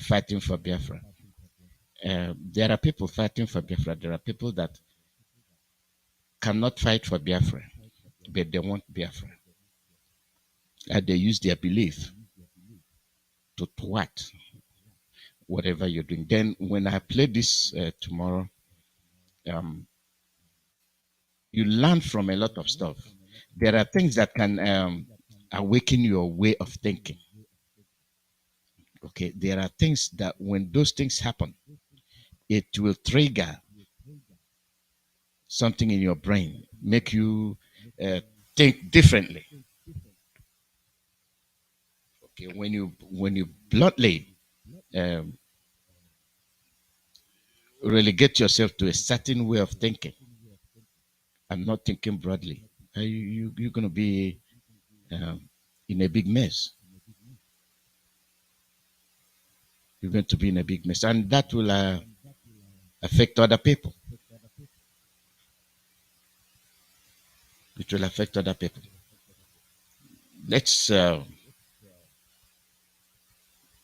fighting for Biafra. There are people fighting for Biafra. There are people that cannot fight for Biafra, but they want Biafra. And they use their belief to thwart whatever you're doing. Then when I play this tomorrow, um, you learn from a lot of stuff. There are things that can awaken your way of thinking. Okay, there are things that when those things happen, it will trigger something in your brain, make you think differently. Okay, when you bluntly um, relegate yourself to a certain way of thinking and not thinking broadly, you're going to be in a big mess. You're going to be in a big mess, and that will affect other people. It will affect other people. Let's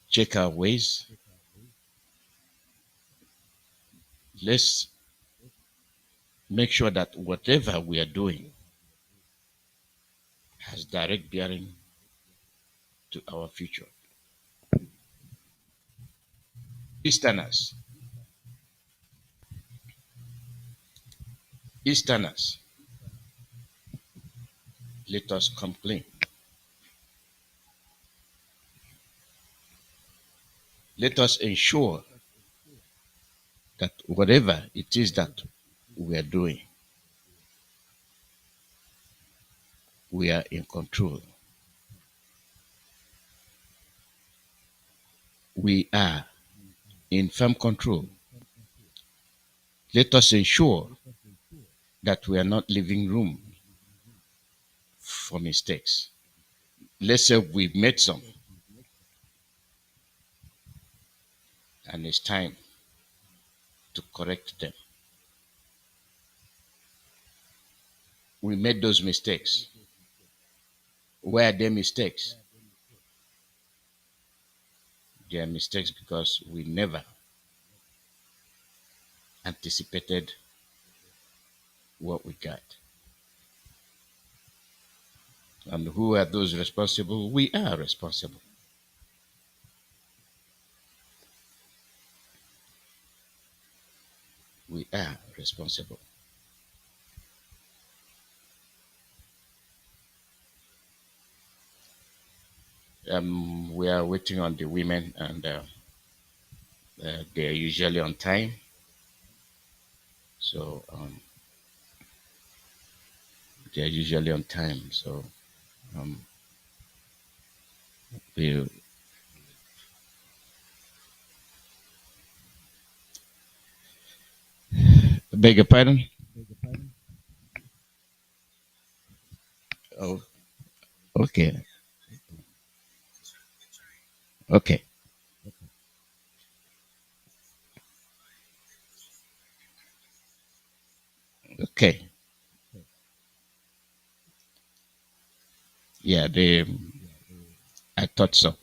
check our ways. Let's make sure that whatever we are doing has direct bearing to our future. Easterners, Easterners, let us come clean. Let us ensure that whatever it is that we are doing, we are in control. We are in firm control. Let us ensure that we are not leaving room for mistakes. Let's say we've made some, and it's time to correct them. We made those mistakes. Where are they mistakes? They are mistakes because we never anticipated what we got. And who are those responsible? We are responsible. We are responsible. We are waiting on the women, and they are usually on time. So they are usually on time. So um, we beg your pardon. Oh, okay, okay, okay. Yeah, they. I thought so.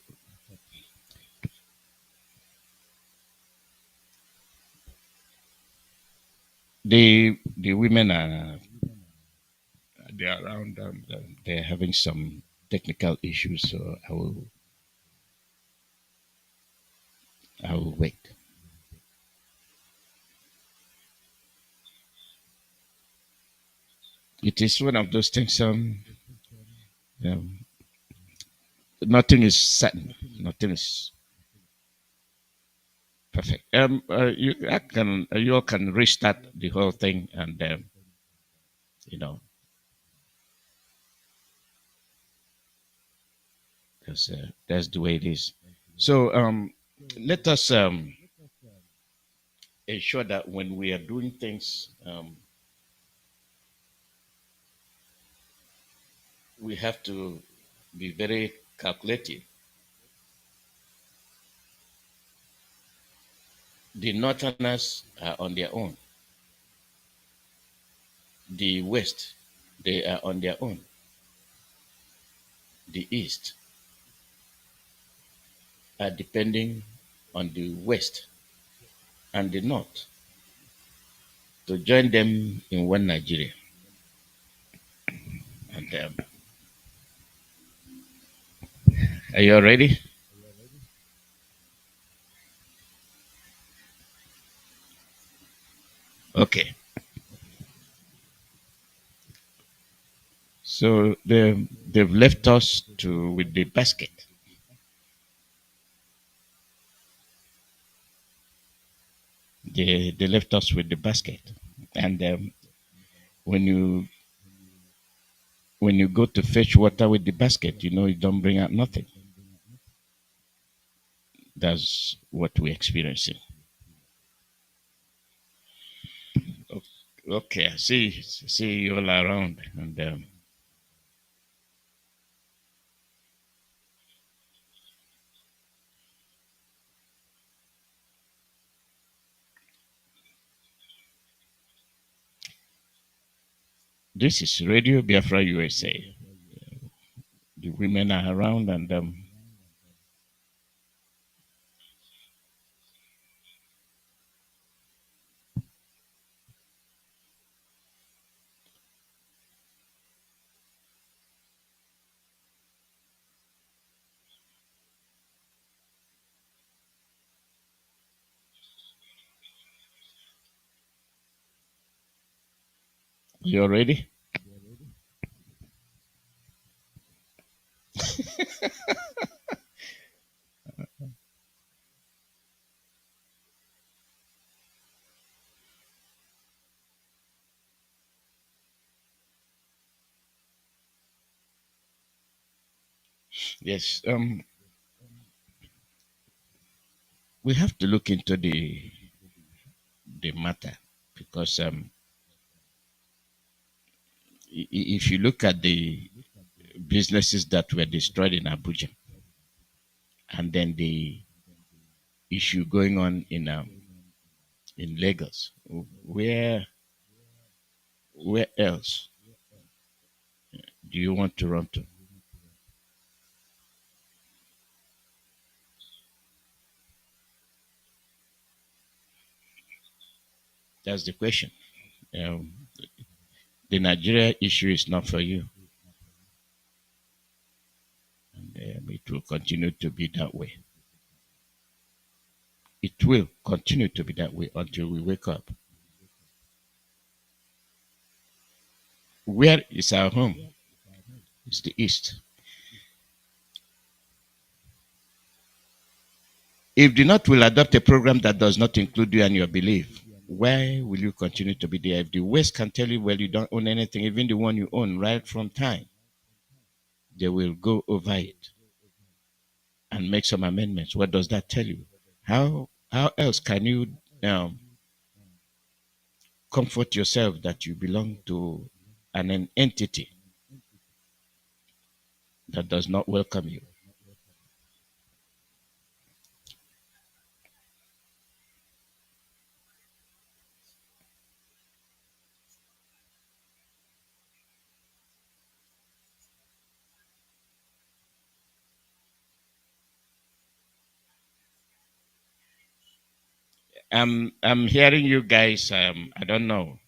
The women are they are around. They're having some technical issues, so I will wait. It is one of those things. Um, nothing is certain. Nothing is perfect. You all can restart the whole thing, and you know, because that's the way it is. So let us ensure that when we are doing things, we have to be very calculated. The Northerners are on their own. The West, they are on their own. The East are depending on the west and the north to join them in one Nigeria. And are you ready? Okay. So they've left us to with the basket. They left us with the basket, and when you when you go to fetch water with the basket, you know you don't bring out nothing. That's what we're experiencing. Okay, I see you all around, and this is Radio Biafra USA. The women are around, and you ready? Yes. We have to look into the matter because if you look at the businesses that were destroyed in Abuja, and then the issue going on in Lagos, where else do you want to run to? That's the question. Um, the Nigeria issue is not for you, and it will continue to be that way. It will continue to be that way until we wake up. Where is our home? It's the East. If the North will adopt a program that does not include you and your belief, why will you continue to be there? If the West can tell you, well, you don't own anything, even the one you own right from time, they will go over it and make some amendments. What does that tell you? How else can you comfort yourself that you belong to an entity that does not welcome you? I'm hearing you guys. I don't know.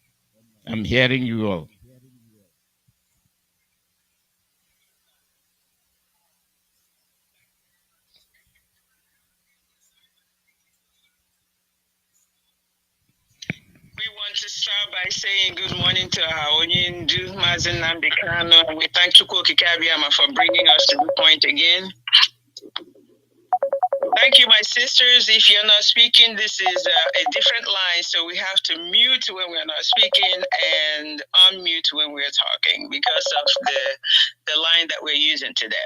I'm hearing you all. We want to start by saying good morning to our Onyindu Mazi Kanu, and we thank Chukwu Kikabiama for bringing us to the point again. Thank you, my sisters. If you're not speaking, this is a different line, so we have to mute when we're not speaking and unmute when we're talking because of the line that we're using today.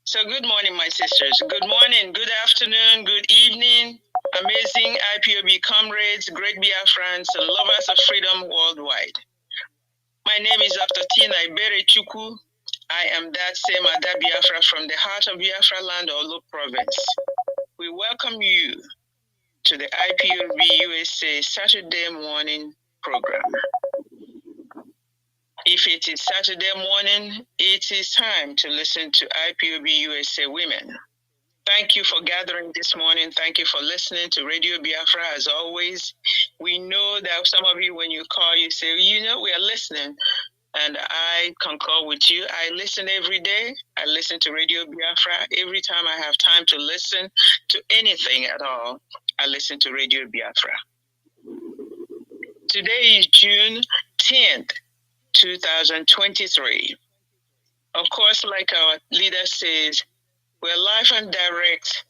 So good morning, my sisters. Good morning, good afternoon, good evening, amazing IPOB comrades, great Biafrans, lovers of freedom worldwide. My name is Dr. Tina Ibere Chukwu. I am that same Ada Biafra from the heart of Biafra land, Olu province. We welcome you to the IPOB USA Saturday morning program. If it is Saturday morning, it is time to listen to IPOB USA Women. Thank you for gathering this morning. Thank you for listening to Radio Biafra. As always, we know that some of you, when you call, you say, we are listening. And I concur with you. I listen every day. I listen to Radio Biafra. Every time I have time to listen to anything at all, I listen to Radio Biafra. Today is June 10th, 2023. Of course, like our leader says, we're live and direct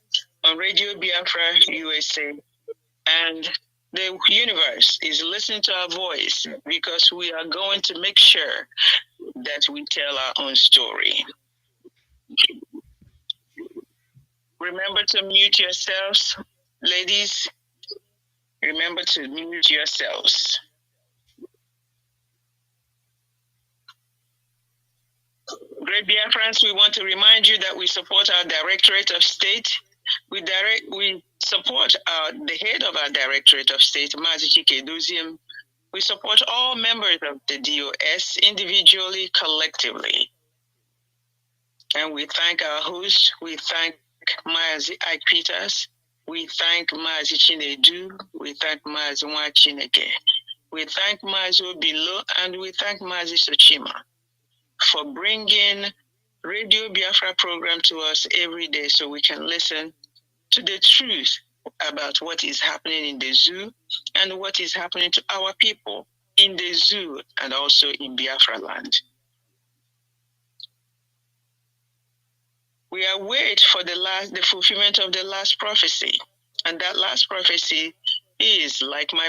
on Radio Biafra USA, and the universe is listening to our voice because we are going to make sure that we tell our own story. Remember to mute yourselves, ladies. Remember to mute yourselves. Great Biafrans, we want to remind you that we support our Directorate of State. We support the head of our Directorate of State, Mazi Alozie. We support all members of the DOS individually, collectively. And we thank our host. We thank Mazi Peters. We thank Mazi Chinedu. We thank Mazi Chineke. We thank Mazi Obilo, and we thank Mazi Sochima for bringing Radio Biafra program to us every day so we can listen to the truth about what is happening in the zoo and what is happening to our people in the zoo and also in Biafra land. We await for the fulfillment of the last prophecy. And that last prophecy is, like my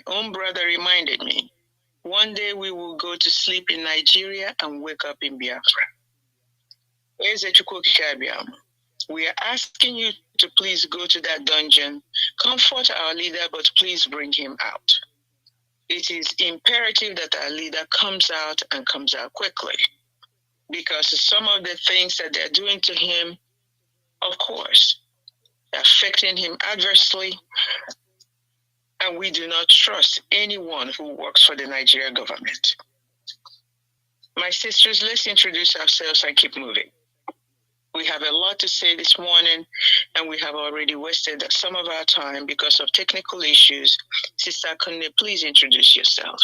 own brother reminded me, one day we will go to sleep in Nigeria and wake up in Biafra. We are asking you to please go to that dungeon, comfort our leader, but please bring him out. It is imperative that our leader comes out and comes out quickly, because some of the things that they're doing to him, of course, affecting him adversely, and we do not trust anyone who works for the Nigerian government. My sisters, let's introduce ourselves and keep moving. We have a lot to say this morning, and we have already wasted some of our time because of technical issues. Sister Kanu, please introduce yourself.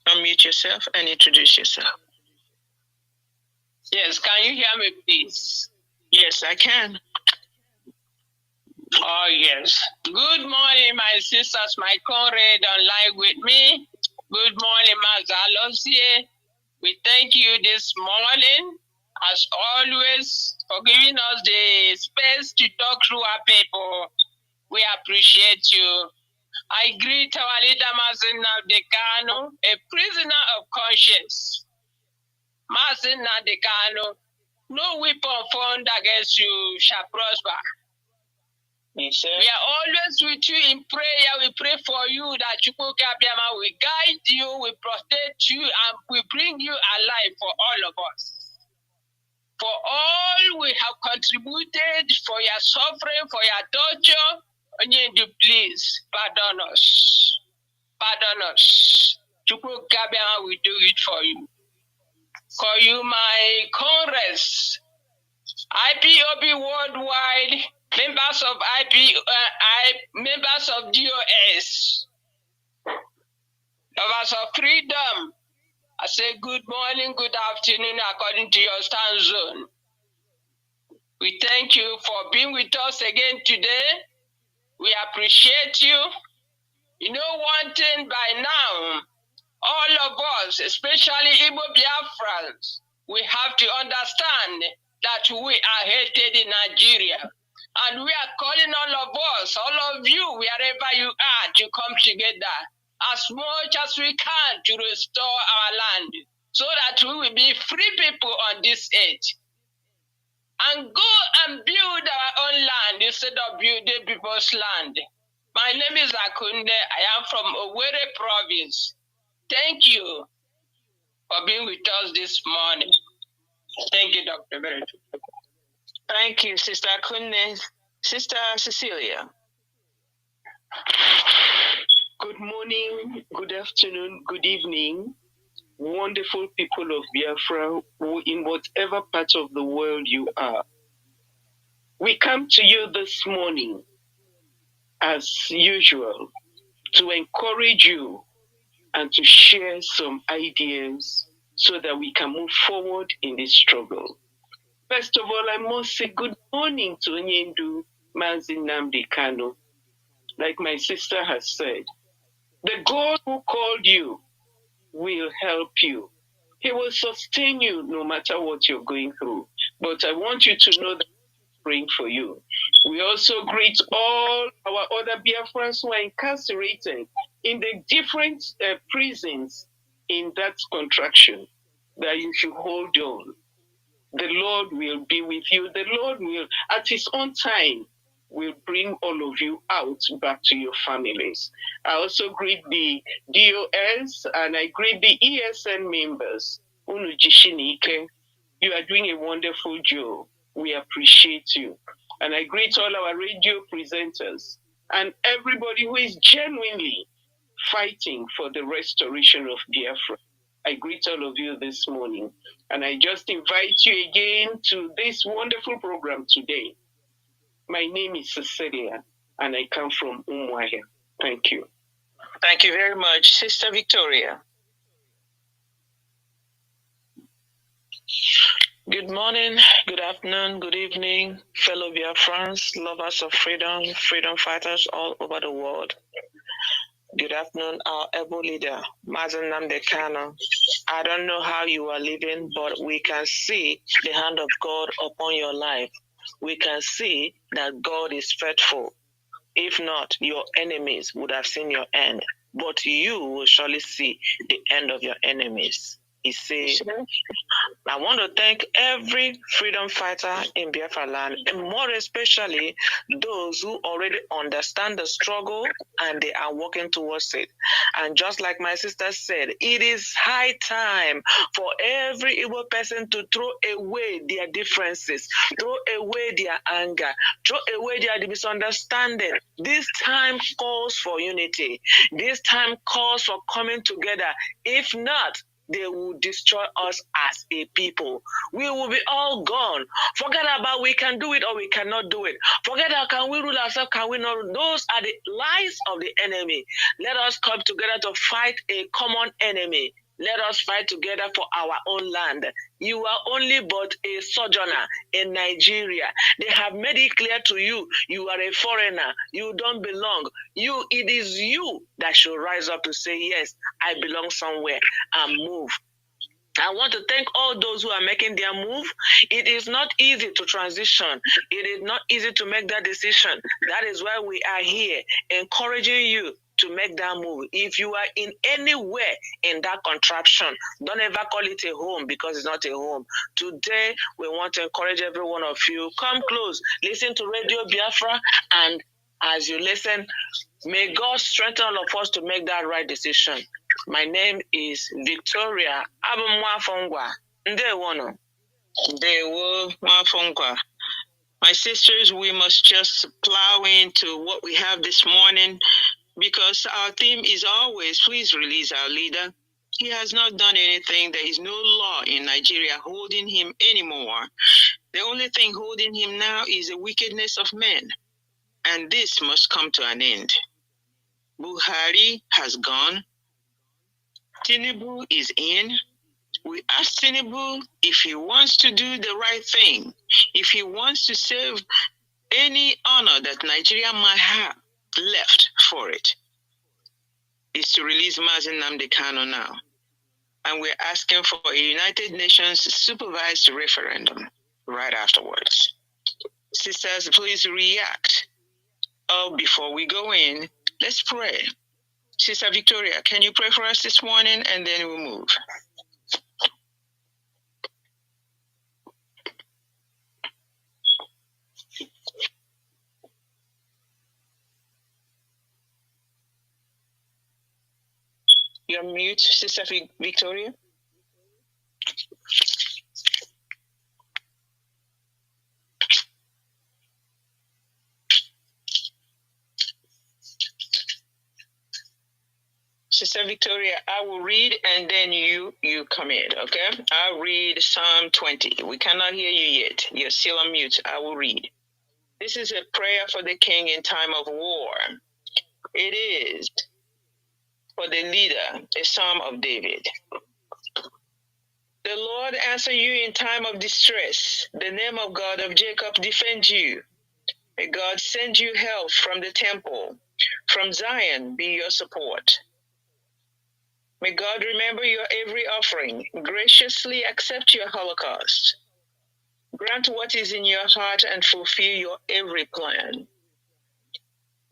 Unmute yourself and introduce yourself. Yes, can you hear me, please? Yes, I can. Oh, yes. Good morning, my sisters, my comrade online with me. Good morning, Mazi Alozie. We thank you this morning, as always, for giving us the space to talk through our people. We appreciate you. I greet our leader, Mazi Kanu, a prisoner of conscience. Mazi Kanu, no weapon formed against you shall prosper. Yes, sir. We are always with you in prayer. We pray for you that Chukwuka Biama will guide you, will protect you, and will bring you alive for all of us. For all we have contributed, for your suffering, for your torture, please pardon us. Pardon us. Chukwuka Biama will do it for you. For you, my comrades, IPOB worldwide, members of members of DOS, lovers of freedom, I say good morning, good afternoon, according to your time zone. We thank you for being with us again today. We appreciate you. You know one thing by now, all of us, especially Igbo Biafrans, we have to understand that we are hated in Nigeria. And we are calling all of us, all of you, wherever you are, to come together as much as we can to restore our land so that we will be free people on this earth. And go and build our own land instead of building people's land. My name is Akunde. I am from Owerri province. Thank you for being with us this morning. Thank you, Dr. Beret. Thank you, Sister Akunde. Sister Cecilia. Good morning, good afternoon, good evening. wonderful people of Biafra, who in whatever part of the world you are. We come to you this morning, as usual, to encourage you and to share some ideas so that we can move forward in this struggle. First of all, I must say good morning to Onyendu Mazi Nnamdi Kanu. Like my sister has said, the God who called you will help you. He will sustain you no matter what you're going through. But I want you to know that I'm praying for you. We also greet all our other Biafrans who are incarcerated in the different prisons in that contraction, that you should hold on. The Lord will be with you. The Lord will, at His own time, will bring all of you out back to your families. I also greet the DOS and I greet the ESN members. Unu jishinike. You are doing a wonderful job. We appreciate you. And I greet all our radio presenters and everybody who is genuinely fighting for the restoration of Biafra. I greet all of you this morning, and I just invite you again to this wonderful program today. My name is Cecilia, and I come from Umuahia. Thank you. Thank you very much, Sister Victoria. Good morning, good afternoon, good evening, fellow Biafrans, lovers of freedom, freedom fighters all over the world. Good afternoon, our able leader, Mazi Nnamdi Kanu. I don't know how you are living, but we can see the hand of God upon your life. We can see that God is faithful. If not, your enemies would have seen your end, but you will surely see the end of your enemies. He says, I want to thank every freedom fighter in Biafra land, and more especially those who already understand the struggle and they are working towards it. And just like my sister said, it is high time for every Igbo person to throw away their differences, throw away their anger, throw away their misunderstanding. This time calls for unity. This time calls for coming together. If not, they will destroy us as a people. We will be all gone. Forget about we can do it or we cannot do it. Forget about can we rule ourselves, can we not? Those are the lies of the enemy. Let us come together to fight a common enemy. Let us fight together for our own land. You are only but a sojourner in Nigeria. They have made it clear to you, you are a foreigner. You don't belong. It is you that should rise up to say, yes, I belong somewhere, and move. I want to thank all those who are making their move. It is not easy to transition. It is not easy to make that decision. That is why we are here, encouraging you to make that move. If you are in anywhere in that contraption, don't ever call it a home, because it's not a home. Today, we want to encourage every one of you, come close, listen to Radio Biafra, and as you listen, may God strengthen all of us to make that right decision. My name is Victoria Abumwafongwa. Ndewono. Ndewo Mwafongwa. My sisters, we must just plow into what we have this morning, because our theme is always, please release our leader. He has not done anything. There is no law in Nigeria holding him anymore. The only thing holding him now is the wickedness of men. And this must come to an end. Buhari has gone. Tinubu is in. We ask Tinubu if he wants to do the right thing, if he wants to save any honor that Nigeria might have left for it, is to release Mazi Nnamdi Kanu now. And we're asking for a United Nations supervised referendum right afterwards. Sisters, please react. Oh, before we go in, let's pray. Sister Victoria, can you pray for us this morning, and then we'll move? You're mute, Sister Victoria. Sister Sister Victoria, I will read and then you come in, okay? I'll read Psalm 20. We cannot hear you yet. You're still on mute. I will read. This is a prayer for the king in time of war. It is for the leader, a Psalm of David. The Lord answer you in time of distress. The name of God of Jacob defend you. May God send you help from the temple. From Zion be your support. May God remember your every offering, graciously accept your holocaust. Grant what is in your heart and fulfill your every plan.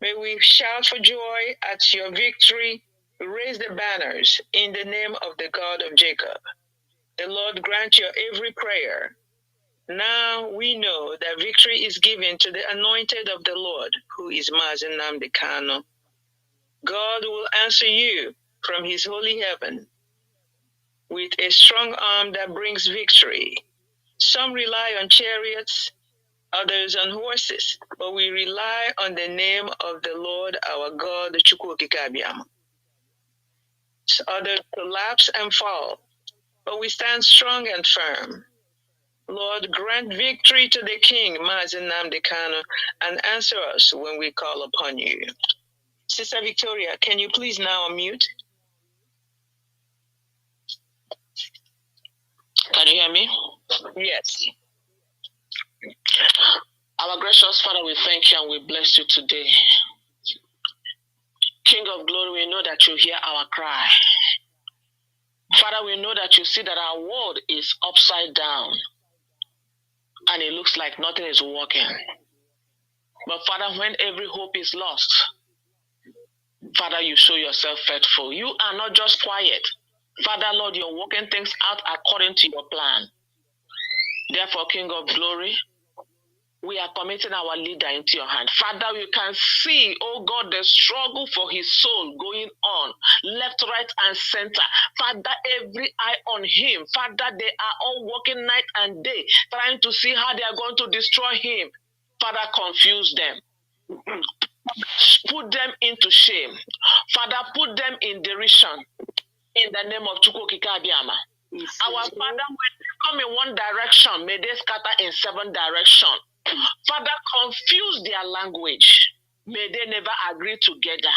May we shout for joy at your victory, raise the banners in the name of the God of Jacob. The Lord grant your every prayer. Now we know that victory is given to the anointed of the Lord, who is Mazi Nnamdi Kanu. God will answer you from his holy heaven with a strong arm that brings victory. Some rely on chariots, others on horses, but we rely on the name of the Lord our God, Chukwukikabiam. Others collapse and fall, but we stand strong and firm. Lord, grant victory to the King, Mazi Nnamdi Kanu, and answer us when we call upon you. Sister Victoria, can you please now unmute? Can you hear me? Yes. Our gracious Father, we thank you and we bless you today. King of glory, we know that you hear our cry. Father, we know that you see that our world is upside down and it looks like nothing is working. But Father, when every hope is lost, Father, you show yourself faithful. You are not just quiet. Father, Lord, you're working things out according to your plan. Therefore, King of glory, we are committing our leader into your hand. Father, you can see, oh God, the struggle for his soul going on, left, right, and center. Father, every eye on him. Father, they are all working night and day, trying to see how they are going to destroy him. Father, confuse them. Put them into shame. Father, put them in derision. In the name of Chukwukikabiama. Our Father, when they come in one direction, may they scatter in 7 directions. Father, confuse their language. May they never agree together.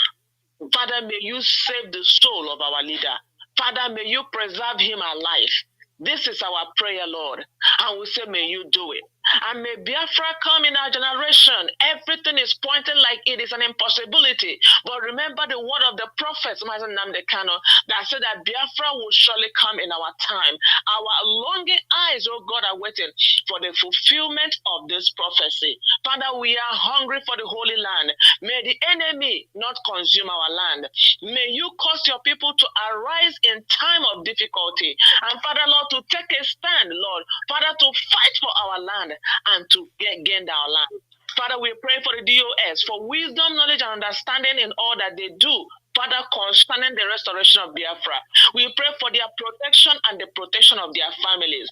Father, may you save the soul of our leader. Father, may you preserve him alive. This is our prayer, Lord. And we say, may you do it. And may Biafra come in our generation. Everything is pointing like it is an impossibility. But remember the word of the prophets, Mazi Nnamdi Kanu, that said that Biafra will surely come in our time. Our longing eyes, oh God, are waiting for the fulfillment of this prophecy. Father, we are hungry for the Holy Land. May the enemy not consume our land. May you cause your people to arise in time of difficulty. And Father, Lord, to take a stand, Lord. Father, to fight for our land and to gain our land. Father, we pray for the DOS for wisdom, knowledge, and understanding in all that they do. Father, concerning the restoration of Biafra, we pray for their protection and the protection of their families.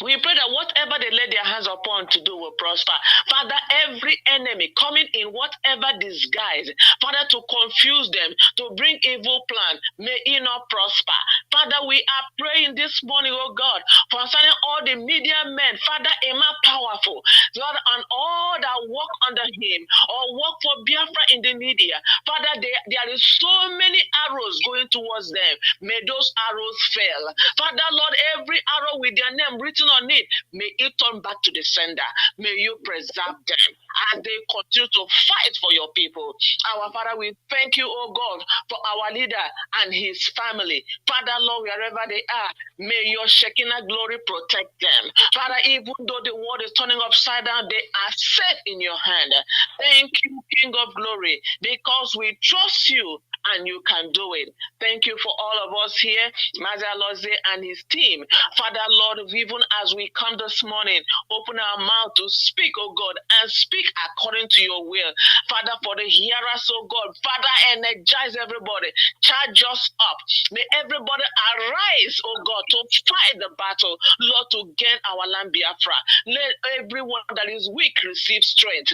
We pray that whatever they lay their hands upon to do will prosper. Father, every enemy coming in whatever disguise, Father, to confuse them, to bring evil plan, may it not prosper. Father, we are praying this morning, oh God, concerning all the media men, Father, Emma powerful, Lord, and all that work under him or work for Biafra in the media. Father, there is so many arrows going towards them. May those arrows fail. Father, Lord, every arrow with their name written on it, may it turn back to the sender. May you preserve them as they continue to fight for your people. Our Father, we thank you, oh God, for our leader and his family. Father, Lord, wherever they are, may your Shekinah glory protect them. Father, even though the world is turning upside down, they are safe in your hand. Thank you, King of glory, because we trust you and you can do it. Thank you for all of us here, Mazi Alozie and his team. Father, Lord, even as we come this morning, open our mouth to speak, oh God, and speak according to your will. Father, for the hearers, oh God, Father, energize everybody, charge us up. May everybody arise, oh God, to fight the battle, Lord, to gain our land Biafra. Let everyone that is weak receive strength.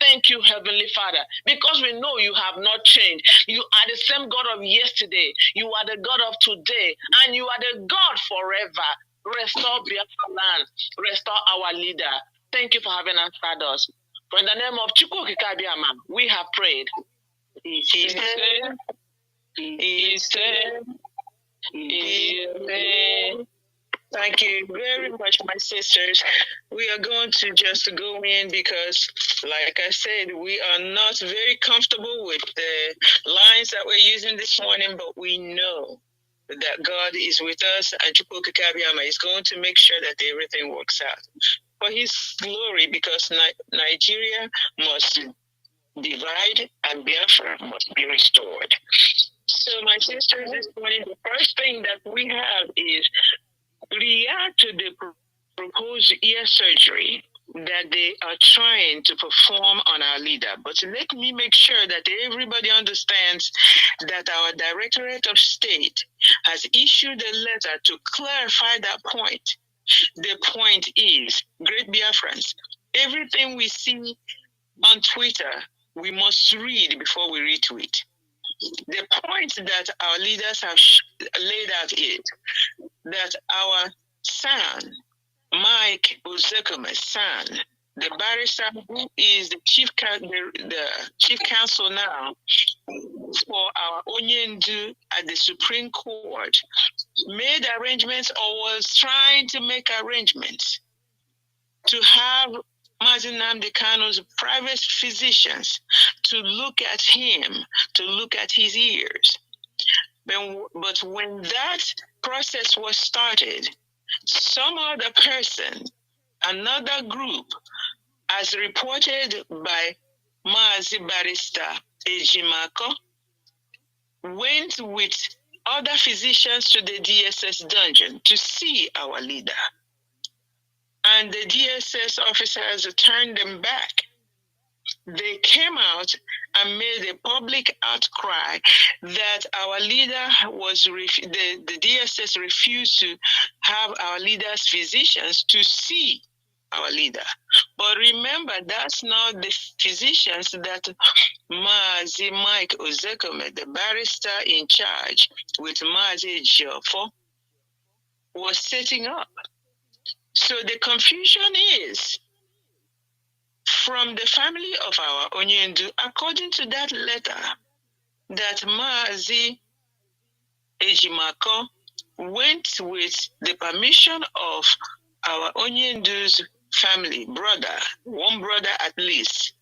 thank you, Heavenly Father, because we know you have not changed. You are the same God of yesterday. You are the God of today, and you are the God forever. Restore Biafra land. Restore our leader. Thank you for having answered us. For in the name of Chukwu Kikabiama, we have prayed. Amen. Thank you very much, my sisters. We are going to just go in because, like I said, we are not very comfortable with the lines that we're using this morning, but we know that God is with us and Chukwuka Kabiyama is going to make sure that everything works out for His glory, because Nigeria must divide and Biafra must be restored. So, my sisters, this morning, the first thing that we have is react to the proposed ear surgery that they are trying to perform on our leader. But let me make sure that everybody understands that our Directorate of State has issued a letter to clarify that point. The point is, great Biafrans, everything we see on Twitter, we must read before we retweet. The point that our leaders have laid out is that our son, Mike Uzekoma's son, the barrister who is the chief counsel now for our Onyendu at the Supreme Court, made arrangements or was trying to make arrangements to have Mazi Kanu's private physicians to look at him, to look at his ears. But when that process was started, some other person, another group, as reported by Mazi Barrister Ejimako, went with other physicians to the DSS dungeon to see our leader. And the DSS officers turned them back. They came out and made a public outcry that our leader was, the DSS refused to have our leader's physicians to see our leader. But remember, that's not the physicians that Mazi Mike Ozekome, the barrister in charge with Mazi Jofo, was setting up. So the confusion is, from the family of our Onyendu, according to that letter, that Mazi Ejimako went with the permission of our Onyendu's family, brother, one brother at least,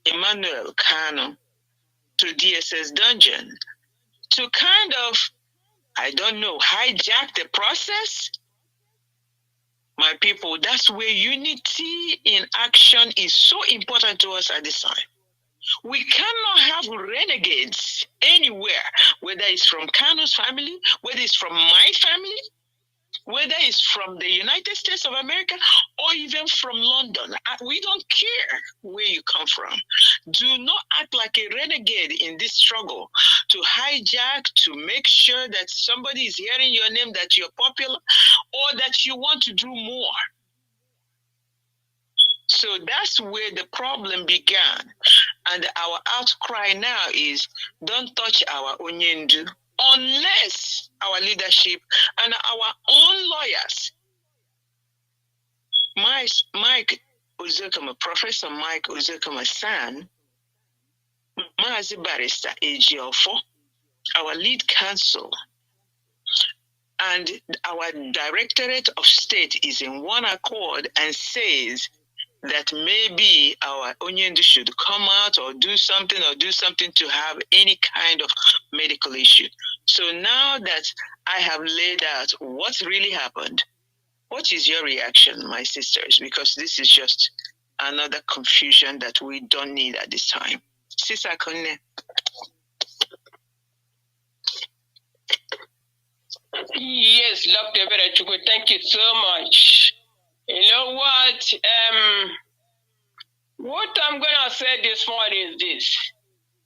Emmanuel Kanu, to DSS dungeon to kind of, I don't know, hijack the process. My people, that's where unity in action is so important to us at this time. We cannot have renegades anywhere, whether it's from Kanu's family, whether it's from my family, whether it's from the United States of America, or even from London. We don't care where you come from. Do not act like a renegade in this struggle to hijack, to make sure that somebody is hearing your name, that you're popular, or that you want to do more. So that's where the problem began. And our outcry now is, don't touch our Onyendu unless our leadership and our own lawyers, Mike Ozekoma, Professor Mike Ozekoma's son, Mazi Barrister Ejiofo, our lead counsel, and our Directorate of State is in one accord and says that maybe our Onyendu should come out or do something to have any kind of medical issue. So now that I have laid out what really happened, what is your reaction, my sisters? Because this is just another confusion that we don't need at this time. Sister Kone. Yes, Dr. Berachuku, thank you so much. You know what I'm going to say this morning is this.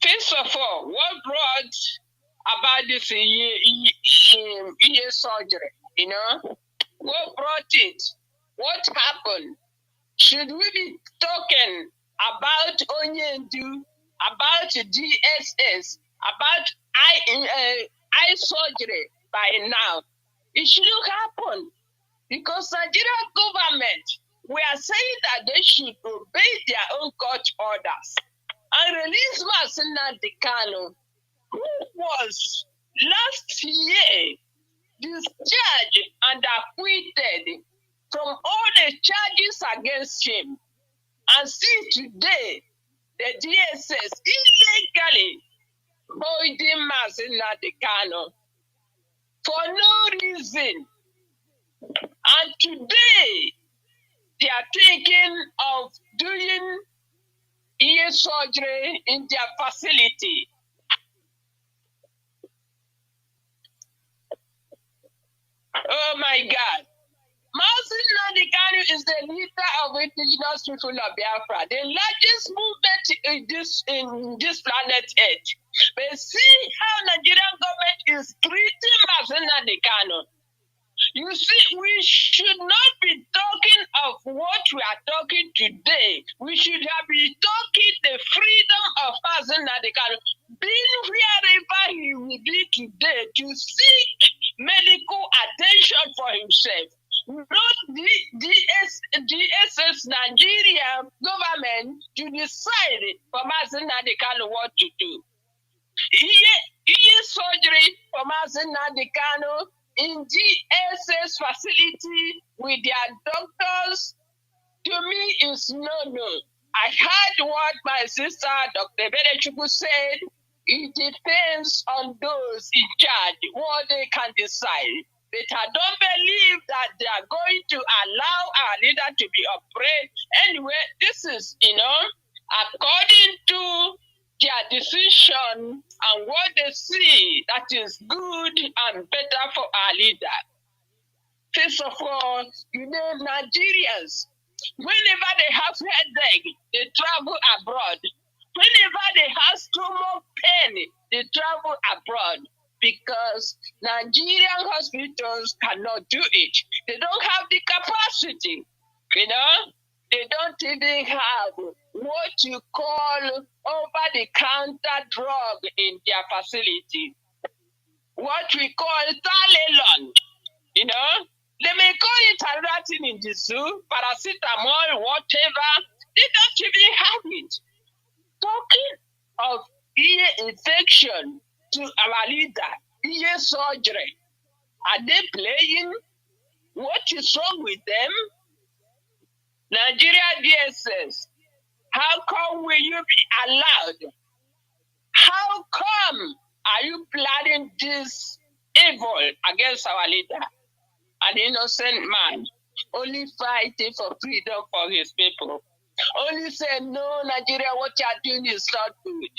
First of all, what brought about this ear surgery, you know? What brought it? What happened? Should we be talking about Onyendu, about DSS, about eye surgery by now. It shouldn't happen because Nigerian government, we are saying that they should obey their own court orders and release Mazi Kanu, who was last year discharged and acquitted from all the charges against him. And see today, the DSS illegally holding Mazi Kanu for no reason. And today, they are thinking of doing ear surgery in their facility. Oh my God. Mazi Kanu is the leader of indigenous people of Biafra, the largest movement in this planet Earth. But see how Nigerian government is treating Mazi Kanu. You see, we should not be talking of what we are talking today. We should have been talking the freedom of Mazi Kanu, being wherever he will be today to seek medical attention for himself. Not the DSS Nigeria government to decide for Mazi Kanu what to do. Ear surgery for Mazi Kanu in DSS facility with their doctors, to me is no. I heard what my sister, Dr. Bedechuku, said. It depends on those in charge, what they can decide. But I don't believe that they are going to allow our leader to be oppressed. Anyway, this is, according to their decision and what they see that is good and better for our leader. First of all, Nigerians, whenever they have headache, they travel abroad. Whenever they have stomach pain, they travel abroad because Nigerian hospitals cannot do it. They don't have the capacity, They don't even have what you call over-the-counter drug in their facility. What we call Tylenol, They may call it another thing in the zoo, paracetamol, whatever. They don't even have it. Talking of ear infection to our leader, ear surgery, are they playing? What is wrong with them? Nigeria DSS, how come will you be allowed? How come are you planning this evil against our leader? An innocent man, only fighting for freedom for his people. Only say, no, Nigeria, what you are doing is not good.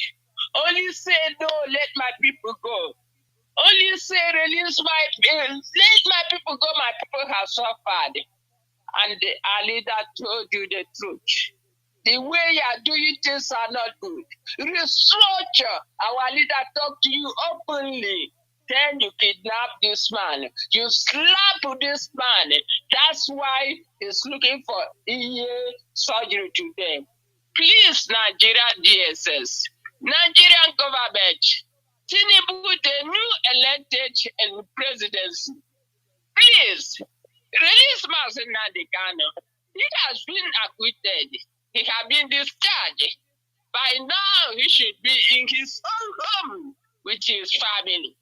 Only say, no, let my people go. Only say, let my people go, my people have suffered. And our leader told you the truth. The way you are doing things are not good. Restructure. Our leader talked to you openly. Then you kidnap this man. You slap this man. That's why he's looking for ear surgery today. Please, Nigeria DSS, Nigerian government, Tinubu, the new elected presidency, please release Mazi Kanu. He has been acquitted. He has been discharged. By now, he should be in his own home with his family.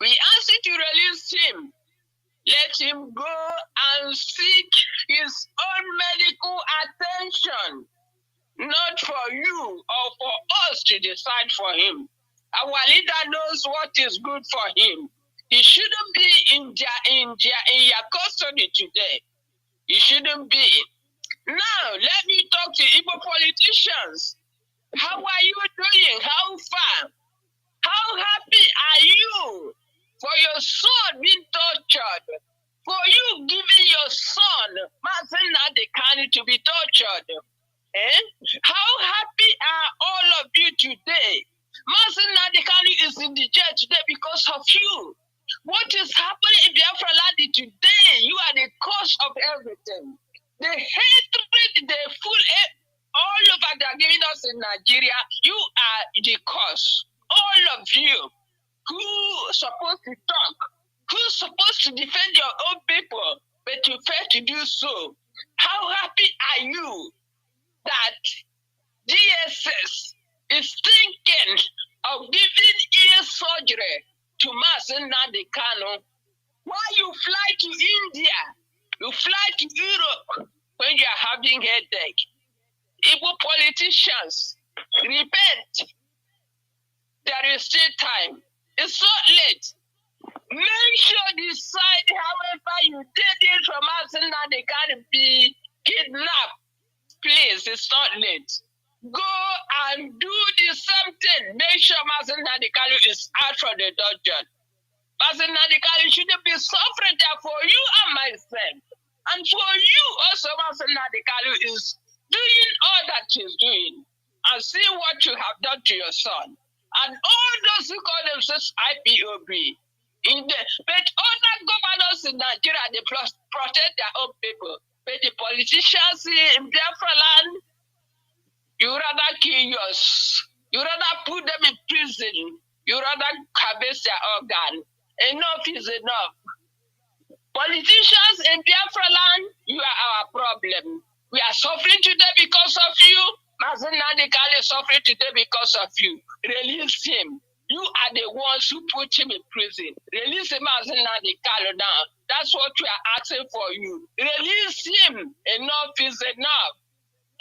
We ask you to release him. Let him go and seek his own medical attention, not for you or for us to decide for him. Our leader knows what is good for him. He shouldn't be in your custody today. He shouldn't be. Now, let me talk to Igbo politicians. How are you doing? How far? How happy are you for your son being tortured? For you giving your son, Mazi Kanu, to be tortured? How happy are all of you today? Mazi Kanu is in the jail today because of you. What is happening in Biafra land today? You are the cause of everything. The hatred, the full all over they are giving us in Nigeria. You are the cause. All of you who supposed to talk, who's supposed to defend your own people, but you fail to do so. How happy are you that DSS is thinking of giving ear surgery to Mazi Nnamdi? Why you fly to India? You fly to Europe when you are having headache. Igbo politicians, repent. There is still time. It's not late. Make sure decide however you did it from us and that they can be kidnapped. Please, it's not late. Go and do the same thing. Make sure Mazi Nnamdi is out from the dungeon. Mazi Nnamdi shouldn't be suffering there for you and myself. And for you also, Mazi Nnamdi is doing all that he's doing. And see what you have done to your son. And all those who call themselves IPOB. But other governors in Nigeria, they protect their own people. But the politicians in Biafra land, you rather kill yours. You rather put them in prison. You rather harvest their organ. Enough is enough. Politicians in Biafra land, you are our problem. We are suffering today because of you. Mazi Nnamdi is suffering today because of you. Release him. You are the ones who put him in prison. Release him, Mazi Nnamdi now. That's what we are asking for you. Release him. Enough is enough.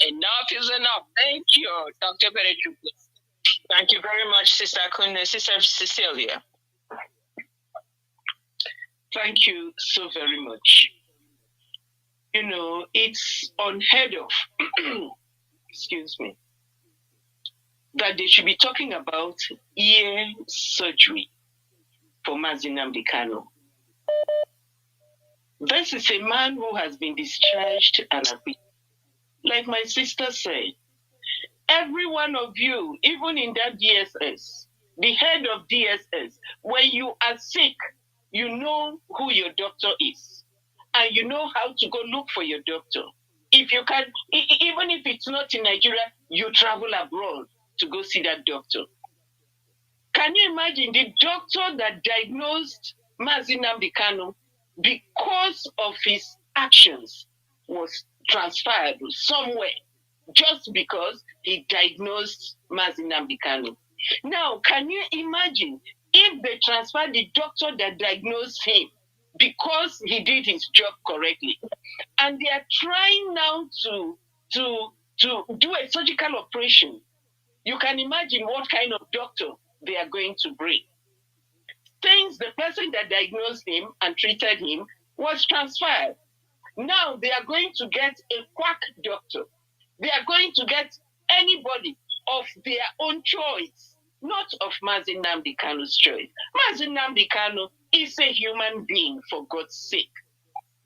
Enough is enough. Thank you, Dr. Berechuku. Thank you very much, Sister Kunu. Sister Cecilia. Thank you so very much. You know, it's unheard of, excuse me, that they should be talking about ear surgery for Mazi Nnamdi. This is a man who has been discharged and acquitted. Like my sister said, every one of you, even in that DSS, the head of DSS, when you are sick, you know who your doctor is. And you know how to go look for your doctor. If you can, even if it's not in Nigeria, you travel abroad to go see that doctor. Can you imagine the doctor that diagnosed Mazi Nnamdi, because of his actions, was transferred somewhere just because he diagnosed Mazi Nnamdi? Now, can you imagine if they transferred the doctor that diagnosed him because he did his job correctly, and they are trying now to do a surgical operation? You can imagine what kind of doctor they are going to bring. Since the person that diagnosed him and treated him was transferred, now they are going to get a quack doctor. They are going to get anybody of their own choice, not of Mazi Nnamdi choice. Mazi Nnamdi is a human being, for God's sake.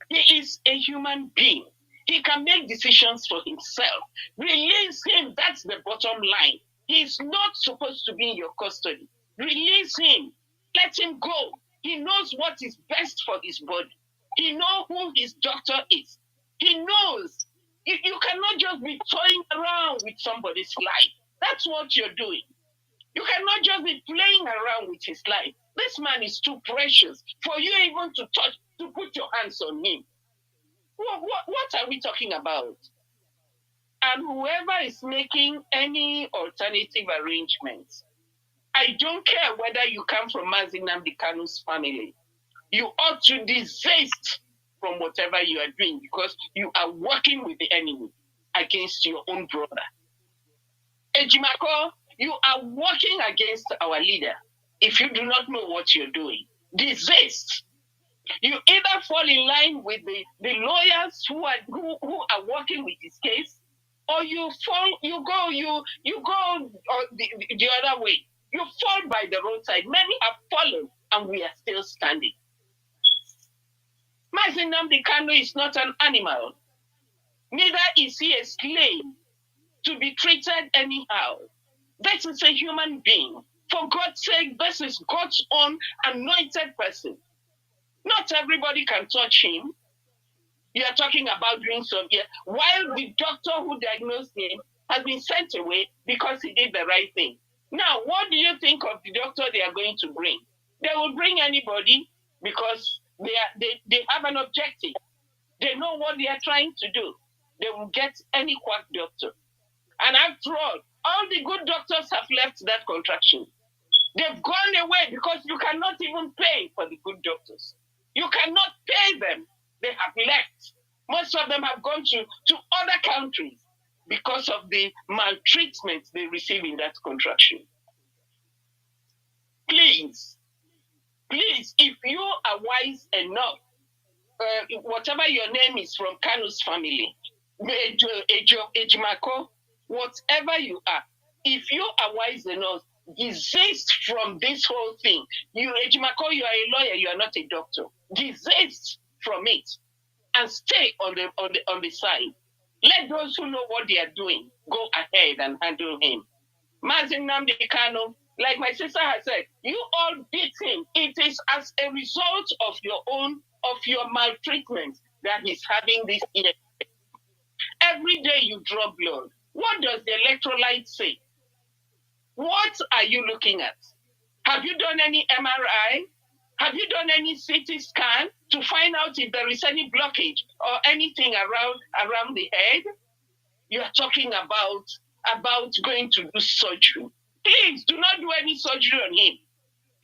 He is a human being. He can make decisions for himself. Release him. That's the bottom line. He's not supposed to be in your custody. Release him. Let him go. He knows what is best for his body. He knows who his doctor is. He knows. You cannot just be toying around with somebody's life. That's what you're doing. You cannot just be playing around with his life. This man is too precious for you even to touch, to put your hands on him. What are we talking about? And whoever is making any alternative arrangements, I don't care whether you come from Mazi Nnamdi family. You ought to desist from whatever you are doing, because you are working with the enemy against your own brother. Ejimako, you are working against our leader. If you do not know what you're doing, desist. You either fall in line with the lawyers who are working with this case, or you go the other way. You fall by the roadside. Many have fallen, and we are still standing. Mazi Nnamdi is not an animal. Neither is he a slave to be treated anyhow. This is a human being. For God's sake, this is God's own anointed person. Not everybody can touch him. You are talking about doing some here. While the doctor who diagnosed him has been sent away because he did the right thing. Now, what do you think of the doctor they are going to bring? They will bring anybody because they have an objective. They know what they are trying to do. They will get any quack doctor. And after all the good doctors have left that contraction. They've gone away because you cannot even pay for the good doctors. You cannot pay them. They have left. Most of them have gone to other countries because of the maltreatment they receive in that contraction. Please, if you are wise enough, whatever your name is from Kanu's family, Ejimako, whatever you are, if you are wise enough, desist from this whole thing. You, Ejimako, you are a lawyer, you are not a doctor. Desist from it and stay on the side. Let those who know what they are doing go ahead and handle him. Mazi Nnamdi, like my sister has said, you all beat him. It is as a result of your maltreatment that he's having this year. Every day you draw blood. What does the electrolyte say? What are you looking at? Have you done any MRI? Have you done any CT scan to find out if there is any blockage or anything around the head? You are talking about going to do surgery. Please do not do any surgery on him.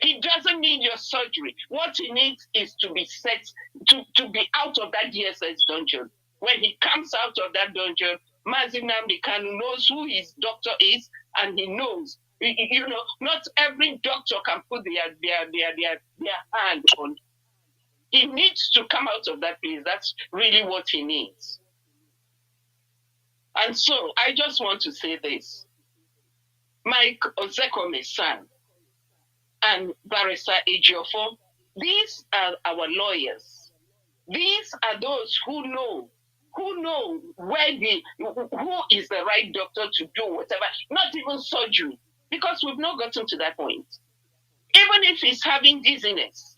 He doesn't need your surgery. What he needs is to be set to be out of that DSS dungeon. When he comes out of that dungeon, Mazi Nnamdi Kanu knows who his doctor is, and he knows. You know, not every doctor can put their hand on. He needs to come out of that place. That's really what he needs. And so I just want to say this. Mike Ozekome's son and Barrister Ejiofor, these are our lawyers. These are those who know who is the right doctor to do whatever, not even surgery, because we've not gotten to that point. Even if he's having dizziness,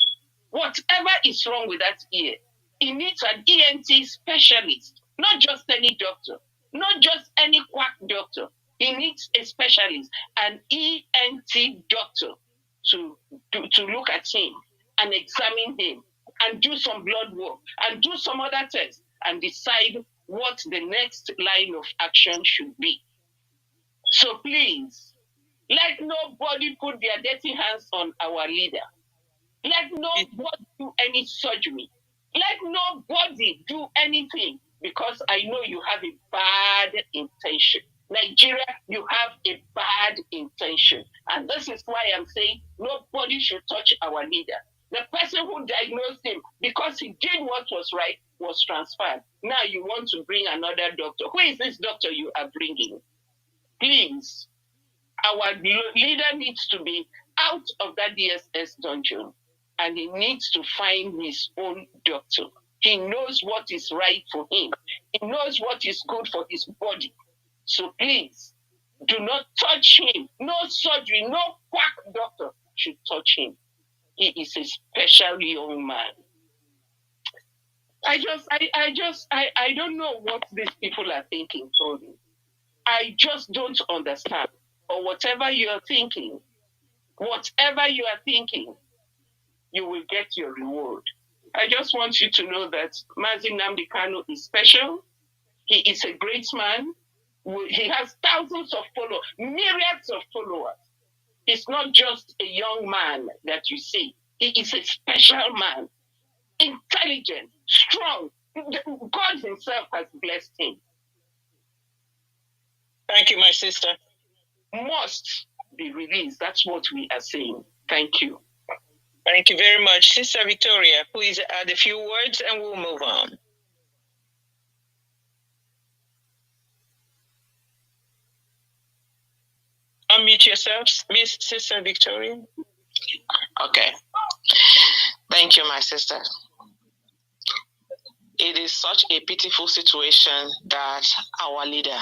whatever is wrong with that ear, he needs an ENT specialist, not just any doctor, not just any quack doctor. He needs a specialist, an ENT doctor to look at him and examine him and do some blood work and do some other tests and decide what the next line of action should be. So please, let nobody put their dirty hands on our leader. Let nobody do any surgery. Let nobody do anything, because I know you have a bad intention. Nigeria, you have a bad intention. And this is why I'm saying nobody should touch our leader. The person who diagnosed him, because he did what was right, was transferred. Now you want to bring another doctor. Who is this doctor you are bringing? Please, our leader needs to be out of that DSS dungeon, and he needs to find his own doctor. He knows what is right for him. He knows what is good for his body. So please, do not touch him. No surgery, no quack doctor should touch him. He is a special young man. I don't know what these people are thinking, Tony. I just don't understand. Or whatever you are thinking, you will get your reward. I just want you to know that Mazi Nnamdi Kanu is special. He is a great man. He has thousands of followers, myriads of followers. He's not just a young man that you see. He is a special man, intelligent, strong. God himself has blessed him. Thank you, my sister. Must be released. That's what we are saying. Thank you. Thank you very much. Sister Victoria, please add a few words and we'll move on. Unmute yourselves, Miss Sister Victoria. Okay. Thank you, my sister. It is such a pitiful situation that our leader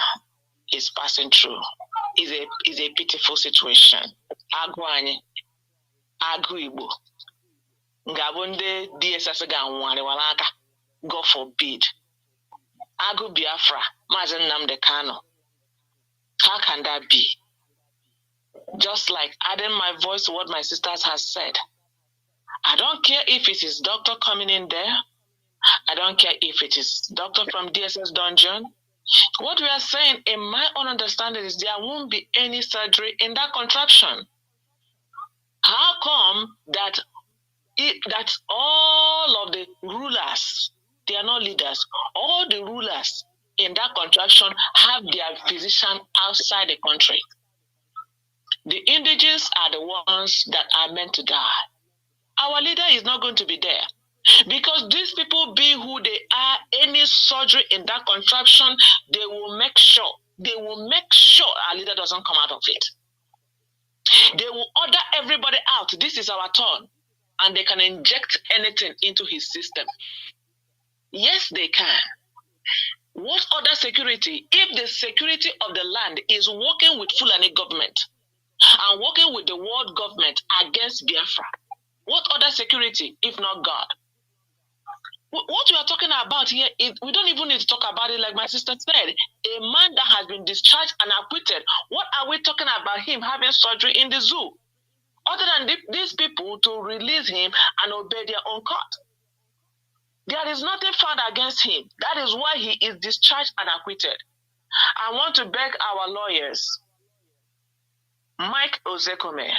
is passing through. Is a pitiful situation. Agwanye, Agribo, Gabonde DSS Ganwani Walaka, God forbid. Agu Biafra, Mazi Nnamdi Kanu. How can that be? Just like adding my voice to what my sisters has said. I don't care if it is doctor coming in there. I don't care if it is doctor from DSS dungeon. What we are saying, in my own understanding, is there won't be any surgery in that contraption. How come that all of the rulers, they are not leaders, all the rulers in that contraption have their physician outside the country? The indigenous are the ones that are meant to die. Our leader is not going to be there. Because these people, be who they are, any surgery in that contraption, they will make sure our leader doesn't come out of it. They will order everybody out. This is our turn. And they can inject anything into his system. Yes, they can. What other security? If the security of the land is working with Fulani government and working with the world government against Biafra, what other security if not God? What we are talking about here, we don't even need to talk about it like my sister said. A man that has been discharged and acquitted, what are we talking about him having surgery in the zoo? Other than these people to release him and obey their own court. There is nothing found against him. That is why he is discharged and acquitted. I want to beg our lawyers, Mike Ozekome,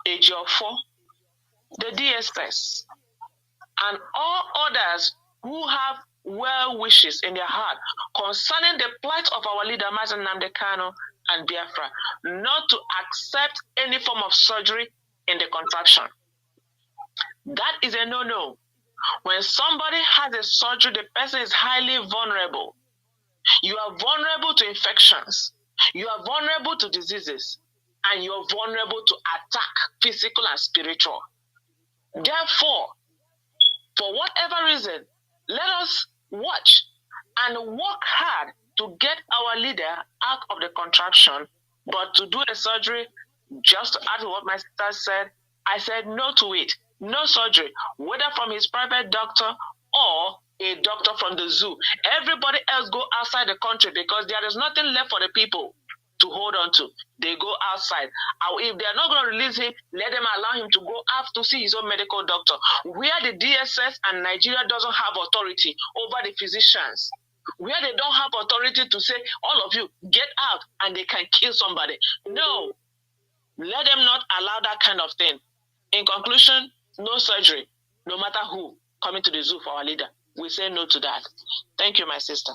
Ejiofor, the DSS, and all others who have well wishes in their heart concerning the plight of our leader, Mazi Kanu and Biafra, not to accept any form of surgery in the contraption. That is a no-no. When somebody has a surgery, the person is highly vulnerable. You are vulnerable to infections. You are vulnerable to diseases. And you are vulnerable to attack, physical and spiritual. Therefore, for whatever reason, let us watch and work hard to get our leader out of the contraption. But to do the surgery, just to add to what my sister said, I said no to it. No surgery, whether from his private doctor or a doctor from the zoo. Everybody else go outside the country because there is nothing left for the people to hold on to. They go outside. If they are not going to release him, let them allow him to go out to see his own medical doctor. Where the DSS and Nigeria doesn't have authority over the physicians. Where they don't have authority to say, all of you, get out, and they can kill somebody. No. Let them not allow that kind of thing. In conclusion, no surgery, no matter who, coming to the zoo for our leader. We say no to that. Thank you, my sister.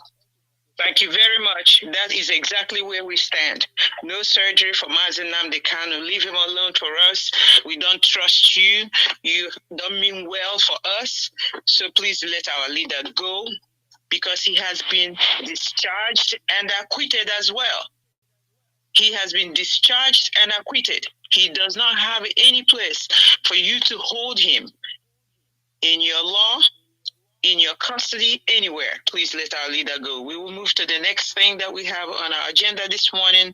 Thank you very much. That is exactly where we stand. No surgery for Mazi Kanu. Leave him alone for us. We don't trust you. You don't mean well for us. So please let our leader go because he has been discharged and acquitted as well. He has been discharged and acquitted. He does not have any place for you to hold him in your law, in your custody, anywhere. Please let our leader go. We will move to the next thing that we have on our agenda this morning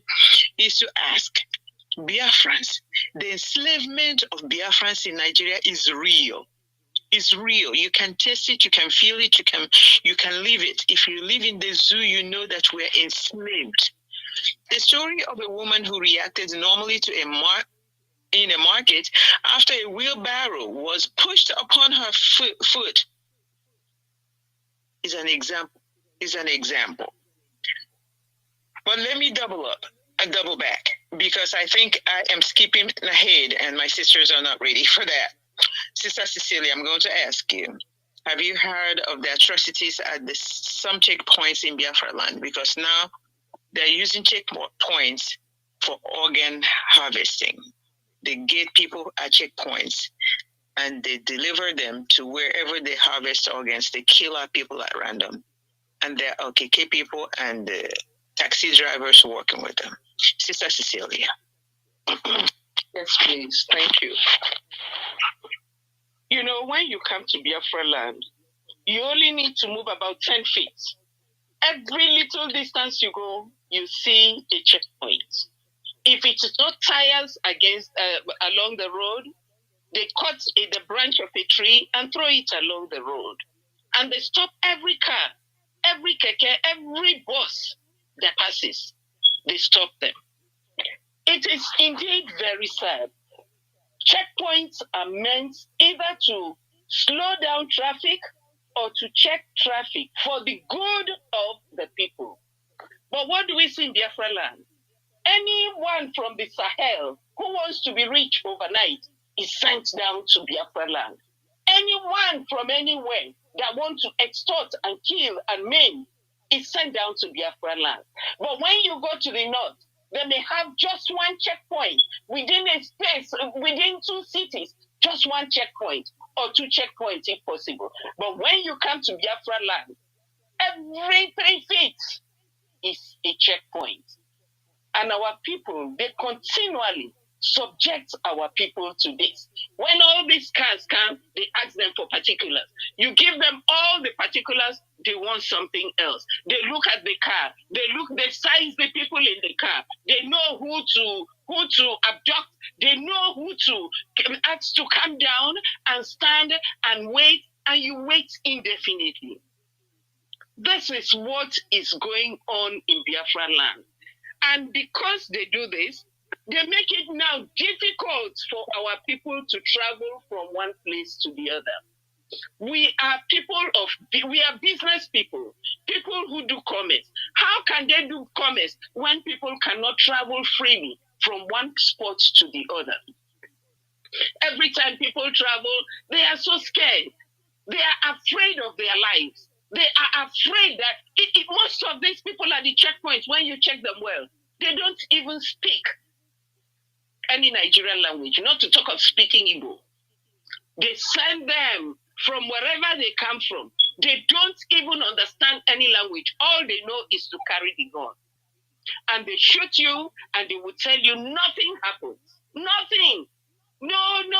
is to ask Biafrans. The enslavement of Biafrans in Nigeria is real. It's real. You can taste it, you can feel it, you can live it. If you live in the zoo, you know that we're enslaved. The story of a woman who reacted normally to in a market after a wheelbarrow was pushed upon her foot is an example. But let me double back because I think I am skipping ahead and my sisters are not ready for that. Sister Cecilia, I'm going to ask you, have you heard of the atrocities at some checkpoints in Biafra land? Because now they're using checkpoints for organ harvesting. They get people at checkpoints and they deliver them to wherever they harvest organs. They kill our people at random. And they're OKK people and the taxi drivers working with them. Sister Cecilia. Yes, please. Thank you. You know, when you come to Biafra land, you only need to move about 10 feet. Every little distance you go, you see a checkpoint. If it is not tires along the road, they cut the branch of a tree and throw it along the road. And they stop every car, every keke, every bus that passes. they stop them. It is indeed very sad. Checkpoints are meant either to slow down traffic or to check traffic for the good of the people. But what do we see in Biafra land? Anyone from the Sahel who wants to be rich overnight is sent down to Biafra land. Anyone from anywhere that wants to extort and kill and maim is sent down to Biafra land. But when you go to the north, they may have just one checkpoint within a space, within 2 cities, just one checkpoint or 2 checkpoints if possible. But when you come to Biafra land, every 3 feet is a checkpoint. And our people, they continually subject our people to this. When all these cars come, they ask them for particulars. You give them all the particulars, they want something else. They look at the car. They size the people in the car. They know who to abduct. They know who to ask to come down and stand and wait, and you wait indefinitely. This is what is going on in Biafra land. And because they do this, they make it now difficult for our people to travel from one place to the other. We are business people who do commerce. How can they do commerce when people cannot travel freely from one spot to the other? Every time people travel, they are so scared. They are afraid of their lives. They are afraid that most of these people at the checkpoints, when you check them well, they don't even speak any Nigerian language, not to talk of speaking Igbo. They send them from wherever they come from. They don't even understand any language. All they know is to carry the gun. And they shoot you, and they will tell you nothing happens. Nothing. No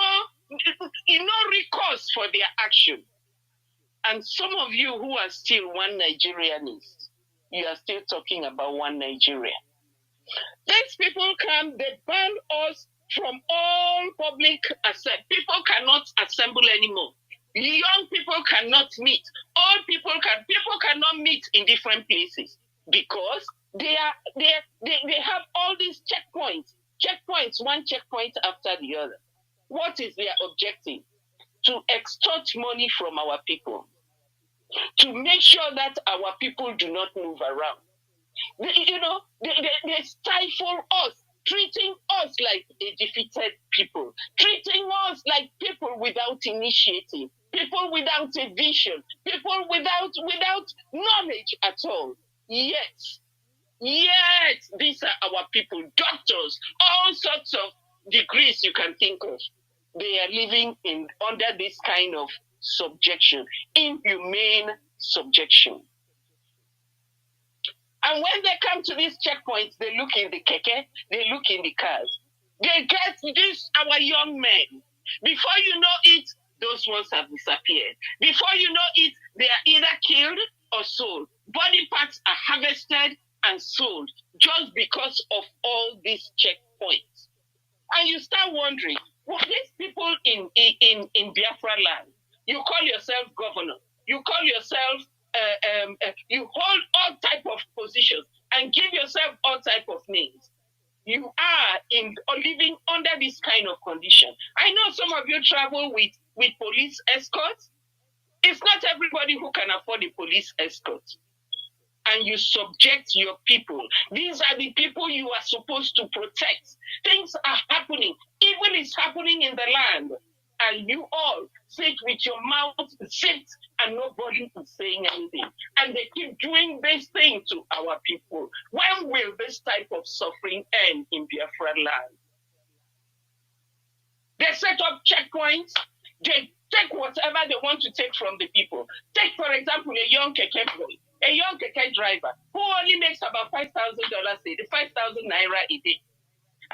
recourse for their action. And some of you who are still one Nigerianists, you are still talking about one Nigeria. These people come, they ban us from all public assembly. People cannot assemble anymore. Young people cannot meet. Old people cannot meet in different places because they have all these checkpoints. Checkpoints, one checkpoint after the other. What is their objective? To extort money from our people. To make sure that our people do not move around. They stifle us, treating us like a defeated people, treating us like people without initiative, people without a vision, people without knowledge at all. Yet, these are our people, doctors, all sorts of degrees you can think of. They are living under this kind of subjection, inhumane subjection. And when they come to these checkpoints, they look in the keke, they look in the cars. They get this, our young men. Before you know it, those ones have disappeared. Before you know it, they are either killed or sold. Body parts are harvested and sold just because of all these checkpoints. And you start wondering, what these people in Biafra land, you call yourself governor, you call yourself you hold all type of positions and give yourself all type of names. You are living under this kind of condition. I know some of you travel with police escorts. It's not everybody who can afford a police escort. And you subject your people. These are the people you are supposed to protect. Things are happening. Evil is happening in the land. And you all sit with your mouth zipped and nobody is saying anything. And they keep doing this thing to our people. When will this type of suffering end in Biafra land? They set up checkpoints. They take whatever they want to take from the people. Take, for example, a young keke boy, a young keke driver who only makes about $5,000 a day, 5,000 naira a day.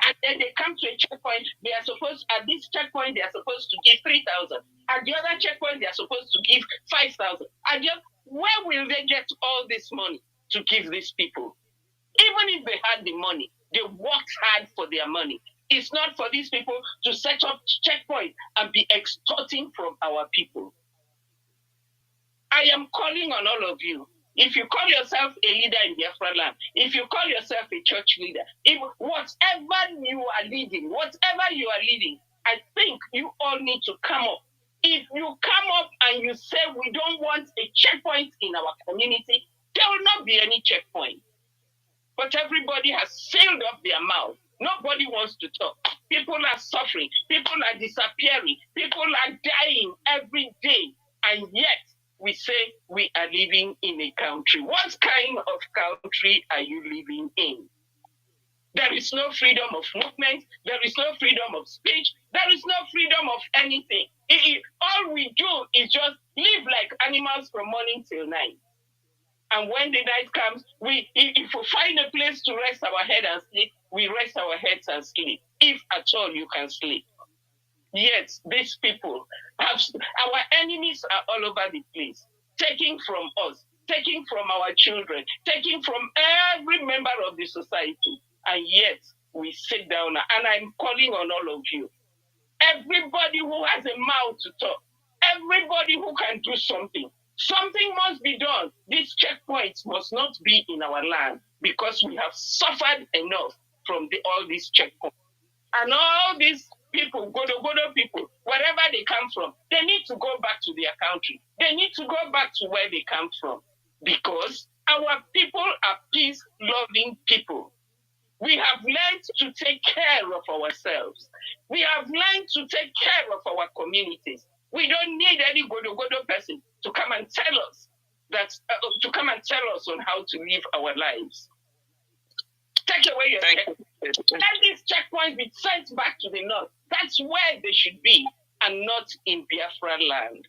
And then they come to a checkpoint, at this checkpoint, they are supposed to give 3,000. At the other checkpoint, they are supposed to give 5,000. Where will they get all this money to give these people? Even if they had the money, they worked hard for their money. It's not for these people to set up checkpoints and be extorting from our people. I am calling on all of you. if you call yourself a leader in Biafra land, if you call yourself a church leader, if whatever you are leading, I think you all need to come up. If you come up and you say we don't want a checkpoint in our community, there will not be any checkpoint. But everybody has sealed up their mouth. Nobody wants to talk. People are suffering. People are disappearing. People are dying every day. And yet, we say we are living in a country. What kind of country are you living in? There is no freedom of movement. There is no freedom of speech. There is no freedom of anything. All we do is just live like animals from morning till night. And when the night comes, if we find a place to rest our head and sleep, we rest our heads and sleep, if at all you can sleep. Yet, these people our enemies are all over the place, taking from us, taking from our children, taking from every member of the society. And yet, we sit down, and I'm calling on all of you. Everybody who has a mouth to talk, everybody who can do something, something must be done. These checkpoints must not be in our land because we have suffered enough from all these checkpoints. And all these people, Godo people, wherever they come from, they need to go back to their country. They need to go back to where they come from because our people are peace-loving people. We have learned to take care of ourselves. We have learned to take care of our communities. We don't need any Godo person to come and tell us on how to live our lives. Take away your checkpoints. Let these checkpoints be sent back to the north. That's where they should be, and not in Biafra land.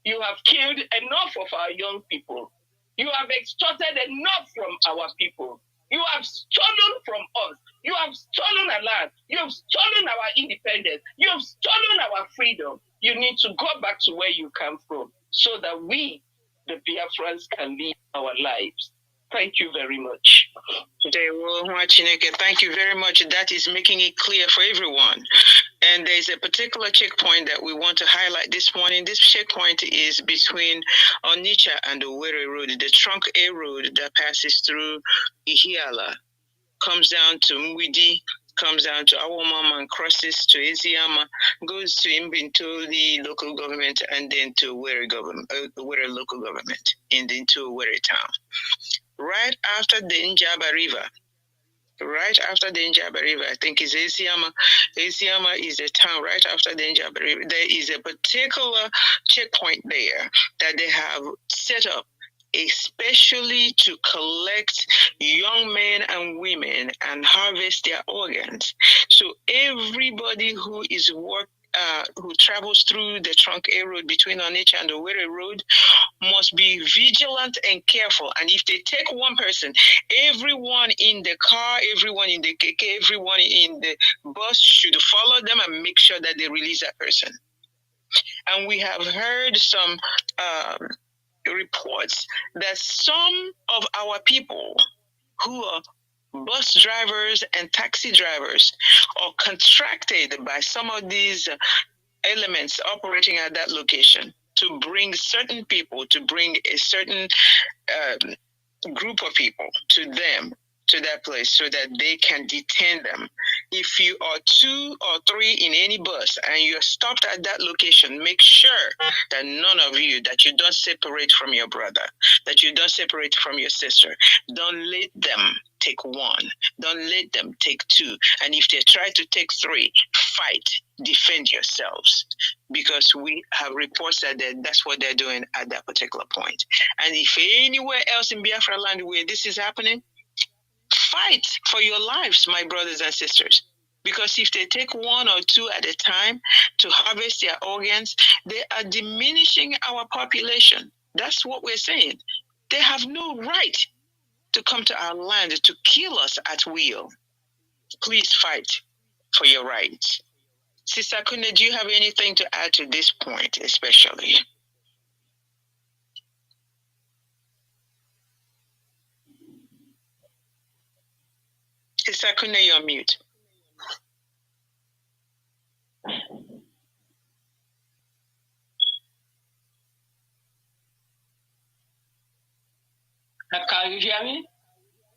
You have killed enough of our young people. You have extorted enough from our people. You have stolen from us. You have stolen our land. You have stolen our independence. You have stolen our freedom. You need to go back to where you come from so that we, the Biafrans, can live our lives. Thank you very much. Thank you very much. That is making it clear for everyone. And there's a particular checkpoint that we want to highlight this morning. This checkpoint is between Onitsha and the Owerri Road, the trunk A road that passes through Ihiala, comes down to Mwidi, comes down to Awomama and crosses to Eziama, goes to Imbintoli local government, and then to Owerri local government, and then to Owerri town. Right after the Njaba River, I think it's Eziama. Eziama is a town right after the Njaba River. There is a particular checkpoint there that they have set up especially to collect young men and women and harvest their organs. So everybody who travels through the trunk A road between Onitsha and the Owerri road must be vigilant and careful. And if they take one person, everyone in the car, everyone in the keke, everyone in the bus should follow them and make sure that they release that person. And we have heard some reports that some of our people who are bus drivers and taxi drivers are contracted by some of these elements operating at that location to bring certain people, to bring a certain group of people to that place so that they can detain them. If you are 2 or 3 in any bus and you're stopped at that location, make sure that none of you, that you don't separate from your brother, that you don't separate from your sister. Don't let them take 1. Don't let them take 2. And if they try to take 3, fight, defend yourselves. Because we have reports that that's what they're doing at that particular point. And if anywhere else in Biafra land where this is happening, fight for your lives, my brothers and sisters. Because if they take 1 or 2 at a time to harvest their organs, they are diminishing our population. That's what we're saying. They have no right to come to our land to kill us at will. Please fight for your rights. Sister Kune, do you have anything to add to this point, especially? Sister Kune, you're on mute. you hear me?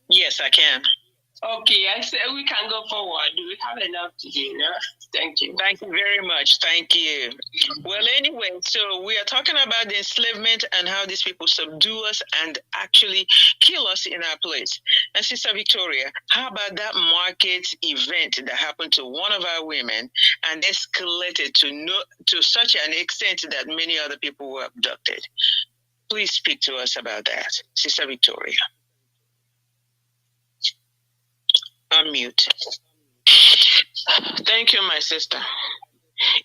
Yes, I can. Okay, I said we can go forward. Do we have enough to do? No? Thank you. Thank you very much. Thank you. Well, anyway, so we are talking about the enslavement and how these people subdue us and actually kill us in our place. And Sister Victoria, how about that market event that happened to one of our women and escalated to such an extent that many other people were abducted? Please speak to us about that, Sister Victoria. Unmute. Thank you, my sister.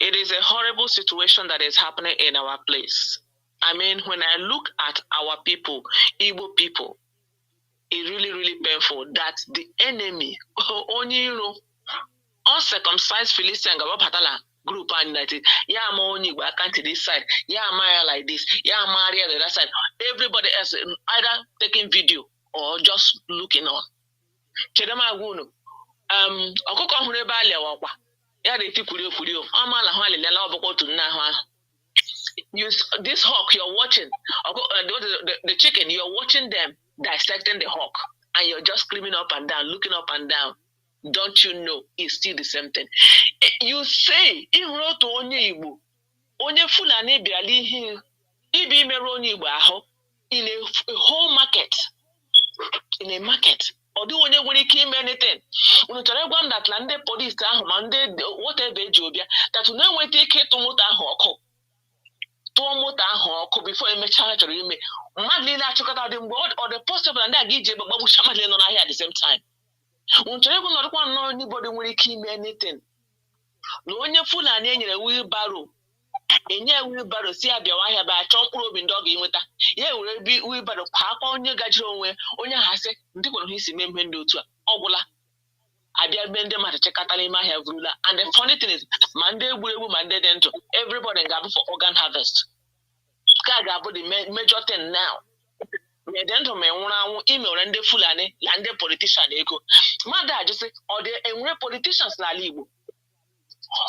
It is a horrible situation that is happening in our place. I mean, when I look at our people, Igbo people, it's really, really painful that the enemy, only uncircumcised Philistine group and that yeah, I'm only I can't to this side, yeah, I'm like this, yeah, I'm on the other side. Everybody else either taking video or just looking on. Chedema Gunu. Ọkụkọ hụrụ ebe a lewakwa ya na-eti kwurio ama na ha lelela ọbụkọ otu nna ha. This hawk you're watching, the chicken, you're watching them dissecting the hawk and you're just screaming up and down, looking up and down. Don't you know it's still the same thing? You say ịhụrụ otu onye Igbo onye Fulani bịara ihe ibi imerụ onye Igbo ahụ in a whole market, in a market. Or do onye nwere ike ime anything. Unu chọrọ ịgwa m that na ndị police ahụ ma ndị whatever eji obịa that unu enweta ike ịtụ moto ahụ ọkụ. Tụọ moto ahụ ọkụ before emechaa chọrọ ime. Mmadụ niile achịkọta dị mgbe ọ dị possible na ndị a ga-iji egbe gbagbucha mmadụ nọ n'ahịa at the same time. Unu chọrọ ịgwa nọrọkwa nnọọ anybody nwere ike ime anything. Na onye Fulani enyere wheelbarrow enye wheelbarrow si abịawa ahịa bụ achọ mkpụrụ obi ndị ọ ga-enweta ya were bi wheelbarrow akwa onye gajiri onwe onye ha sị ndị kwere ha isi mee ihe ndị otu a ọgwụla abịa be ndị mmadụ chekata n'ime ahịa vurula. And the funny thing is ma ndị egwuregwu ma ndị dị ndụ everybody ga-abụ for organ harvest. Ka ga-abụ the major thing now. Nye dị ndụ ma nwụrụ anwụ imere ndị Fulani na ndị politician ego. Mmadụ ajụsị ọ dị enwere politicians n'ala Igbo?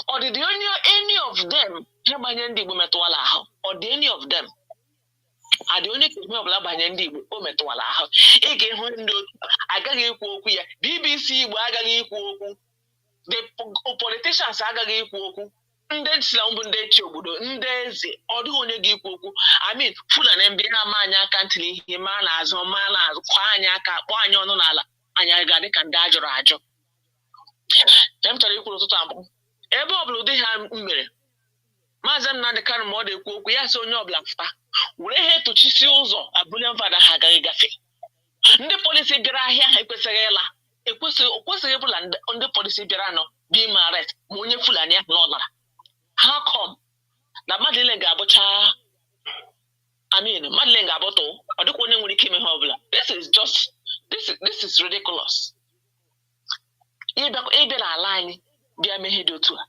Or did any of them banye ndị Igbo metụwala ahụ? Or did any of them? Are the only people ọbụla banye ndị Igbo o metụwala ahụ? Ị ga-ehụ ndị otu agaghị ekwu okwu ya. BBC Igbo agaghị ekwu okwu. The politicians agaghị ekwu okwu. Ndị nsila mbụ ndị echi obodo, ndị eze, ọ dịghị onye ga-ekwu okwu. I mean, Fulani mbịa na-ama anyị aka ntị n'ihe ma na-azụ kwa anyị aka kpọọ anyị ọnụ n'ala anyị ga-adị ka ndị ajụrụ ajụ. M chọrọ ikwu ụtụtụ abụ. Ebe ọbụla ụdị ha mere Mazi Nnamdi Kanu ma ọ dị ekwu okwu ya sị onye ọbụla pụta were ha etụchisi ụzọ abụlian fada ha agaghị gafe. Ndị polisi bịara ahịa ha ekwesịghị ịla okwesịghị bụla ndị polisi bịara nọ bi ma arrest ma onye Fulani ahụ n'ọlara. How come na mmadụ niile ga-abụcha mmadụ niile ga-abụtụ ọ dịkwa onye nwere ike ime ha ọbụla. This is ridiculous. Ịbịa n'ala anyị bịa meghe dị otu a.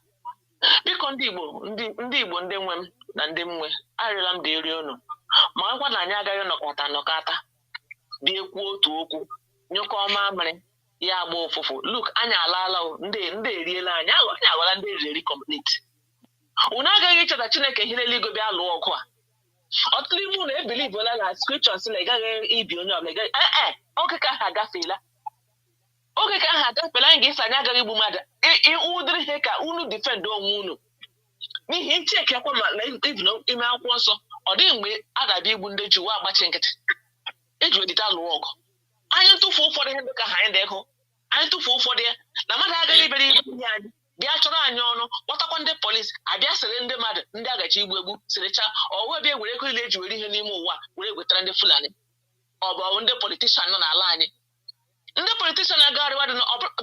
Biko ndị Igbo ndị nwe m na ndị nwe arịọla m dị eri unu ma nkwa na anyị agaghị nọkọta bịa kwuo otu okwu nyụkọ ọma amịrị ya agba ụfụfụ. Look, anyị alaala ndị eriela anyị agwala ndị eri complete. Unu agaghị icheta Chineke ihe n'eluigwe bịa lụọ ọgụ a. Ọtụtụ ime unu ebilivola na scriptures na ị gaghị ibi onye ọbụla oge ka ha agafeela. Oge ka ha agafeela anyị ga-esi anyị agaghị igbu mmadụ ụdịrị ihe ka unu defend onwe unu n'ihi ncheke akwa ma ime akwụkwọ nsọ ọ dịghị mgbe a ga-abịa igbu ndị Juu agbachi nkịtị eji wedita lụọ ọgụ. Anyị ntụfu ụfọdụ ihe dịka ha anyị dị-ịhụ anyị ntụfu ụfọdụ ya na mmadụ agaghị ibere igbu ihe anyị bịa chọrọ anyị ọnụ kpọtakwa ndị polisi abịa sịrị ndị mmadụ ndị agachi igbu egbu sịrịcha ọwa bịa were ego ile eji were ihe n'ime ụwa were gwetara ndị Fulani ọ bụ ndị politishan nọ n'ala anyị. Ndị politishan agagharịwa dị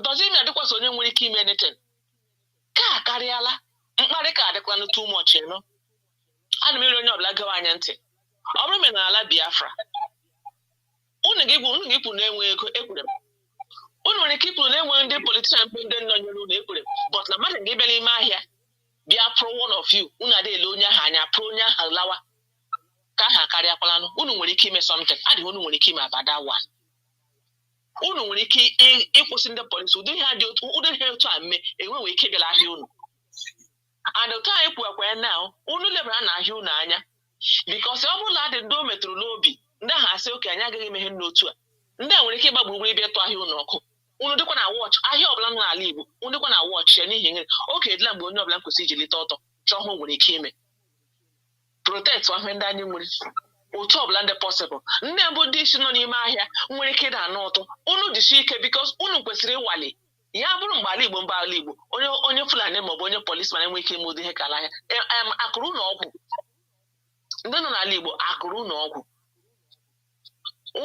dozi ime adịkwasị onye nwere ike ime anything. Ka akarịala mkparị ka adịkwanụ too much eno. Ana m ere onye ọbụla gawa anya ntị ọ bụrụ na n'ala Biafra unu ga-ekwu na-enwe ego ekwere m. Unu nwere ike ịpụ na-enwe ndị politishan bụ ndị nọ nyere unu ekwere but na mmadụ ga-ebịa n'ime ahịa bịa pụrụ one of you unu adịghị ele onye ahụ anya pụrụ onye ahụ lawa ka aha karịakwalanụ. Unu nwere ike ime something adịghị unu nwere ike ime abada one. Unu nwere ike ịkwụsị ndị polisi ụdị ihe otu a mme enweghị ike ịbịala ahịa unu. And otu anyị kwuekwa ya na unu lebara na ahịa unu anya because ọ bụrụ na adị ndị o metụrụ n'obi ndị ahụ asị oke anyị agaghị emeghe n'otu a ndị a nwere ike ịgba gburugburu ebe ịtụ ahịa ụlọ ọkụ unu dịkwa na wọchị ahịa ọbụla nọ n'ala Igbo unu dịkwa na wọchị ya n'ihi nyere oge edila mgbe onye ọbụla kwesịrị iji leta ọtọ chọọ hụ nwere ike ime protect ahụ ndị anyị nwere otu ọbụla ndị possible ndị mbụ ndị isi nọ n'ime ahịa nwere ike ịda anụ ụtụ unu dịsi ike because unu kwesịrị ịwali ya bụrụ mgbe ala Igbo onye Fulani maọbụ onye policeman enwe ike ịmụdị ihe kala ahịa akụrụ ụlọ ọgwụ ndị nọ n'ala Igbo akụrụ ụlọ ọgwụ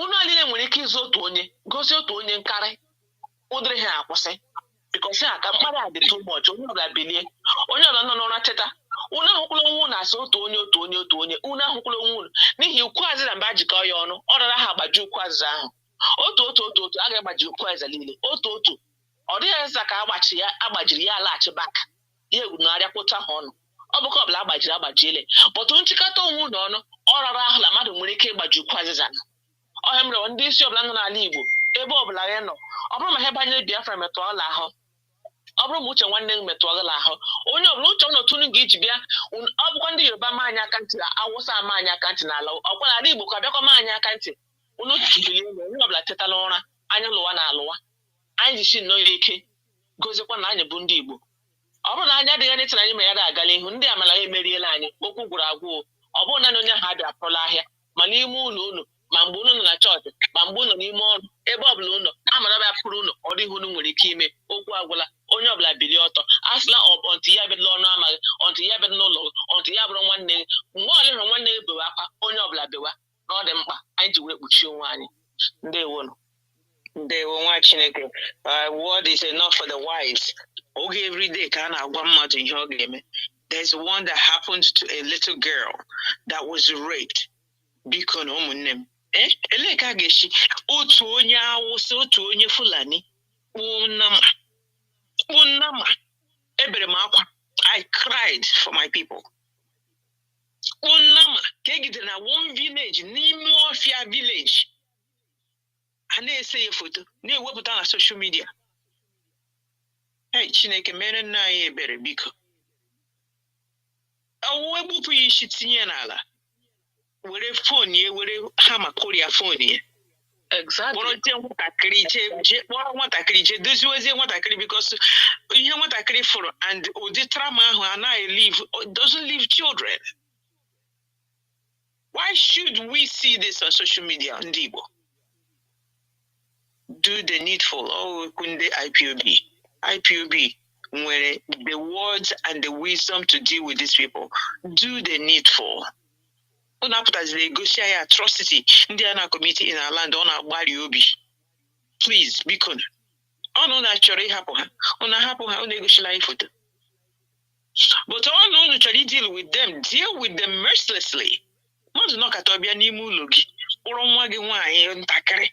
unu niile nwere ike ịzụ otu onye gosi otu onye nkarị ụdịrị ha akwụsị because ha ka mkparị a dị too much onye ọbụla bilie onye ọbụla nọ n'ụra teta unu ahụkwala onwe unu asị otu onye unu ahụkwala onwe unu n'ihi ukwu azịza mgbe a jikọ ya ọnụ ọ rara ha agbaji ukwu azịza ahụ otu a ga-agbaji ukwu azịza niile otu ọ dịghị azịza ka agbajiri ya alaghachi baka ya egwunarịa kwụta ha ọnụ ọ bụkwa ọbụla agbajiele bọtụ nchịkọta onwe unu ọnụ ọ rara ahụ na mmadụ nwere ike ịgbaji ukwu azịza ọhịa mere ndị isi ọbụla nọ n'ala Igbo ebe ọbụla ya nọ ọ bụrụ ma ha banyere Biafra metụ ọla ahụ ọ bụrụ ma uche nwanne gị metụ ọgala ahụ onye ọbụla uche n'otu unu ga-eji bịa ọ bụkwa ndị Yoruba ma anyị aka ntị na Awụsa ama anyị aka ntị n'ala ọkwa n'ala Igbo ka bịakwa ma anyị aka ntị unu tutulie onye ọbụla tetala ụra anyị lụwa na alụwa anyị jisi nnọọ ya ike gozikwa na anyị bụ ndị Igbo ọ bụrụ na anyị adịghị anyị tịna anyị ma ya da-agala ihu ndị amala ya emeriela anyị okwu gwụrụ agwụ ọ bụrụ naanị onye ahụ abịa pụrụla ahịa ma n'ime ụlọ unu ma mgbe unu nọ na chọọchị ma mgbe unu n'ime ọrụ ebe ọbụla unu amara bịa pụrụ unu ọ dịghị unu nwere ike ime okwu agwụla onye ọbụla bilie ọtọ asịla ọntị ya bịala ọnụ amaghị ọntị ya bịala n'ụlọ gị ọntị ya bụrụ nwanne gị mgbe ọlị hụrụ nwanne gị bewe akwa onye ọbụla bewa na ọ dị mkpa anyị ji wee kpuchie onwe anyị ndewo nwa Chineke word is enough for the wise oge everyday ka a na-agwa mmadụ ihe ọ ga-eme. There's one that happened to a little girl that was raped. Biko na ụmụnne m elee ka a ga-esi otu onye Awụsa otu onye Fulani kpụọ nnama ebere m akwa I cried for my people. Kpụọ nnama ka egidere na one village n'ime ọfịa village a na-ese ya foto na-ewepụta na social media. Chineke mere nna anyị ebere biko ọwụwa egbupụ ya isi tinye n'ala were fon ya were hama koria fon ya kpọrọ nwatakịrị jee doziwezie nwatakịrị bikos ihe nwatakịrị fụrụ and ụdị trama ahụ anaghị doesn't leave children. Why should we see this on social media? Ndị Igbo, do the needful. Kunde IPOB nwere the words and the wisdom to deal with these people. Do the needful. Ọ na-apụtaziri egosi anyị atrocity ndị a na-akọmiti in our land ọ na-agbari obi. Please, biko ọnụ na-achọrọ ịhapụ ha ọ na-ahapụ ha ọ na-egosila anyị foto. But ọnụ unu chọrọ deal with them mercilessly. Mmadụ nọkata ọbịa n'ime ụlọ gị kpụrụ nwa gị nwaanyị ntakịrị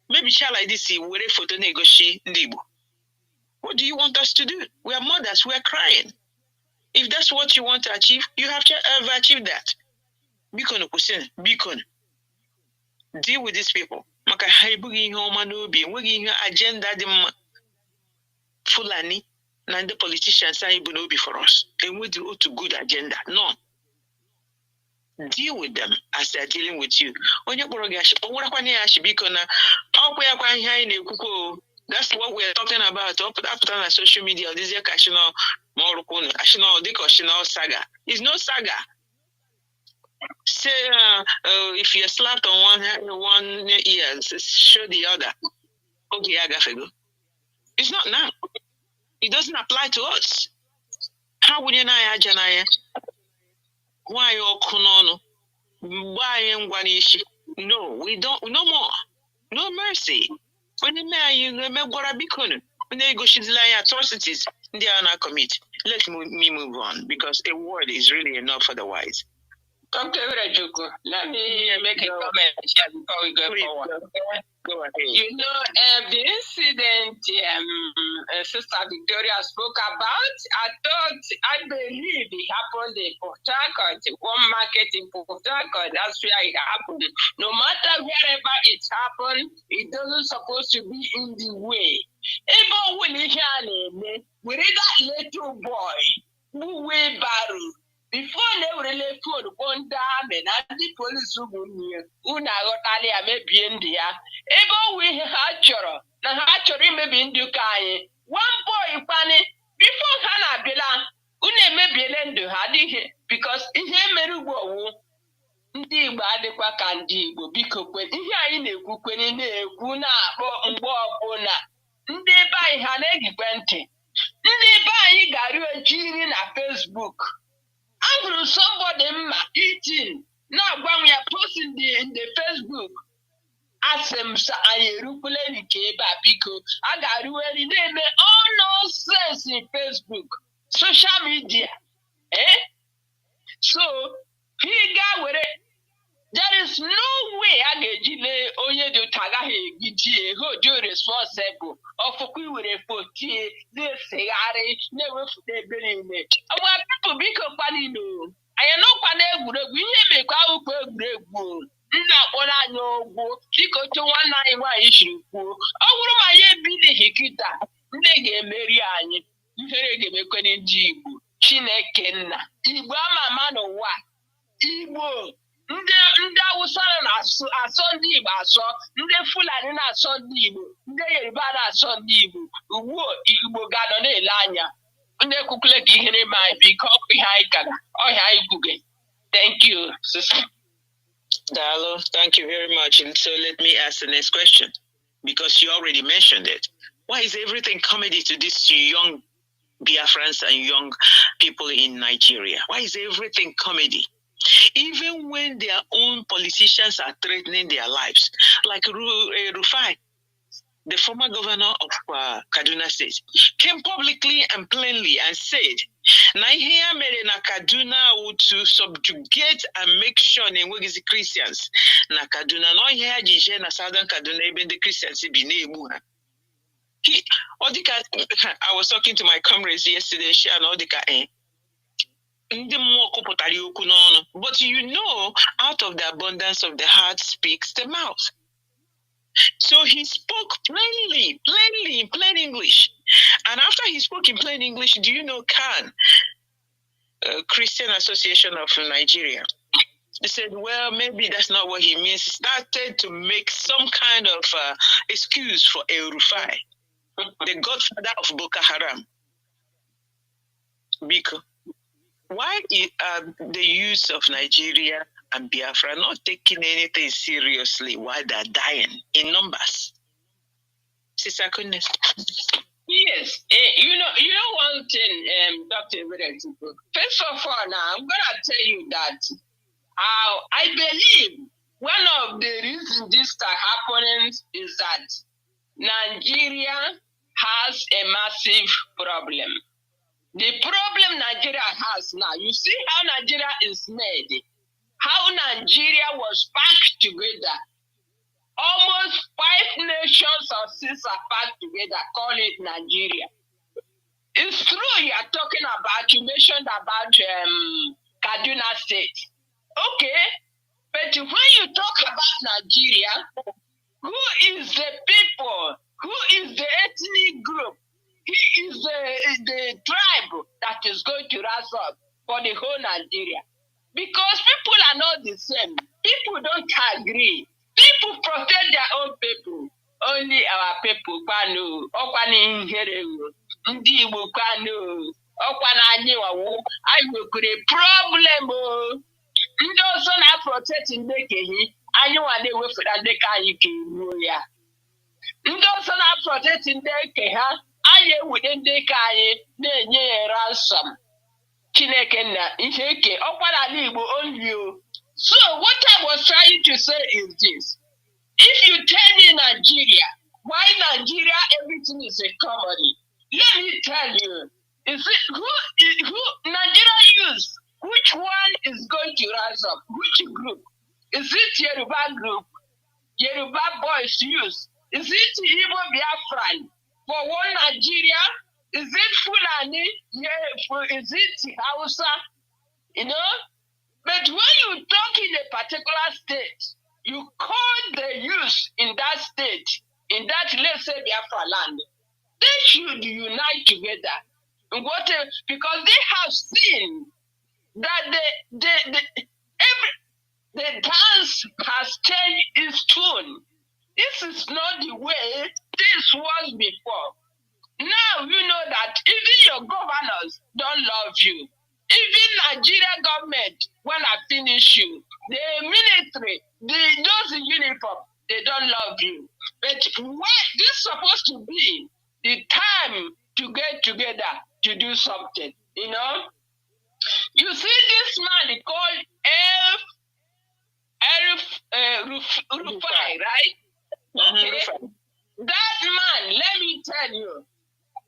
mebicha like this were foto na-egosi ndị Igbo. What do you want us to do? We are mothers, we are crying. If that's what you want to achieve, you have to achieve that. Biko deal with these people. Maka ha ebughị ihe ọma n'obi, enweghị ihe agenda dị mma. Fulani na ndị politicians anyị bụ n'obi for us. Enweghị otu good agenda. None. Deal with them as they are dealing with you. Onye kpọrọ gị ashị, onwerakwana ya ashị biko na ọkwa ya kwa ihe anyị na-ekwukwo. That's what we're talking about. Put on social media. This is a Kashino Morukun, Ashino Diko Shino saga. It's no saga. Say if you're slapped on one ear, show the other. Okay, Agafego. It's not now. It doesn't apply to us. How would you know Janaya? Why you kunono? Why ngwanishi? No, we don't. No more. No mercy. When the man you remember when they go atrocities, they are not commit. Let me move on because a word is really enough for the wise. Dr. Rajuku, let me make a comment here before we go forward. Go ahead. You know, the incident Sister Victoria spoke about, I believe it happened in Port Harcourt, one market in Port Harcourt. That's where it happened. No matter wherever it happened, it doesn't supposed to be in the way. Even when he had with that little boy who wheelbarrow, before they were phone one dame and the police would una got a maybe India. Ebo we hatcher, na hatchery maybe in Dukai. One boy, Fanny, before Hannah Bila, une maybe lend had because he meru ndị Igbo adịkwa ka ndị Igbo biko kwe ihe anyị na-ekwu kwenye na-ekwu na-akpọ mgbe ọbụla ndị be anyị ha na-egekwe ntị ndị be anyị gara ojiri na Facebook ahụrụ somebody mma eating na-agbanwe ya post in the Facebook asị m sa anyị erukwule nke ebe a biko a ga-arụweri na-eme all nonsense in Facebook social media so he got with it. There is no way I get Gile onye do tagahe gidie who do responsible of we with a 40 this segare never for the benefit. Our people be company no. I am not pane would we make our great wool. Not what I know go chico to 191 issue. Oh, what my ye be the hikita. Nege Mariani. You me kweni jibu. Chinekenna. Igwama man or what? Igbo. Ndị Awụsa na-asọ ndị Igbo asọ, ndị Fulani na-asọ ndị Igbo, ndị Yoruba na-asọ ndị Igbo. Ugbu Igbo ga-anọ na-ele anya. Ndị ekwukwule ka ihe na-eme anyị biko ọkụ ihe anyị gara, ọhịa anyị kwuge. Thank you, sister. Dalo, thank you very much. And so let me ask the next question, because you already mentioned it. Why is everything comedy to these young Biafrans and young people in Nigeria? Why is everything comedy? Even when their own politicians are threatening their lives, like Rufai, the former governor of Kaduna State, came publicly and plainly and said, "Naiheya mere na Kaduna to subjugate and make sure na Christians na Kaduna no here jije na Southern Kaduna even the Christians be na-egbu ha." I was talking to my comrades yesterday, she and Odika but you know, out of the abundance of the heart speaks the mouth. So he spoke plainly, in plain English. And after he spoke in plain English, do you know Kanu, Christian Association of Nigeria? He said, well, maybe that's not what he means. He started to make some kind of excuse for El Rufai, the godfather of Boko Haram. Because why the use of Nigeria and Biafra not taking anything seriously while they're dying in numbers? Sister Goodness. Yes, you know one thing, Dr. First of all, now I'm gonna tell you that I believe one of the reasons this start happening is that Nigeria has a massive problem. The problem Nigeria has now, you see how Nigeria is made, how Nigeria was packed together. Almost 5 nations or 6 are packed together, call it Nigeria. It's true you are talking about, you mentioned about Kaduna State. Okay, but when you talk about Nigeria, who is the people? Who is the ethnic group? He is the tribe that is going to rise up for the whole Nigeria. Because people are not the same. People don't agree. People protect their own people. Only our people, Kanu, Okwani Inherewu, Ndi Igbo Kanu, Okwana Anyiwawu, I will create a problem. Ndị ọzọ na-protect ndekehi, Anyiwa na-ewefu na ndeke anyị ka iruo ya. Ndị ọzọ na-protect ndeke ha, anyị ewude ndeke anyị na-enye ya ransom. Chineke na ihe eke, ọkwa n'ala Igbo only o. So what I was trying to say is this. If you tell me Nigeria, why Nigeria everything is a comedy? Let me tell you, is it who Nigeria use? Which one is going to rise up? Which group? Is it Yoruba group? Yoruba boys use? Is it Igbo Biafran? For one Nigeria? Is it Fulani? Yeah, is it Hausa? You know? But when you talk in a particular state, you call the youth in that state, in that, let's say, Biafra land, they should unite together. Because they have seen that the dance has changed its tune. This is not the way this was before. Now you know that even your governors don't love you. Even Nigeria government, when I finish you, the military, those in uniform, they don't love you. But this is supposed to be the time to get together to do something, you know? You see this man called Rufai, right? Okay. That man, let me tell you,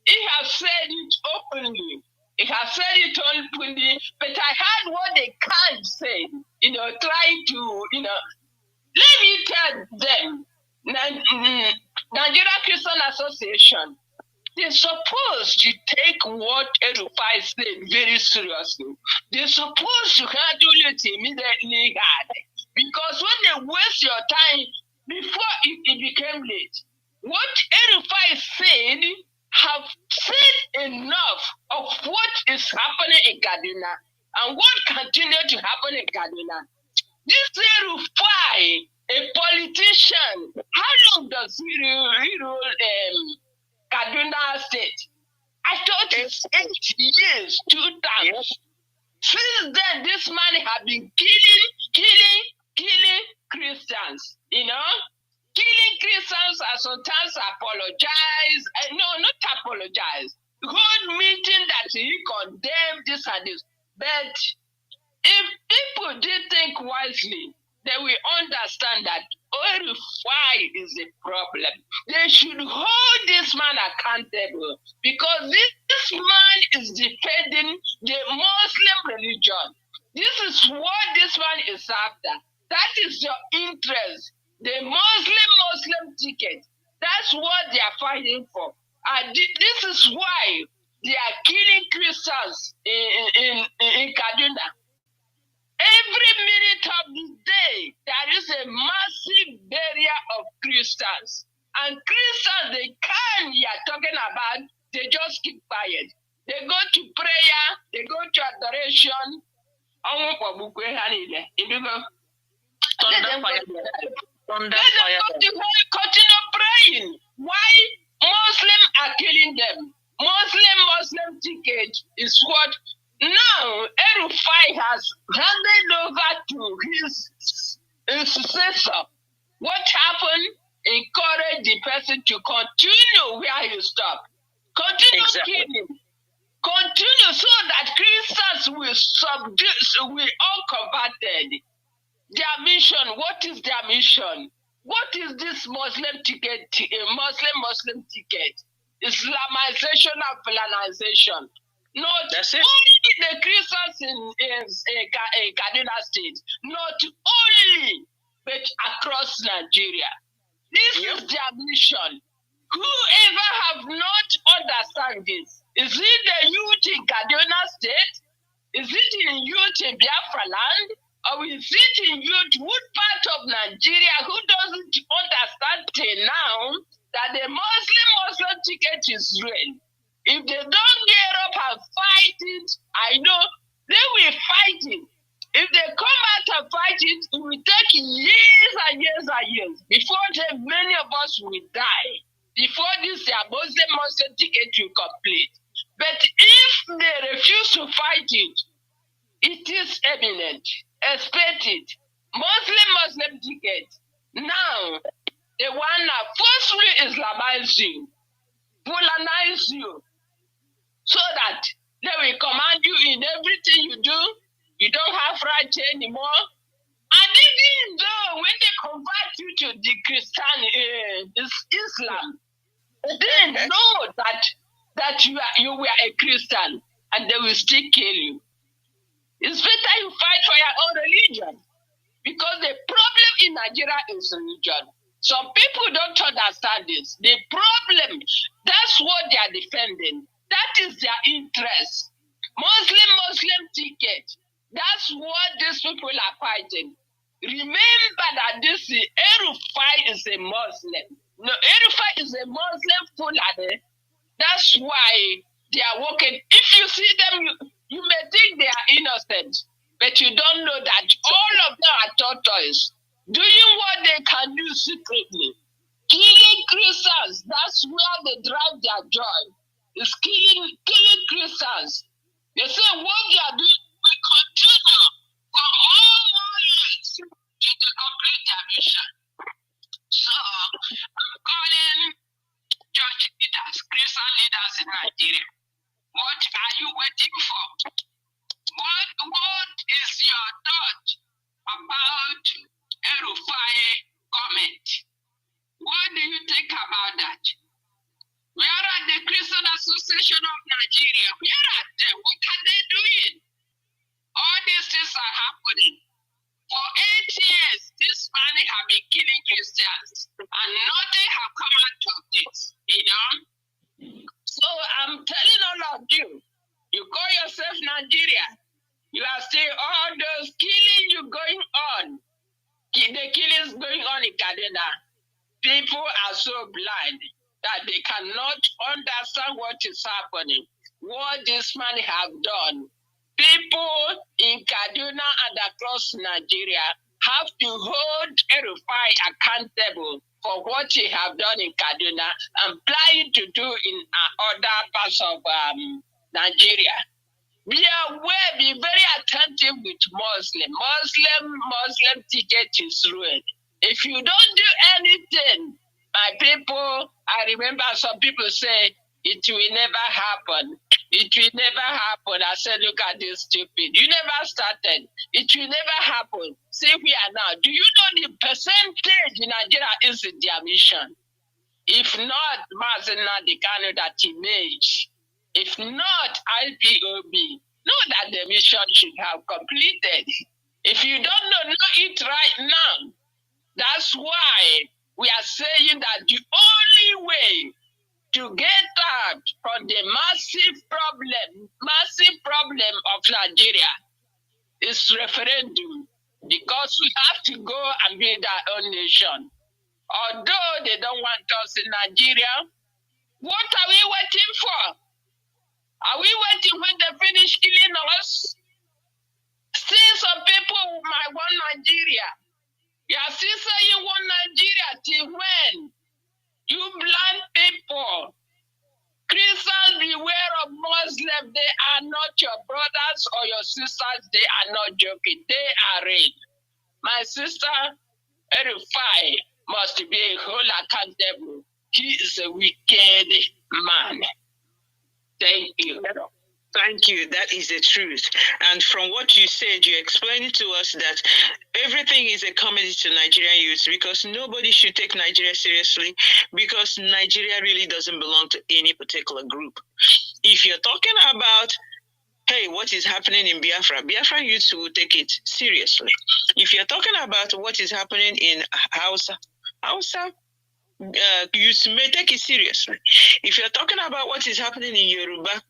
he has said it openly. He has said it openly, but I heard what they can't say, trying to, let me tell them, Nigeria Christian Association, they're supposed to take what Erufai said very seriously. They're supposed to handle it immediately, because when they waste your time before it became late, what Erufai said have said enough of what is happening in Kaduna and what continues to happen in Kaduna. This Erufai, a politician, how long does he rule Kaduna State? I thought it's 8 years, 2 times. Yes. Since then, this man has been killing Christians, Killing Christians and sometimes apologize. No, not apologize. Hold meeting that he condemned this and this. But if people did think wisely, they will understand that Erufai is a problem. They should hold this man accountable because this man is defending the Muslim religion. This is what this man is after. That is your interest. The Muslim ticket. That's what they are fighting for. And this is why they are killing Christians in Kaduna. Every minute of the day, there is a massive barrier of Christians. And Christians, you are talking about, they just keep quiet. They go to prayer, they go to adoration. Let them continue praying. Why Muslims are killing them? Muslim ticket is what now Erufai has handed over to his successor. What happened? Encourage the person to continue where he stopped. Continue killing. Continue so that Christians will all converted. Their mission, what is their mission? What is this Muslim ticket, Muslim ticket? Islamization and Fulanization. Not only the Christians in Kaduna State, not only, but across Nigeria. This is their mission. Whoever have not understand this, is it the youth in Kaduna State? Is it in youth in Biafra land? Or is it in youth, what part of Nigeria who doesn't understand till now that the Muslim ticket is real? If they don't get up and fight it, I know they will fight it. If they come out and fight it, it will take years and years and years. Before many of us will die. Before this Muslim ticket will complete. But if they refuse to fight it, it is eminent. Expect it. Muslim ticket. Now, they want to forcefully Islamize you, Fulanize you, so that they will command you in everything you do. You don't have right anymore. And even though when they convert you to the Christian Islam, they know that you were a Christian and they will still kill you. It's better you fight for your own religion. Because the problem in Nigeria is religion. Some people don't understand this. The problem, that's what they are defending. That is their interest. Muslim ticket. That's what these people are fighting. Remember that this Erufai is a Muslim. No, Erufai is a Muslim Fulani. That's why they are working. If you see them, You may think they are innocent, but you don't know that all of them are tortoise, doing what they can do secretly. Killing Christians, that's where they drive their joy. It's killing Christians. They say what they are doing will continue for all more years to complete their mission. So I'm calling church leaders, Christian leaders in Nigeria. What are you waiting for? What is your thought about El-Rufai comment? What do you think about that? Where are the Christian Association of Nigeria? Where are they? What are they doing? All these things are happening. For 8 years, this man have been killing Christians, and nothing have come out of this, you know? So I'm telling all of you, you call yourself Nigeria, you are still all those killing you going on. The killings going on in Kaduna. People are so blind that they cannot understand what is happening, what this man have done. People in Kaduna and across Nigeria have to hold El-Rufai accountable for what he have done in Kaduna and planning to do in other parts of Nigeria. Be aware, be very attentive with Muslim ticket is ruined. If you don't do anything, my people, I remember some people say, it will never happen. It will never happen. I said, look at this stupid. You never started. It will never happen. See where we are now. Do you know the percentage in Nigeria is in their mission? If not, Mazi Alozie Kanu that image. If not, IPOB, know that the mission should have completed. If you don't know it right now. That's why we are saying that the only way to get out from the massive problem of Nigeria is referendum, because we have to go and build our own nation. Although they don't want us in Nigeria, what are we waiting for? Are we waiting when they finish killing us? Still some people might want Nigeria. You are still saying you want Nigeria till when? You blind people. Christians, beware of Muslims. They are not your brothers or your sisters. They are not joking. They are real. My sister, El-Rufai, must be whole accountable. He is a wicked man. Thank you. Thank you. That is the truth. And from what you said, you explained to us that everything is a comedy to Nigerian youth, because nobody should take Nigeria seriously, because Nigeria really doesn't belong to any particular group. If you're talking about, hey, what is happening in Biafra, Biafran youths will take it seriously. If you're talking about what is happening in Hausa youths may take it seriously. If you're talking about what is happening in Yoruba,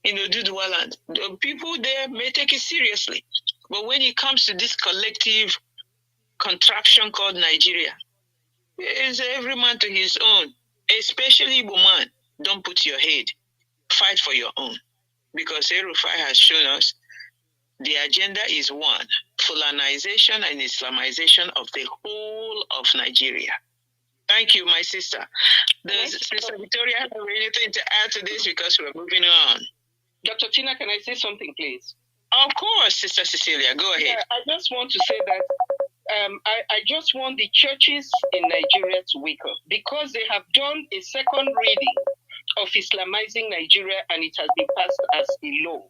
in Oduduwa land, the people there may take it seriously. But when it comes to this collective contraption called Nigeria, it's every man to his own, especially Igbo man. Don't put your head. Fight for your own. Because El-Rufai has shown us the agenda is one, Fulanization and Islamization of the whole of Nigeria. Thank you, my sister. Does Sister Victoria have anything to add to this, because we're moving on? Dr. Tina, can I say something, please? Of course, Sister Cecilia, go ahead. Yeah, I just want to say that I just want the churches in Nigeria to wake up, because they have done a second reading of Islamizing Nigeria, and it has been passed as a law.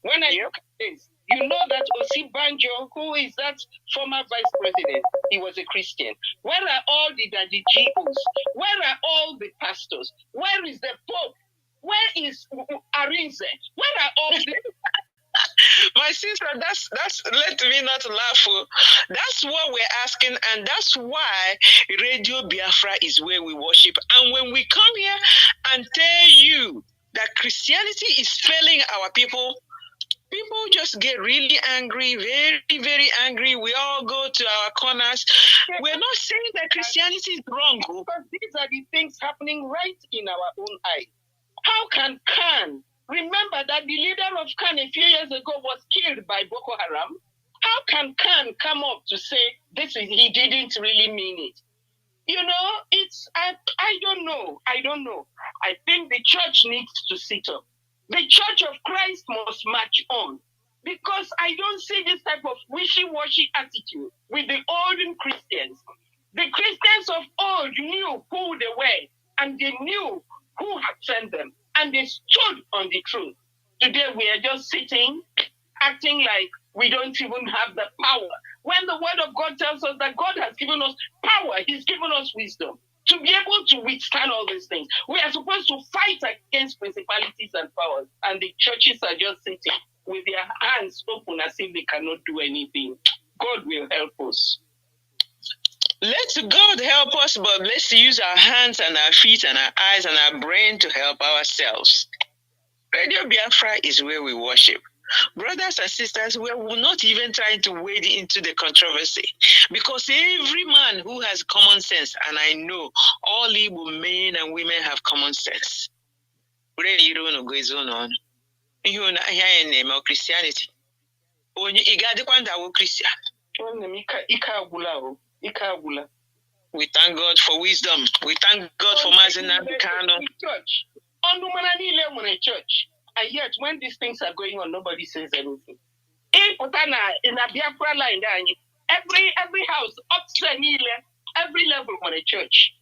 When I look at this, you know that Osibanjo, who is that former vice president, he was a Christian. Where are all the GOs? Where are all the pastors? Where is the Pope? Where is Arinze? Where are all the... My sister, that's let me not laugh. That's what we're asking, and that's why Radio Biafra is where we worship. And when we come here and tell you that Christianity is failing our people just get really angry, very, very angry. We all go to our corners. We're not saying that Christianity is wrong. But these are the things happening right in our own eyes. How can Remember that the leader of Kanu a few years ago was killed by Boko Haram. How can Kanu come up to say he didn't really mean it? You know, I don't know. I think the church needs to sit up. The Church of Christ must march on. Because I don't see this type of wishy-washy attitude with the olden Christians. The Christians of old knew who they were, and they knew who had sent them, and they stood on the truth. Today we are just sitting, acting like we don't even have the power. When the word of God tells us that God has given us power, he's given us wisdom to be able to withstand all these things. We are supposed to fight against principalities and powers, and the churches are just sitting with their hands open as if they cannot do anything. God will help us. Let God help us, but let's use our hands and our feet and our eyes and our brain to help ourselves. Radio Biafra is where we worship. Brothers and sisters, we are not even trying to wade into the controversy, because every man who has common sense, and I know all Igbo men and women have common sense. Christianity. We thank God for wisdom. We thank God for Mazi Alozie Kanu. Church. And yet, when these things are going on, nobody says anything. In a Biafra line, every house, every level on a church.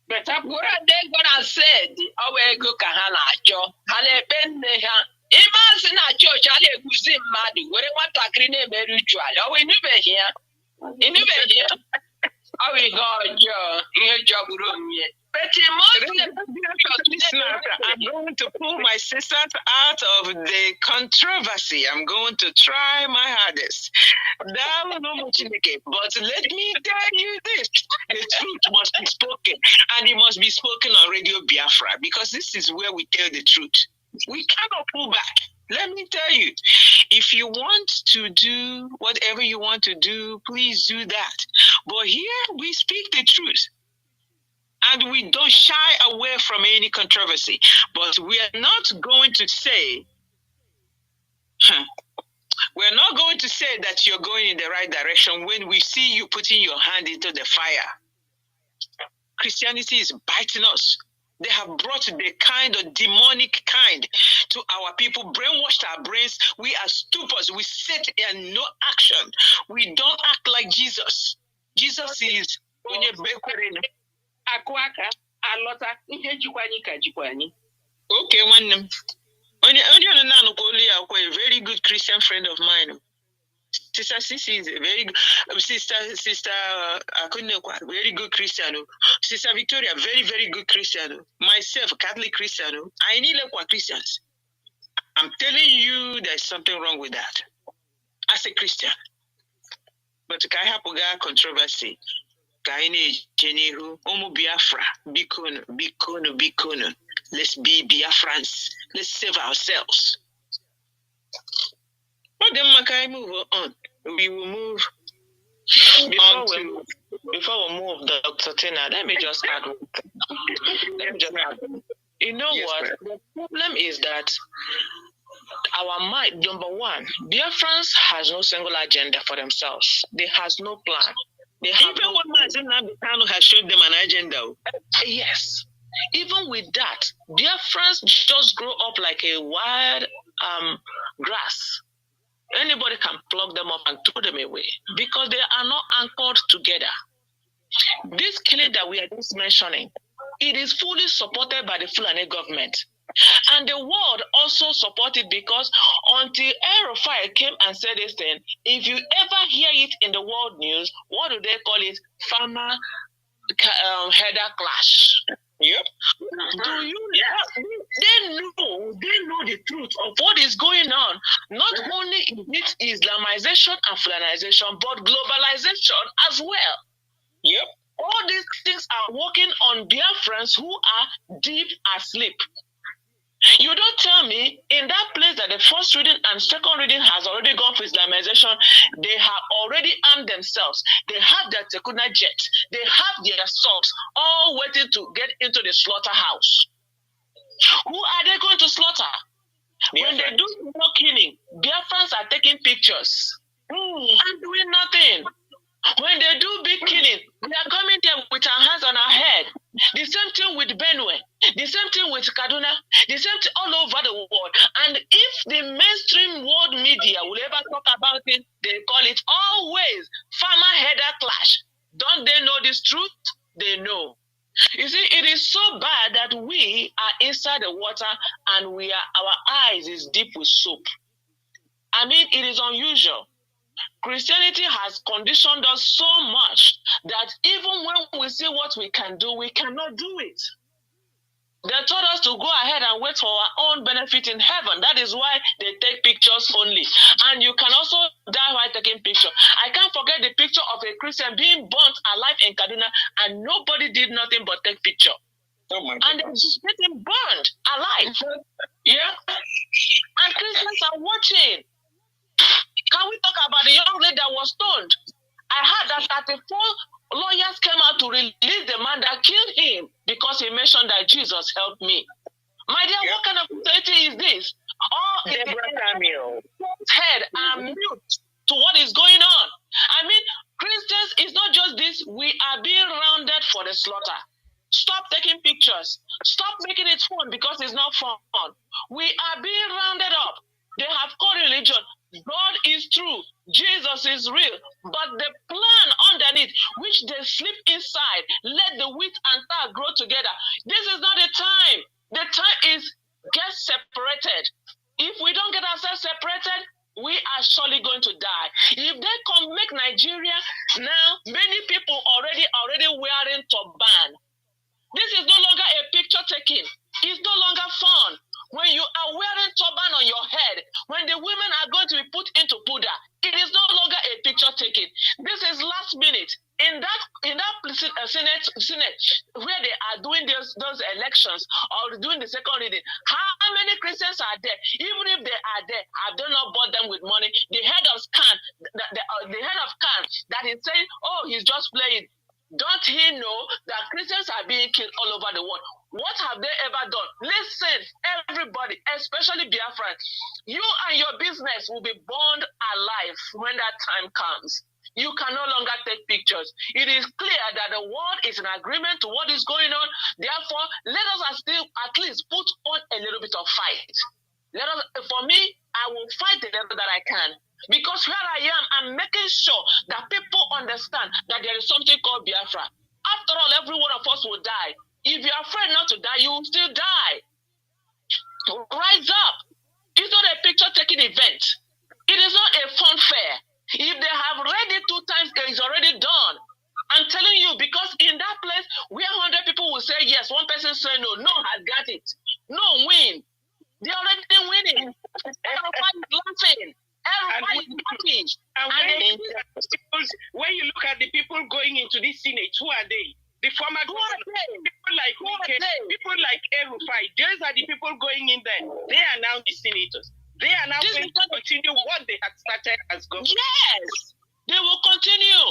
But what they gonna say? Our go kahana cho, hale benne ha. Imagine a church, hale guzim madi. Where want to agree name ritual? Oh, we never here. You never here. Oh, we go, your job room yet. I'm going to pull my sisters out of the controversy. I'm going to try my hardest. But let me tell you this. The truth must be spoken. And it must be spoken on Radio Biafra, because this is where we tell the truth. We cannot pull back. Let me tell you, if you want to do whatever you want to do, please do that. But here we speak the truth. And we don't shy away from any controversy. But we are not going to say, we're not going to say that you're going in the right direction when we see you putting your hand into the fire. Christianity is biting us. They have brought the kind of demonic kind to our people, brainwashed our brains. We are stupors. We sit in no action. We don't act like Jesus. Jesus is okay, one a very good Christian friend of mine. Sister Sisi is a very good sister Akunekwa, very good Christian. Sister Victoria, very, very good Christian. Myself, Catholic Christian. I need Christians. I'm telling you there's something wrong with that as a Christian. But Kaihapuga controversy. Kaine Jenihu, Omu Biafra, Bikono. Let's be Biafrans. Let's save ourselves. But then Makai move on. We will move. Before we move, Dr. Tina, let me just add. You know what? The problem is that our mind, number one, Biafrans has no single agenda for themselves. They has no plan. They have even when Mazi Alozie has shown them an agenda. Yes. Even with that, Biafrans just grow up like a wild grass. Anybody can pluck them up and throw them away because they are not anchored together. This killing that we are just mentioning, it is fully supported by the Fulani government. And the world also supported because until Aerofire came and said this thing, if you ever hear it in the world news, what do they call it? Farmer header clash. Yep. They know the truth of what is going on. Not only is it Islamization and Fulanization, but globalization as well. Yep. All these things are working on Biafrans who are deep asleep. You don't tell me in that place that the first reading and second reading has already gone for Islamization, they have already armed themselves. They have their Tekuna jet. They have their swords all waiting to get into the slaughterhouse. Who are they going to slaughter? When they do no killing, Biafrans are taking pictures and doing nothing. When they do big killing, they are coming there with our hands on our head. The same thing with Benue, the same thing with Kaduna, the same thing all over the world. And if the mainstream world media will ever talk about it, they call it always farmer-header clash. Don't they know this truth? They know. You see, it is so bad that we are inside the water and our eyes is deep with soap. I mean, it is unusual. Christianity has conditioned us so much that even when we see what we can do, we cannot do it. They told us to go ahead and wait for our own benefit in heaven. That is why they take pictures only. And you can also die while taking pictures. I can't forget the picture of a Christian being burnt alive in Kaduna, and nobody did nothing but take picture. Oh my God. And they're just getting burned alive. Yeah. And Christians are watching. Can we talk about the young lady that was stoned? I heard that 34 lawyers came out to release the man that killed him because he mentioned that Jesus helped me. My dear, what kind of society is this? All head are mute to what is going on. I mean, Christians is not just this. We are being rounded for the slaughter. Stop taking pictures. Stop making it fun because it's not fun. We are being rounded up. They have called religion. God is true. Jesus is real. But the plan underneath, which they sleep inside, let the wheat and tar grow together. This is not the time. The time is get separated. If we don't get ourselves separated, we are surely going to die. If they come make Nigeria now, many people already wearing turban. This is no longer a picture taking. It's no longer fun. When you are wearing turban on your head, when the women are going to be put into Buddha, it is no longer a picture taking. This is last minute. In that Senate where they are doing those elections or doing the second reading, how many Christians are there? Even if they are there, I do not bought them with money. The head of Kanu, the head of Kanu that is saying, oh, he's just playing. Don't he know that Christians are being killed all over the world? What have they ever done? Listen, everybody, especially Biafrans, you and your business will be burned alive when that time comes. You can no longer take pictures. It is clear that the world is in agreement to what is going on. Therefore, let us still at least put on a little bit of fight. For me, I will fight the level that I can. Because where I am, I'm making sure that people understand that there is something called Biafra. After all, every one of us will die. If you're afraid not to die, you will still die. Rise up. It's not a picture-taking event. It is not a fun fair. If they have read it 2 times, it is already done. I'm telling you, because in that place, where 100 people will say yes, one person say no, no has got it. No win. They already winning. Everybody is laughing. Everybody is happy. And when you look at the people going into this Senate, who are they? The former people like people like Erufai. Those are the people going in there. They are now the senators. They are now going to continue what they had started as government. Yes, they will continue.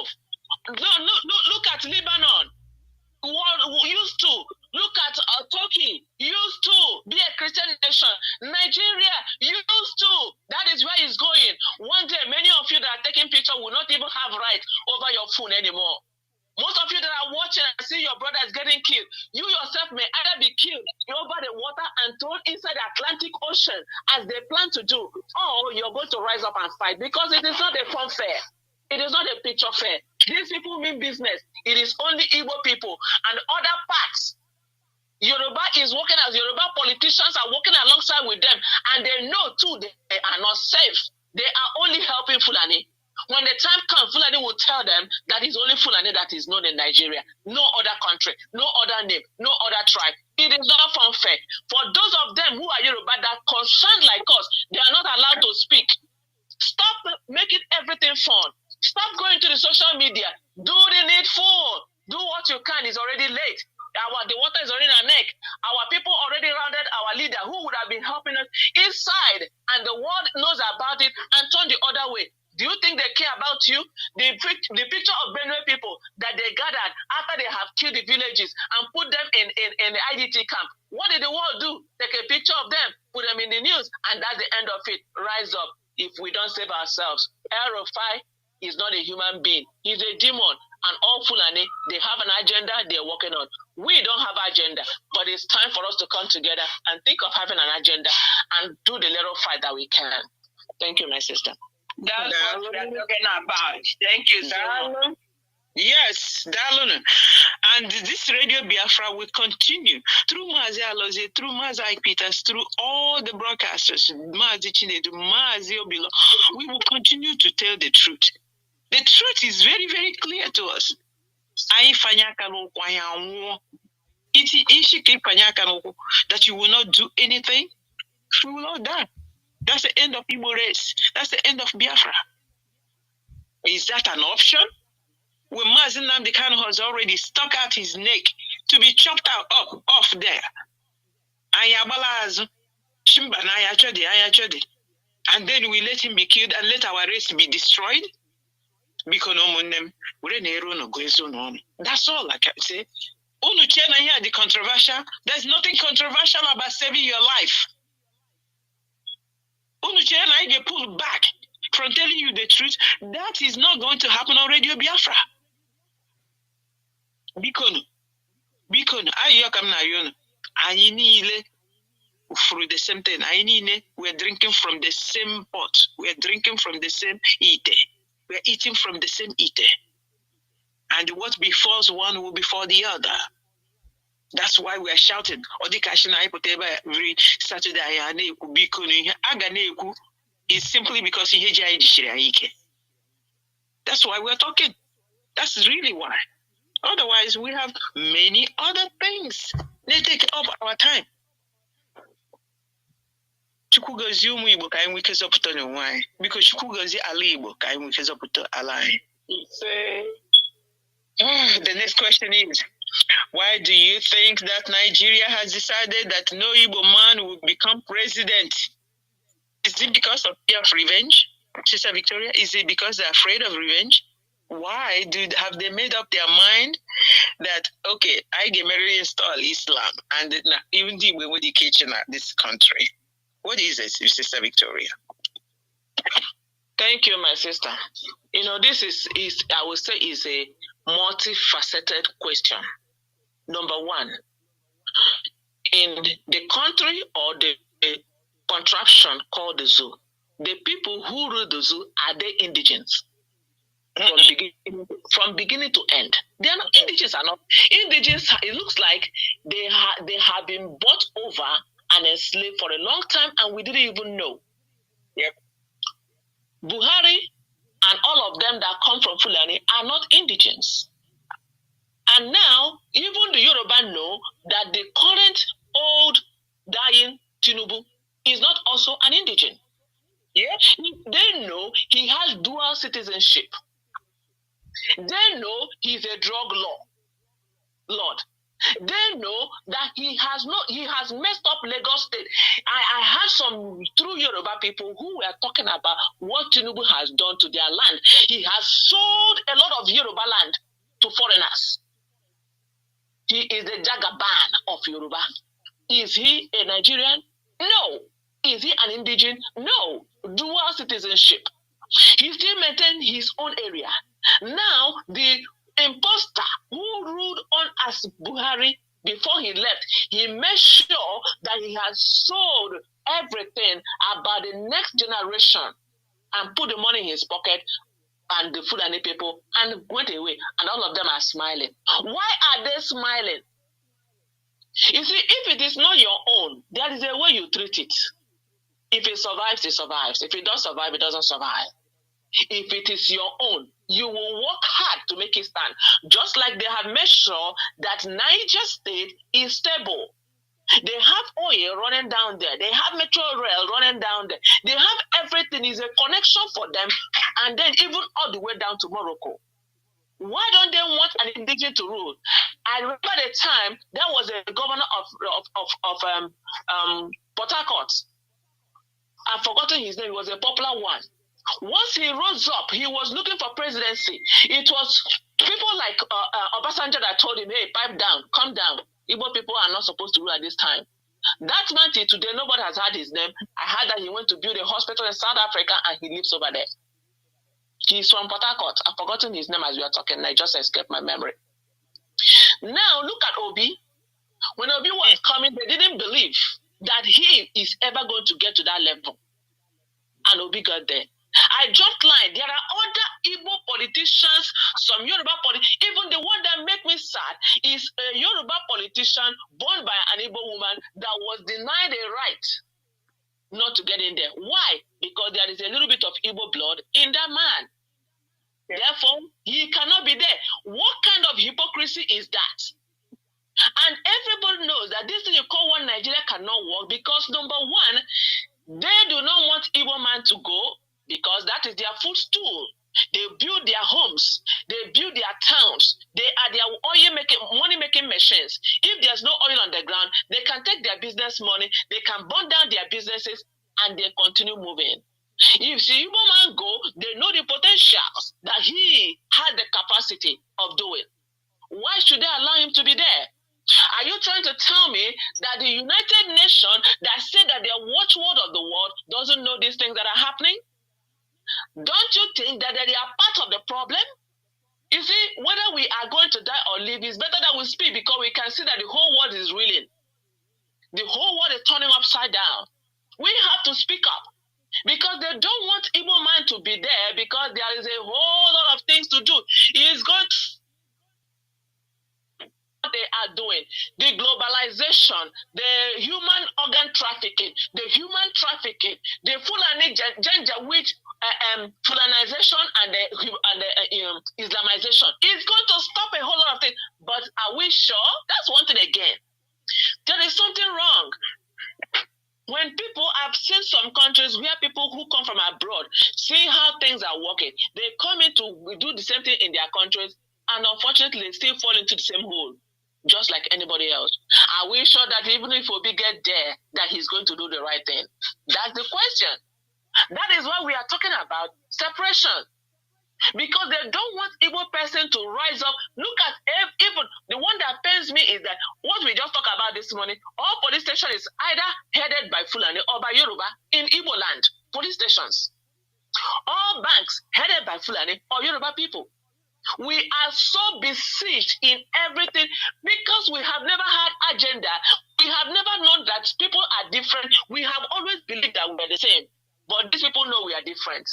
Look at Lebanon. Used to look at Turkey. Used to be a Christian nation. Nigeria used to. That is where it's going. One day, many of you that are taking pictures will not even have right over your phone anymore. Most of you that are watching and see your brother is getting killed, you yourself may either be killed over the water and thrown inside the Atlantic Ocean as they plan to do, or you're going to rise up and fight because it is not a fun fair. It is not a picture fair. These people mean business. It is only Igbo people and other parts. Yoruba is working as Yoruba politicians are working alongside with them, and they know too they are not safe. They are only helping Fulani. When the time comes, Fulani will tell them that it's only Fulani that is known in Nigeria. No other country, no other name, no other tribe. It is not fun fair. For those of them who are Yoruba that concerned like us, they are not allowed to speak. Stop making everything fun. Stop going to the social media. Do the needful. Do what you can. It's already late. The water is already in our neck. Our people already rounded our leader who would have been helping us inside, and the world knows about it and turned the other way. Do you think they care about you? The picture of Benue people that they gathered after they have killed the villages and put them in the IDT camp. What did the world do? Take a picture of them, put them in the news, and that's the end of it. Rise up if we don't save ourselves. El-Rufai is not a human being. He's a demon. And all Fulani, they have an agenda they're working on. We don't have agenda, but it's time for us to come together and think of having an agenda and do the little fight that we can. Thank you, my sister. That's what we're talking about. Thank you so much. Yes, Dalun. And this Radio Biafra will continue through Mazi Alozie, through Mazi Peters, through all the broadcasters, Mazi Chinedu, Mazi Obilo. We will continue to tell the truth. The truth is very, very clear to us. That you will not do anything, we will not die. That's the end of Igbo race. That's the end of Biafra. Is that an option? When Mazi Nnamdi has already stuck out his neck to be chopped out off there. And then we let him be killed and let our race be destroyed? That's all I can say. The controversial. There's nothing controversial about saving your life. I get pulled back from telling you the truth. That is not going to happen on Radio Biafra. Bikono, ayokam na yon. Ayinile through the same thing. Ayinile, we're drinking from the same pot. We're drinking from the same ite. We're eating from the same ite. And what befalls one will befall the other. That's why we are shouting. Every Saturday, is simply because that's why we're talking. That's really why. Otherwise, we have many other things. They take up our time. Because the next question is, why do you think that Nigeria has decided that no Igbo man will become president? Is it because of fear of revenge, Sister Victoria? Is it because they're afraid of revenge? Why have they made up their mind that, okay, I get married and install Islam and even the way we kitchen at this country? What is it, Sister Victoria? Thank you, my sister. This is I would say is a multifaceted question. Number one, in the country or the contraption called the zoo, the people who rule the zoo, are they indigenous? From beginning to end. They are not indigenous. Indigenous, it looks like they have been bought over and enslaved for a long time and we didn't even know. Yep. Buhari and all of them that come from Fulani are not indigenous. And now, even the Yoruba know that the current old dying Tinubu is not also an indigene. Yeah? They know he has dual citizenship. They know he's a drug lord. They know that he has messed up Lagos State. I had some true Yoruba people who were talking about what Tinubu has done to their land. He has sold a lot of Yoruba land to foreigners. He is the Jagaban of Yoruba. Is he a Nigerian? No. Is he an indigene? No. Dual citizenship. He still maintains his own area. Now, the imposter who ruled on as Buhari before he left, he made sure that he has sold everything about the next generation and put the money in his pocket and the Fulani people and went away. And all of them are smiling. Why are they smiling? You see, if it is not your own, there is a way you treat it. If it survives, it survives. If it doesn't survive, it doesn't survive. If it is your own, you will work hard to make it stand. Just like they have made sure that Niger State is stable. They have oil running down there. They have metro rail running down there. They have everything. Is a connection for them. And then even all the way down to Morocco. Why don't they want an indigene to rule? I remember the time there was a governor of Port Harcourt. I've forgotten his name. He was a popular one. Once he rose up, he was looking for presidency. It was people like Obasanjo that told him, hey, pipe down, calm down. Igbo people are not supposed to rule at this time. That man till today, nobody has heard his name. I heard that he went to build a hospital in South Africa and he lives over there. He's from Port Harcourt. I've forgotten his name as we are talking. I just escaped my memory. Now, look at Obi. When Obi was coming, they didn't believe that he is ever going to get to that level. And Obi got there. I dropped line. There are other Igbo politicians, some Yoruba politicians. Even the one that make me sad is a Yoruba politician born by an Igbo woman that was denied a right not to get in there. Why? Because there is a little bit of Igbo blood in that man. Yeah. Therefore, he cannot be there. What kind of hypocrisy is that? And everybody knows that this thing you call one Nigeria cannot work because, number one, they do not want Igbo man to go because that is their footstool. They build their homes. They build their towns. They are their money-making machines. If there's no oil on the ground, they can take their business money, they can burn down their businesses, and they continue moving. If the Igbo man go, they know the potentials that he had the capacity of doing. Why should they allow him to be there? Are you trying to tell me that the United Nations that said that they are watchword of the world doesn't know these things that are happening? Don't you think that they are part of the problem? You see, whether we are going to die or live, it's better that we speak because we can see that the whole world is reeling. The whole world is turning upside down. We have to speak up because they don't want Igbo man to be there because there is a whole lot of things to do. He is going to they are doing, the globalization, the human organ trafficking, the human trafficking, the Fulani gender which Fulanization and the Islamization is going to stop a whole lot of things. But are we sure? That's one thing again. There is something wrong. When people, I've seen some countries where people who come from abroad see how things are working. They come in to do the same thing in their countries, and unfortunately, they still fall into the same hole, just like anybody else. Are we sure that even if Obi get there, that he's going to do the right thing? That's the question. That is why we are talking about separation. Because they don't want Igbo person to rise up. Look at even the one that pains me is that what we just talked about this morning, all police station is either headed by Fulani or by Yoruba in Igbo land. Police stations. All banks headed by Fulani or Yoruba people. We are so besieged in everything because we have never had agenda. We have never known that people are different. We have always believed that we are the same. But these people know we are different.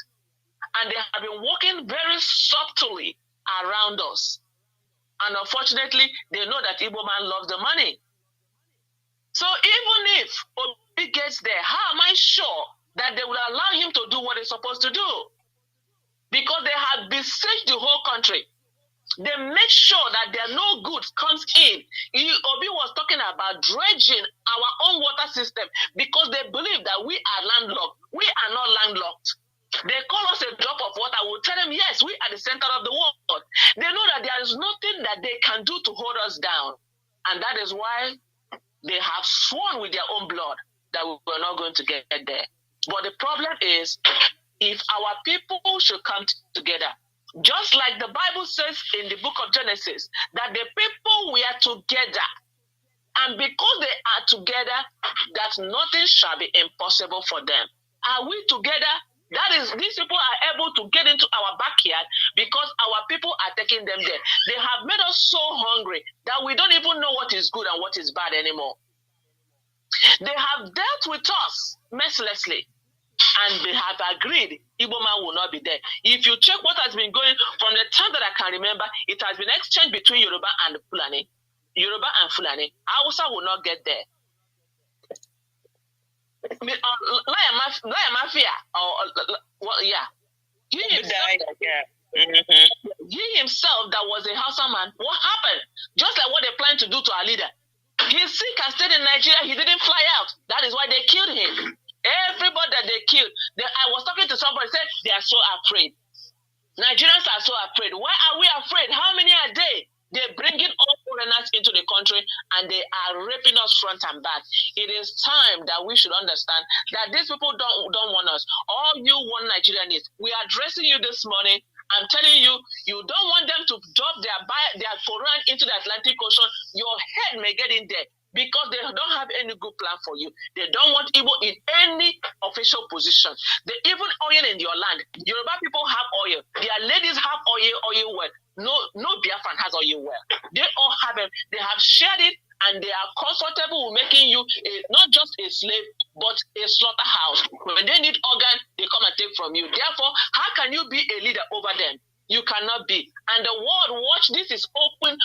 And they have been working very subtly around us. And unfortunately, they know that Igbo man loves the money. So even if Obi gets there, how am I sure that they will allow him to do what he's supposed to do? Because they have besieged the whole country. They make sure that there are no goods comes in. Obi was talking about dredging our own water system because they believe that we are landlocked. We are not landlocked. They call us a drop of water. We'll tell them, yes, we are the center of the world. They know that there is nothing that they can do to hold us down. And that is why they have sworn with their own blood that we are not going to get there. But the problem is, if our people should come together, just like the Bible says in the book of Genesis, that the people were together. And because they are together, that nothing shall be impossible for them. Are we together? That is, these people are able to get into our backyard because our people are taking them there. They have made us so hungry that we don't even know what is good and what is bad anymore. They have dealt with us mercilessly. And they have agreed Igbo man will not be there. If you check what has been going from the time that I can remember, it has been exchanged between Yoruba and Fulani. Yoruba and Fulani. Hausa will not get there. Lion Mafia, yeah. He himself, that was a Hausa man, what happened? Just like what they planned to do to our leader. He's sick and stayed in Nigeria. He didn't fly out. That is why they killed him. Everybody that they killed, I was talking to somebody said they are so afraid. Nigerians are so afraid. Why are we afraid? How many are they? They're bringing all foreigners into the country and they are raping us front and back. It is time that we should understand that these people don't want us. All you want Nigerians, we are addressing you this morning. I'm telling you, you don't want them to drop their foreign into the Atlantic Ocean. Your head may get in there because they don't have any good plan for you. They don't want Igbo in any official position. They even oil in your land. Yoruba people have oil. Their ladies have oil well. No Biafran has oil well. They all have it. They have shared it, and they are comfortable with making you not just a slave, but a slaughterhouse. When they need organ, they come and take from you. Therefore, how can you be a leader over them? You cannot be. And the world, watch, this is open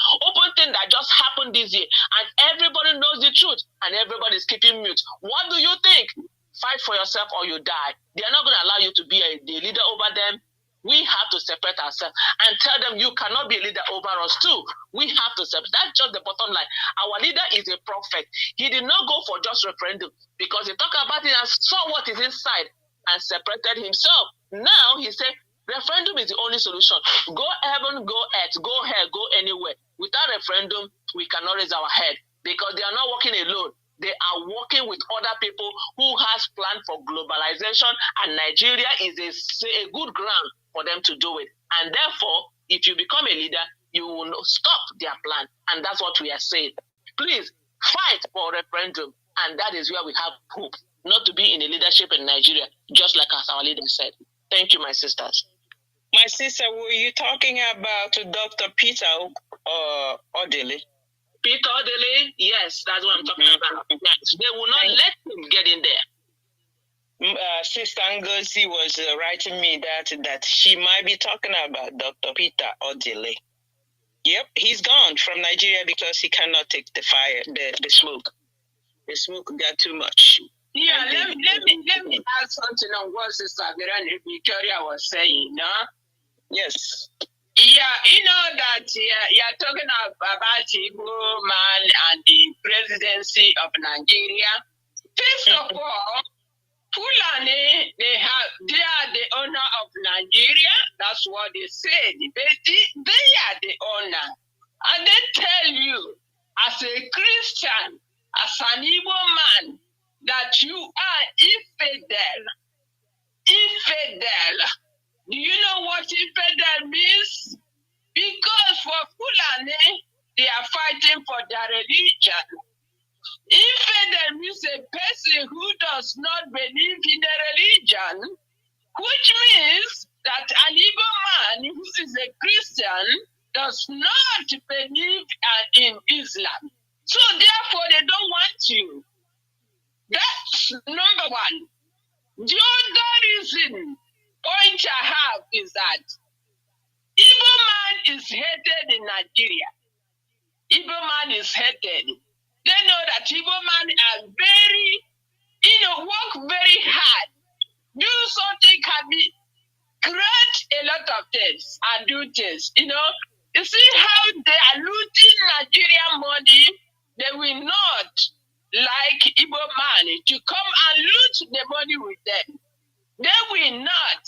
thing that just happened this year. And everybody knows the truth. And everybody is keeping mute. What do you think? Fight for yourself or you die. They are not going to allow you to be the leader over them. We have to separate ourselves and tell them you cannot be a leader over us too. We have to separate. That's just the bottom line. Our leader is a prophet. He did not go for just referendum because he talked about it and saw what is inside and separated himself. Now he said, referendum is the only solution. Go heaven, go earth, go hell, go anywhere. Without referendum, we cannot raise our head because they are not working alone. They are working with other people who has planned for globalization, and Nigeria is a good ground for them to do it. And therefore, if you become a leader, you will stop their plan. And that's what we are saying. Please fight for a referendum. And that is where we have hope, not to be in a leadership in Nigeria, just like as our leader said. Thank you, my sisters. My sister, were you talking about Dr. Peter Odili? Peter Odili, yes, that's what I'm talking about. Yes, they will not let him get in there. Sister Ngozi was writing me that she might be talking about Dr. Peter Odili. Yep, he's gone from Nigeria because he cannot take the fire, the smoke. The smoke got too much. Yeah, let me add something on what Sister Victoria was saying, no? Yes. Yeah, you know that you're talking about Igbo man and the presidency of Nigeria. First of all, Fulani, they are the owner of Nigeria. That's what they said. They are the owner. And they tell you, as a Christian, as an Igbo man, that you are infidel. Infidel. Do you know what infidel means? Because for Fulani, they are fighting for their religion. Infidel means a person who does not believe in a religion, which means that an Igbo man who is a Christian does not believe in Islam. So therefore, they don't want you. That's number one. The other reason, point I have is that Igbo man is hated in Nigeria. Igbo man is hated. They know that Igbo man are work very hard. Do something can be, create a lot of things and do things. You see how they are looting Nigerian money. They will not like Igbo man to come and loot the money with them. They will not.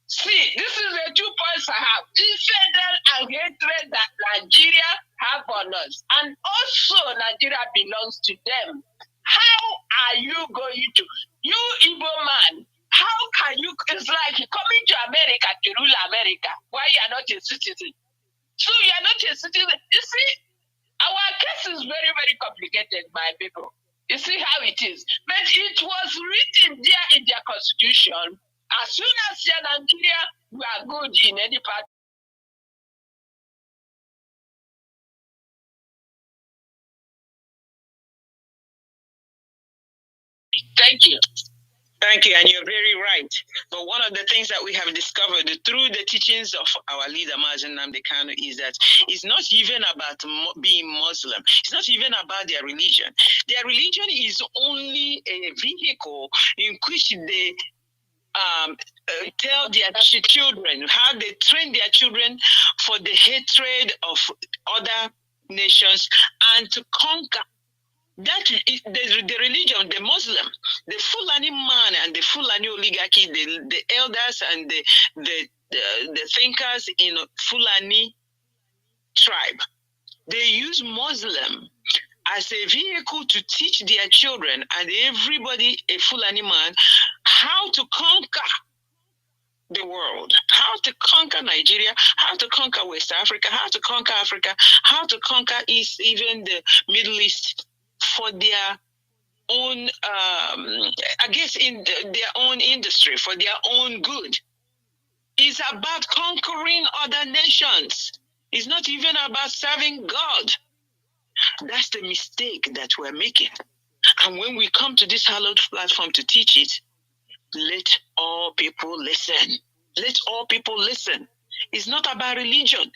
See, this is the 2 points I have. Infidel and hatred that Nigeria have on us. And also Nigeria belongs to them. How are you going to, you Igbo man, how can you, it's like coming to America to rule America while you are not a citizen. So you are not a citizen. You see, our case is very, very complicated, my people. You see how it is. But it was written there in their constitution. As soon as Nigeria, we are good in any part. Thank you. Thank you, and you're very right. But one of the things that we have discovered through the teachings of our leader, Mazi Nnamdi Kanu, is that it's not even about being Muslim. It's not even about their religion. Their religion is only a vehicle in which they tell their children, how they train their children for the hatred of other nations and to conquer. That is the religion, the Muslim, the Fulani man and the Fulani oligarchy, the elders and the thinkers in Fulani tribe. They use Muslim as a vehicle to teach their children and everybody, a Fulani man, how to conquer the world, how to conquer Nigeria, how to conquer West Africa, how to conquer Africa, how to conquer East, even the Middle East, for their own, I guess, in their own industry, for their own good. It's about conquering other nations. It's not even about serving God. That's the mistake that we're making. And when we come to this hallowed platform to teach it, let all people listen. Let all people listen. It's not about religion.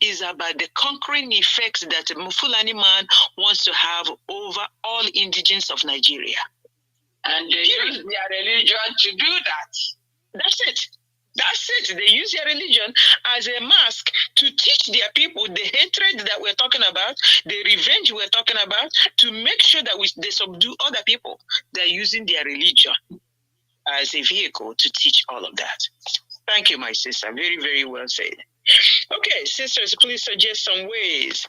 It's about the conquering effects that a Fulani man wants to have over all indigenes of Nigeria. And they use their religion to do that. That's it. That's it. They use their religion as a mask to teach their people the hatred that we're talking about, the revenge we're talking about, to make sure that they subdue other people. They're using their religion as a vehicle to teach all of that. Thank you, my sister. Very, very well said. Okay, sisters, please suggest some ways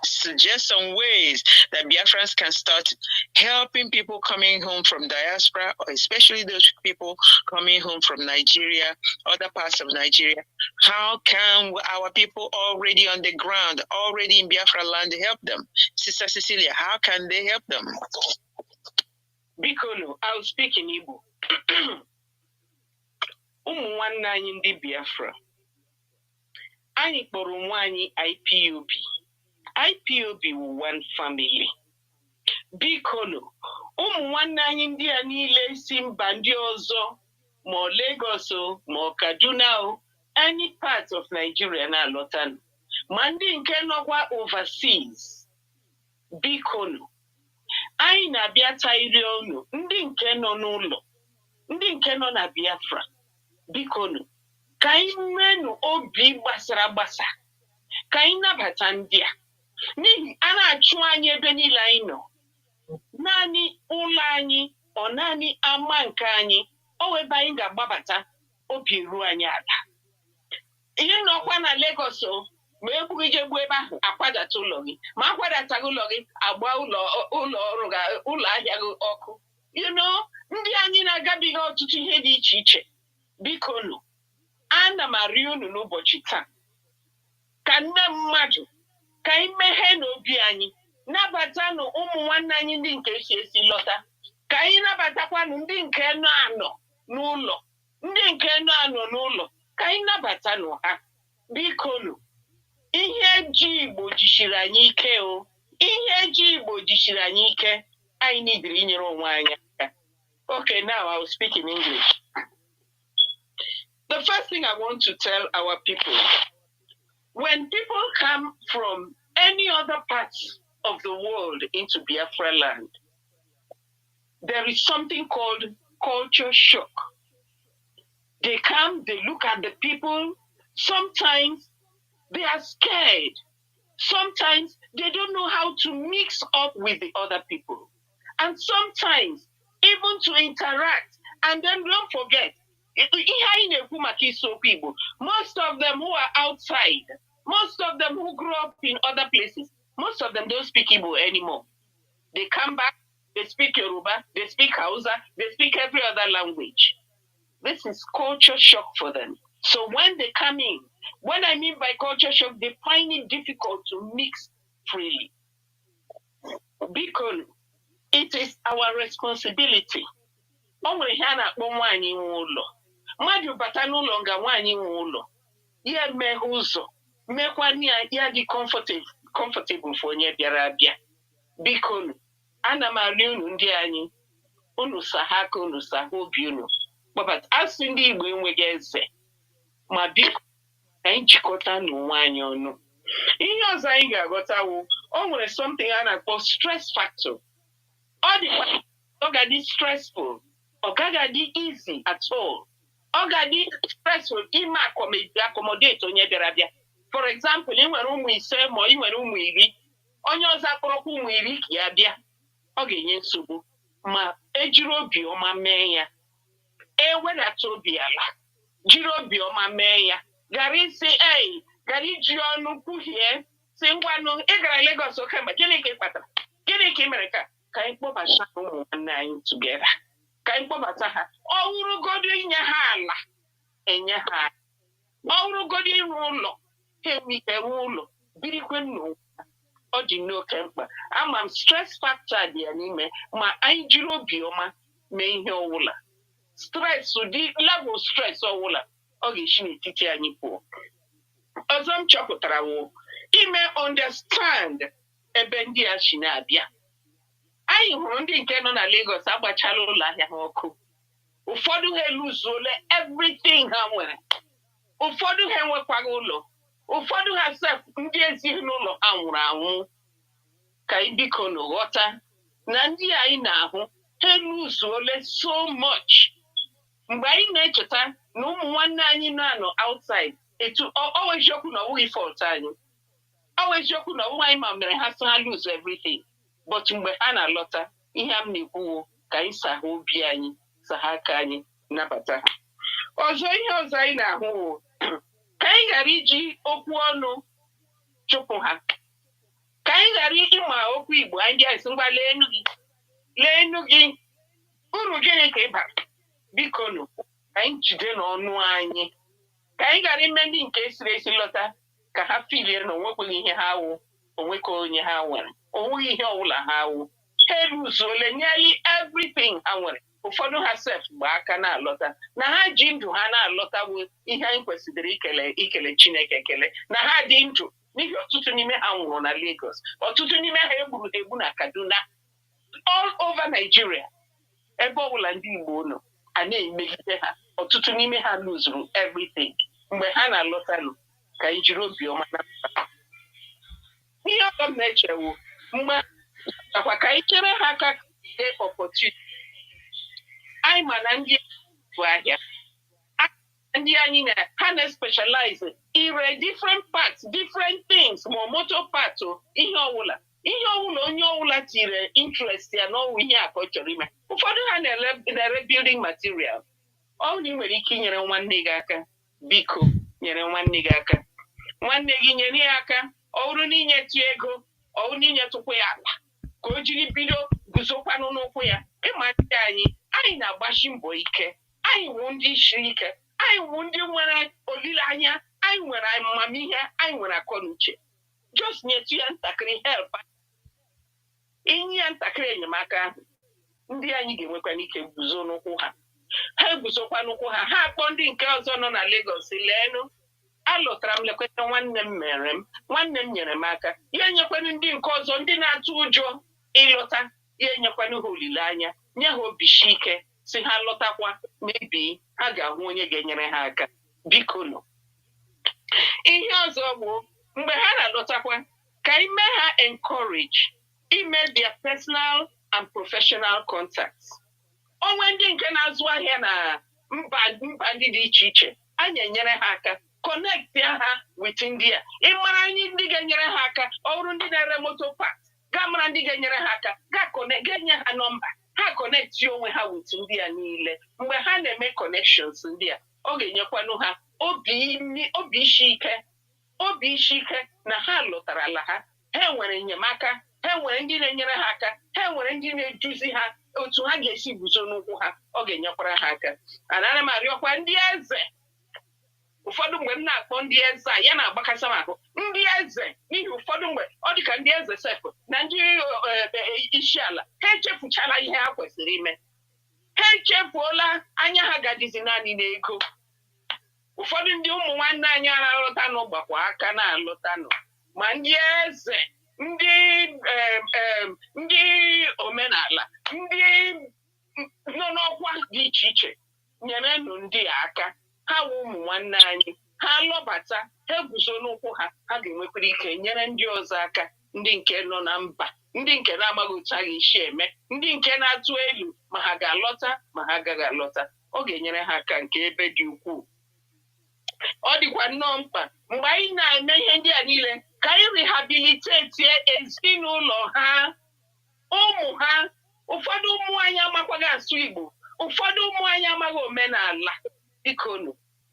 that Biafrans can start helping people coming home from diaspora, or especially those people coming home from Nigeria, other parts of Nigeria. How can our people already on the ground, already in Biafra land, help them? Sister Cecilia, how can they help them? Bikolo, I'll speak in Igbo. Ụmụnwanne anyị ndị Biafra, anyị kpọrọ nwa anyị IPOB. IPOB wụ one family. Bikolo, ụmụnwanne anyị ndị a niile si mba ndị ọzọ, ma Lagos o, ma Kaduna o, any part of Nigeria na-alọtanụ, ma ndị nke nọkwa overseas. Bikolo, anyị na-abịa tairi ọnụ, ndị nke nọ n'ụlọ, ndị nke nọ na Biafra. Bikonu, ka anyị mmenụ obi gbasara gbasa, ka anyị nabata ndị a. N'ihi a na-achụ anyị ebe niile anyị nọ. Naanị ụlọ anyị, ọ naanị ama nke anyị, o webe anyị ga-agbabata obi ruo anyị ala. Ihe nọkwa na Lagos o, ma egbughị ije gbuo ebe ahụ, akwadata ụlọ gị. Ma akwadataghị ụlọ gị, agba ụlọ ahịa gị ọkụ. You know, ndị anyị na-agabiga ọtụtụ ihe dị iche iche. Bikonu, ana m arịọ unu n'ụbọchị taa, ka nne mmadụ, ka anyị meghee n'obi anyị, nabatanụ ụmụ nwanne anyị ndị nke esi lọta, ka anyị nabatakwanụ ndị nke nọ anọ n'ụlọ, ndị nke nọ anọ n'ụlọ, ka anyị nabatanụ ha. Bikonu, ihe ji Igbo jisiri anyị ike o, ihe ji Igbo jisiri anyị ike, anyị nidiri inyere onwe anyị aka. Okay, now I will speak in English. The first thing I want to tell our people, when people come from any other parts of the world into Biafra land, there is something called culture shock. They come, they look at the people, sometimes they are scared. Sometimes they don't know how to mix up with the other people. And sometimes even to interact. And then don't forget, most of them who are outside, most of them who grew up in other places, most of them don't speak Igbo anymore. They come back, they speak Yoruba, they speak Hausa, they speak every other language. This is culture shock for them. So when they come in, what I mean by culture shock, they find it difficult to mix freely. Because it is our responsibility. Mmadụ bata n'ụlọ nga nwaanyị nwe ụlọ, ya emeghe ụzọ, mekwana ya dị comfortable for onye bịara abịa. Biko, ana m arịọ unu ndị anyị, unu saha aka unu saha obi unu. But asị ndị Igbo enweghị eze, ma biko ka anyị jikọta n'onwe anyị ọnụ. Ihe ọzọ anyị ga-aghọtawo, o nwere something a na-akpọ stress factor. Ọ ga-adị stressful, ọ gaghị adị easy at all. Ọ ga-adị stressful ime accommodate onye bịara abịa. For example, ị nwere ụmụ ise ma ị nwere ụmụ iri, onye ọzọ akpọrọkwa ụmụ iri ka ya bịa, ọ ga-enye nsogbu. Ma ejiri obi ọma mee ya, ewedata obi ala, jiri obi ọma mee ya, gara isi gara iji ọnụ kwuhie, si ngwanụ ị gara Lagos oke mgbe gịnị ka ị kpatara gịnị ka ị mere ka anyị kpọbata ụmụ nwanne anyị tugera ka anyị kpọbata ha ọ wụrụgodo inye ha ala enye ha ọ wụrụgodo ịrụ ụlọ ha enwe ụlọ birikwe n'ụwa ọ dị n'oke mkpa ama m stress factor dị ya n'ime ma anyị jiri obiọma mee ihe ọwụla stress ụdị level stress ọwụla ọ ga-esi n'etiti anyị pụọ ọzọ m chọpụtara wụ ime understand ebe ndị a si na-abịa anyị hụrụ ndị nke nọ na Lagos agbachala ụlọ ahịa ha ọkụ ụfọdụ ha eluzuola everything ha nwere ụfọdụ ha enwekwaghị ụlọ ụfọdụ ha sef ndị ezinụlọ ha nwụrụ anwụ ka anyị biko n'ghọta na ndị anyị na-ahụ ha eluzuola so much mgbe anyị na-echeta na ụmụ nwanne anyị na-anọ outside etu ọ eziokwu na ọ bụghị fault anyị ọ eziokwu na ọnwa anyị ma mere ha so ha lose everything but mgbe ha na-alọta ihe m na-ekwuwo ka anyị saha obi anyị saha aka anyị nabata ha ọzọ ihe ọzọ anyị na-ahụ ka anyị ghara iji okwu ọnụ chụpụ ha ka anyị ghara ịma okwu Igbo anyị ga-esi ngwa lee enu gị uru gịnị ka ị bara biko nụ ka anyị jide n'ọnụ anyị ka anyị ghara ime ndị nke esiri esi lọta ka ha filie na onwekweghị ihe ha wụ onwekọ onye ha nwere onweghị ihe ọbụla ha wụ ha eluzuole nearly everything ha nwere ụfọdụ ha sef gba aka na-alọta na ha ji ndụ ha na-alọtawo ihe anyị kwesịrị ikele Chineke ekele na ha dị ndụ n'ihi ọtụtụ n'ime ha nwụrụ na Lagos ọtụtụ n'ime ha egburu egbu na Kaduna all over Nigeria ebe ọbụla ndị Igbo nọ a na-emegide ha ọtụtụ n'ime ha luzuru everything mgbe ha na-alọtanụ ka anyị jiri obiọma na ihe ọzọ m na-echewo mgbe akwa ka anyị chere ha aka opportunity anyị ma na ndị bụ ahịa ndị anyị na ha na-specialize ire different parts different things ma motor part ihe ọbụla onye ọbụla tiri interest ya n'ọwụ ihe a ka ọ chọrọ ime ụfọdụ ha na-ere building material ọ na ị nwere ike inyere nwanne gị aka biko nyere nwanne gị aka nwanne gị nyere ya aka ọ bụrụ na inyetụ ego ọ bụrụ na inyetụkwa ya ala ka o jiri bido guzokwanụ n'ụkwụ ya ịma ndị anyị na-agbachi mbọ ike anyị wụ ndị isi ike anyị wụ ndị nwere olileanya anyị nwere amamihe anyị nwere akọnuche just nyetụ ya ntakịrị help inye ya ntakịrị enyemaka ahụ ndị anyị ga-enwekwa n'ike guzo n'ụkwụ ha ha eguzokwa n'ụkwụ ha ha akpọ ndị nke ọzọ nọ na Lagos leenụ alụtara m lekweta nwanne m nyere m aka ya enyekwanụ ndị nke ọzọ ndị na-atụ ụjọ ịlọta ya enyekwanụ ha olileanya nye ha obishi ike si ha lọtakwa mebi ha ga-ahụ onye ga-enyere ha aka biko nọ ihe ọzọ bụ mgbe ha na-alọtakwa ka anyị mee ha encourage ime their personal and professional contacts onwe ndị nke na-azụ ahịa na mba ndị dị iche iche anyị enyere ha aka connect ha with ndị a ịmara anyị ndị ga-enyere ha aka ọ bụrụ ndị na-ere moto parts gaa mara ndị ga-enyere ha aka ga-enye ha nọmba ha connect onwe ha with ndị a niile mgbe ha na-eme connections ndị a ọ ga-enyekwanụ ha obi isi ike na ha lụtara ala ha nwere enyemaka ha nwere ndị na-enyere ha aka ha nwere ndị na-eduzi ha otu ha ga-esi guzo n'ụkwụ ha ọ ga-enyekwara ha aka ana m arịọkwa ndị eze ụfọdụ mgbe m na-akpọ ndị eze a ya na-agbakasị m ahụ ndị eze n'ihi ụfọdụ mgbe ọ dị ka ndị eze sefụ na ndị isi ala ha echefuchala ihe ha kwesịrị ime ha echefuola anya ha gadizi naanị n'ego ụfọdụ ndị ụmụ nwanne anyị na-alụtanụ gbakwa aka na-alụtanụ ma ndị eze ndị omenala ndị nọ n'ọkwa dị iche iche nyerenụ ndị aka ha wụ ụmụ nwanne anyị ha lọbata ha guzo n'ụkwụ ha ha ga-enwekwara ike nyere ndị ọzọ aka ndị nke nọ na mba ndị nke na-amaghị otu ha ga-esi eme ndị nke na-atụ elu ma ha ga-alọta ma ha agaghị alọta ọ ga-enyere ha aka nke ebe dị ukwuu ọ dịkwa nnọọ mkpa mgbe anyị na-eme ihe ndị a niile ka anyị rehabiliteti ezinụlọ ha ụmụ ha ụfọdụ ụmụ anyị amakwaghị asụ Igbo ụfọdụ ụmụ anyị amaghị omenala bikonu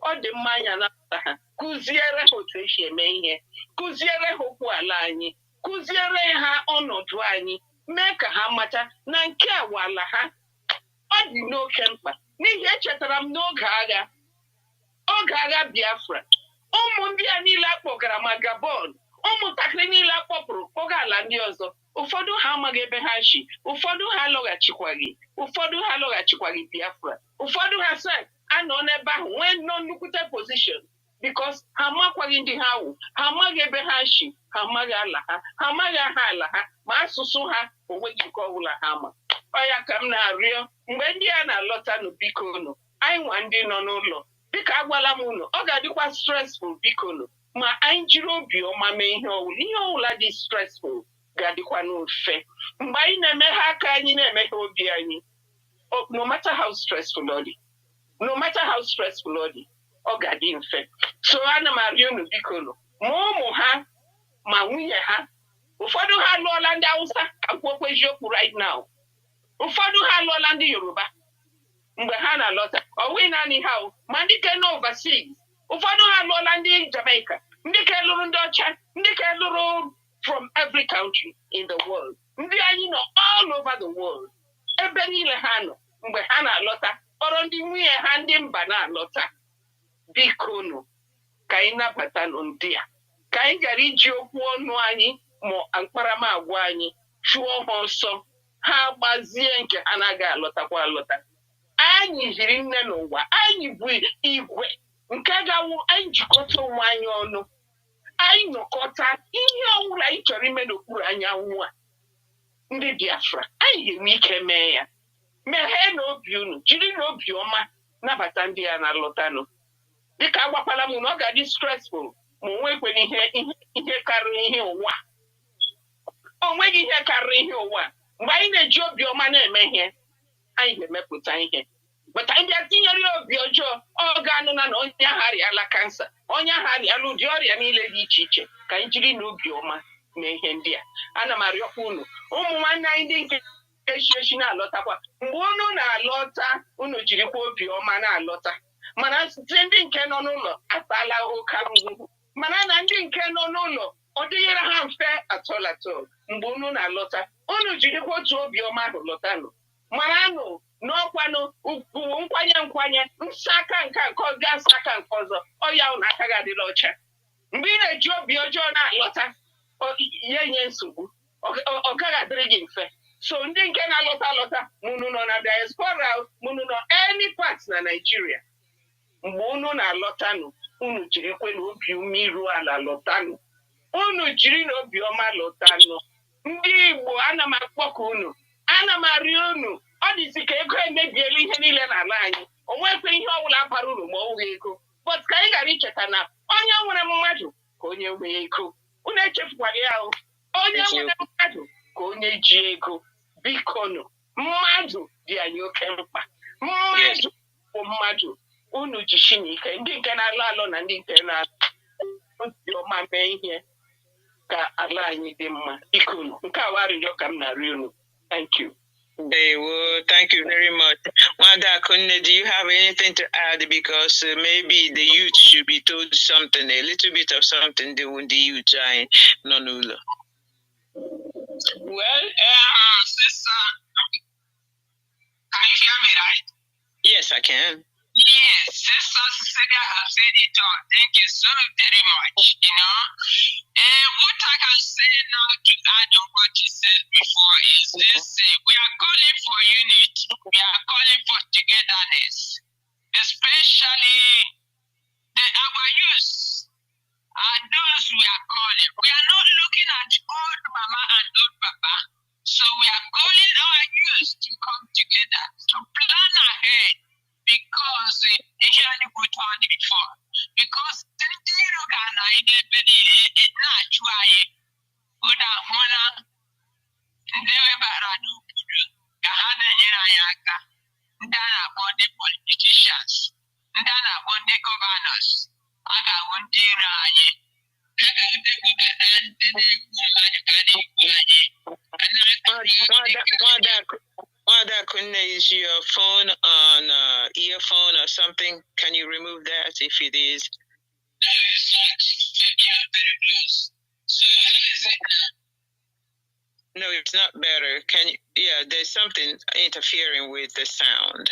ọ dị mma anya napụta ha kụziere ha otu esi eme ihe, kụziere ha okwu ala anyị, kụziere ha ọnọdụ anyị, mee ka ha mata na nke a bụ ala ha. Ọ dị n'oke mkpa n'ihi echetara m n'oge agha Biafra, ụmụ ndị a niile akpọgara ma Gabon, ụmụntakịrị niile akpọpụrụ kpọga ala ndị ọzọ. Ụfọdụ ha amaghị ebe ha si, ụfọdụ ha alọghachikwaghị Biafra, ụfọdụ ha sị anọ n'ebe ahụ nwee nọ nnukwute position because ha amakwaghị ndị ha wụ, ha amaghị ebe ha si, ha amaghị ala ha, ha amaghị aha ala ha, ma asụsụ ha onweghị nke ọbụla ha ma. Ọ ya ka m na-arịọ mgbe ndị a na-alọta nụ biko nụ, anyị nwa ndị nọ n'ụlọ dịka agwala m unu, ọ ga-adịkwa stressful biko nụ, ma anyị jiri obi ọma mee ihe ọbụla dị stressful ga-adịkwa n'ofe. Mgbe anyị na-eme ha aka anyị na-emeghe obi anyị, no matter how stressful ọ dị, ọ ga-adị mfe. So ana m arịọ unu biko nụ, ma ụmụ ha ma nwunye ha, ụfọdụ ha alụọla ndị Hausa, akwụkwọ eziokwu right now, ụfọdụ ha alụọla ndị Yoruba. Mgbe ha na-alọta ọwụ naanị ha ma ndị ke nọ overseas, ụfọdụ ha alụọla ndị Jamaica, ndị ke lụrụ ndị ọcha, ndị ke lụrụ from every country in the world, ndị anyị nọ all over the world, ebe niile ha nọ. Mgbe ha na-alọta kpọrọ ndị nwunye ha ndị mba na-alọta, biko nụ ka anyị nabata nụ ndị a, ka anyị gara iji okwu ọnụ anyị ma mkparamagwa anyị chụọ ha ọsọ, ha gbazie nke ha na-aga alọtakwa alọta. Anyị jiri nne n'ụwa, anyị bụ igwe nke gawo, anyị jikọta onwe anyị ọnụ, anyị nọkọta ihe ọbụla anyị chọrọ ime n'okpuru anyanwụ a, ndị Biafra, anyị ga-enwe ike mee ya. Meghee n'obi unu, jiri n'obi ọma nabata ndị a na-alọtanụ. Dịka agwakwala m na ọ ga-adị stressful, ma onwekwena ihe karịrị ihe ụwa. O nweghị ihe karịrị ihe ụwa. Mgbe anyị na-eji obi ọma na-eme ihe, anyị ga-emepụta ihe. Bata ndị atinyere obi ọjọọ, ọ ga-anụ na onye ahụ arịala kansa, onye ahụ arịala ụdị ọrịa niile dị iche iche. Ka anyị jiri n'obi ọma mee ihe ndị a. Ana m arịọkwa unu, ụmụ nwanne anyị ndị nke echi na-alọtakwa, mgbe unu na-alọta, unu jirikwa obi ọma na-alọta. Mana site ndị nke nọ n'ụlọ atala oke ahụhụ, mana na ndị nke nọ n'ụlọ ọ dịghịra ha mfe atọlatọ. Mgbe unu na-alọta, unu jirikwa otu obi ọma ahụ lọtanụ, maranụ n'ọkwanụ ugwu nkwanye nsa aka nke ọzọ asa aka nke ọzọ, ọya unu aka ga-adịla ọcha. Mgbe ị na-eji obi ọjọọ na-alọta, ya enye nsogbu, ọ gaghị adịrị gị mfe. So ndị nke na-alọta mụnụ nọ na diaspora, mụnụ nọ any part na Nigeria, mgbe unu na-alọtanụ, unu jirikwe n'obi umeru ala lọtanụ, unu jiri n'obi ọma lọtanụ. Ndị Igbo, ana m akpọku unu, ana m arịọ unu, ọ dịzi ka ego emebiela ihe niile n'ala anyị, o nwekwe ihe ọbụla bara uru ma ọ bụghị ego. But ka anyị ghara icheta na onye nwere mmadụ ka onye nwee ego. Unu echefukwara ya ahụ, onye nwere mmadụ ka onye ji ego. Biko nụ, mmadụ dị anyị oke mkpa. Mmadụ bụ mmadụ. Unu jishi n'ike, ndị nke na-alụ alụ na ndị nke na-alụ ọma mee ihe ka ala anyị dị mma. Biko nụ, nke a warịrịọ ka m na-arịọ unu. Thank you. Well, thank you very much. Wanda Kunne, do you have anything to add? Because maybe the youth should be told something, a little bit of something, the youth trying Nonula. Well, sister, can you hear me, right? Yes, I can. Yes, Sister Cecilia has said it all. Thank you so very much. What I can say now to add on what you said before is this: we are calling for unity, we are calling for togetherness, especially our youth are those we are calling. We are not looking at old mama and old papa, so we are calling our youth to come together to plan ahead. Because usually put on before. Because the Rogan I did not try never baradu Gahana Yaka, Dana upon the politicians, Dana upon the governors, Aga one Wanda Kunne, is your phone on earphone or something? Can you remove that if it is? No, it's not better. Can you? Yeah, there's something interfering with the sound.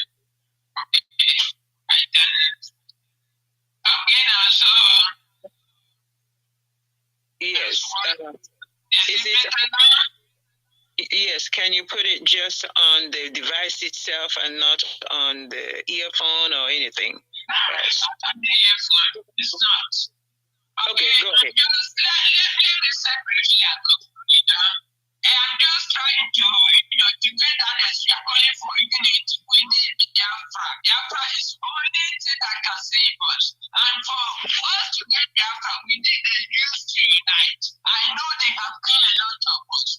Yes. Is it? Yes. Can you put it just on the device itself and not on the earphone or anything? It's not. Okay, go ahead. I'm just trying to, to get that as you are calling for unity. We need Biafra. Biafra is the only thing that can save us. And for us to get Biafra, we need the youth to unite. I know they have killed a lot of us.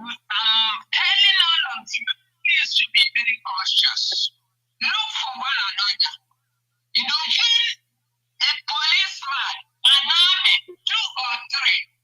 I'm telling all of you, please to be very cautious. Look for one another. When a policeman, an army, 2 or 3,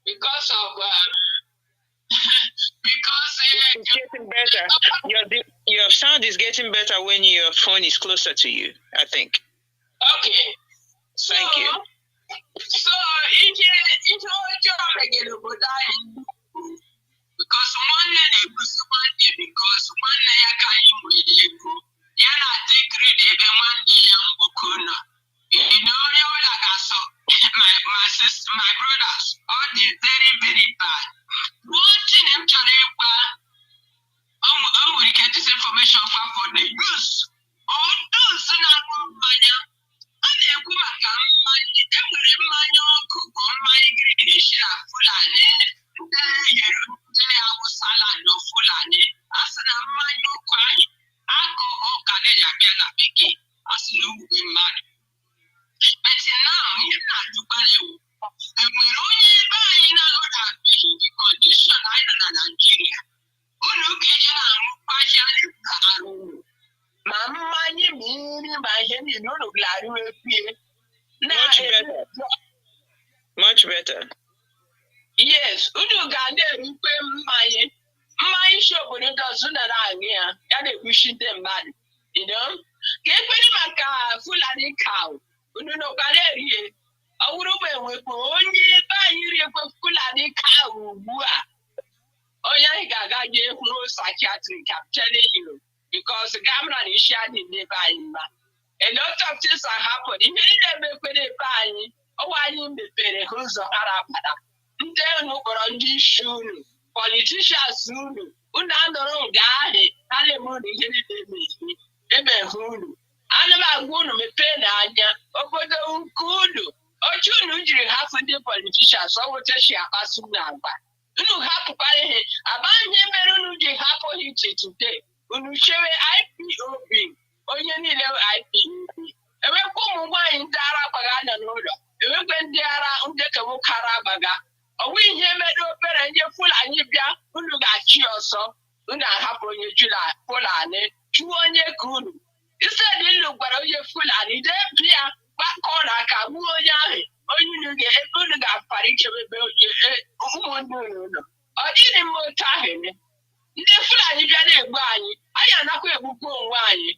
because of it's getting better. Your sound is getting better when your phone is closer to you, I think. Okay. Thank you. So it's all job again, but because one day because one day I can't yana take even one day like I saw my sister, my brothers, all they very, very bad. One thing I'm trying I'm going to get this information for the use. All those in our money. Much better. Much better. Yes, Udu Gande my show doesn't and we shoot them man. Get maka fulani cow. Udu no Galerie. I would have only buy you fulani cow. Oh, yeah, I gave no psychiatric, I'm telling you, because the camera is shining nearby. A lot of things are happening. Oh, I didn't be paid who's a harapata. Then no politicians soon. Unandoro guy, Alemoni, Ebe Hulu. Anaba Gunu, me pena, Obodo Kudu. Oh, you know, half of the politicians, so what she has Sunamba. You have to buy it. About him, you have for him today. When you share IPOB. Onye niile IP. Ewekwa ụmụ ndị ara gbaga na n'ụlọ. Ewekwa ndị ara ndị kara gbaga. Ọwụ ihe mere obere ndị Fulani bịa unu ga-achị ọsọ. Unu ahapụ onye Fulani chụọ onye ka unu. Instead ilu gwara onye Fulani debịa gbakọ n'aka gbuo onye ahụ. Onye unu ga-afara ichebe onye ụmụnne unu. Ọ dịghị m otu ahụ. Ndị Fulani bịa na-egbu anyị. Anyị anakwa egbukwa onwe anyị.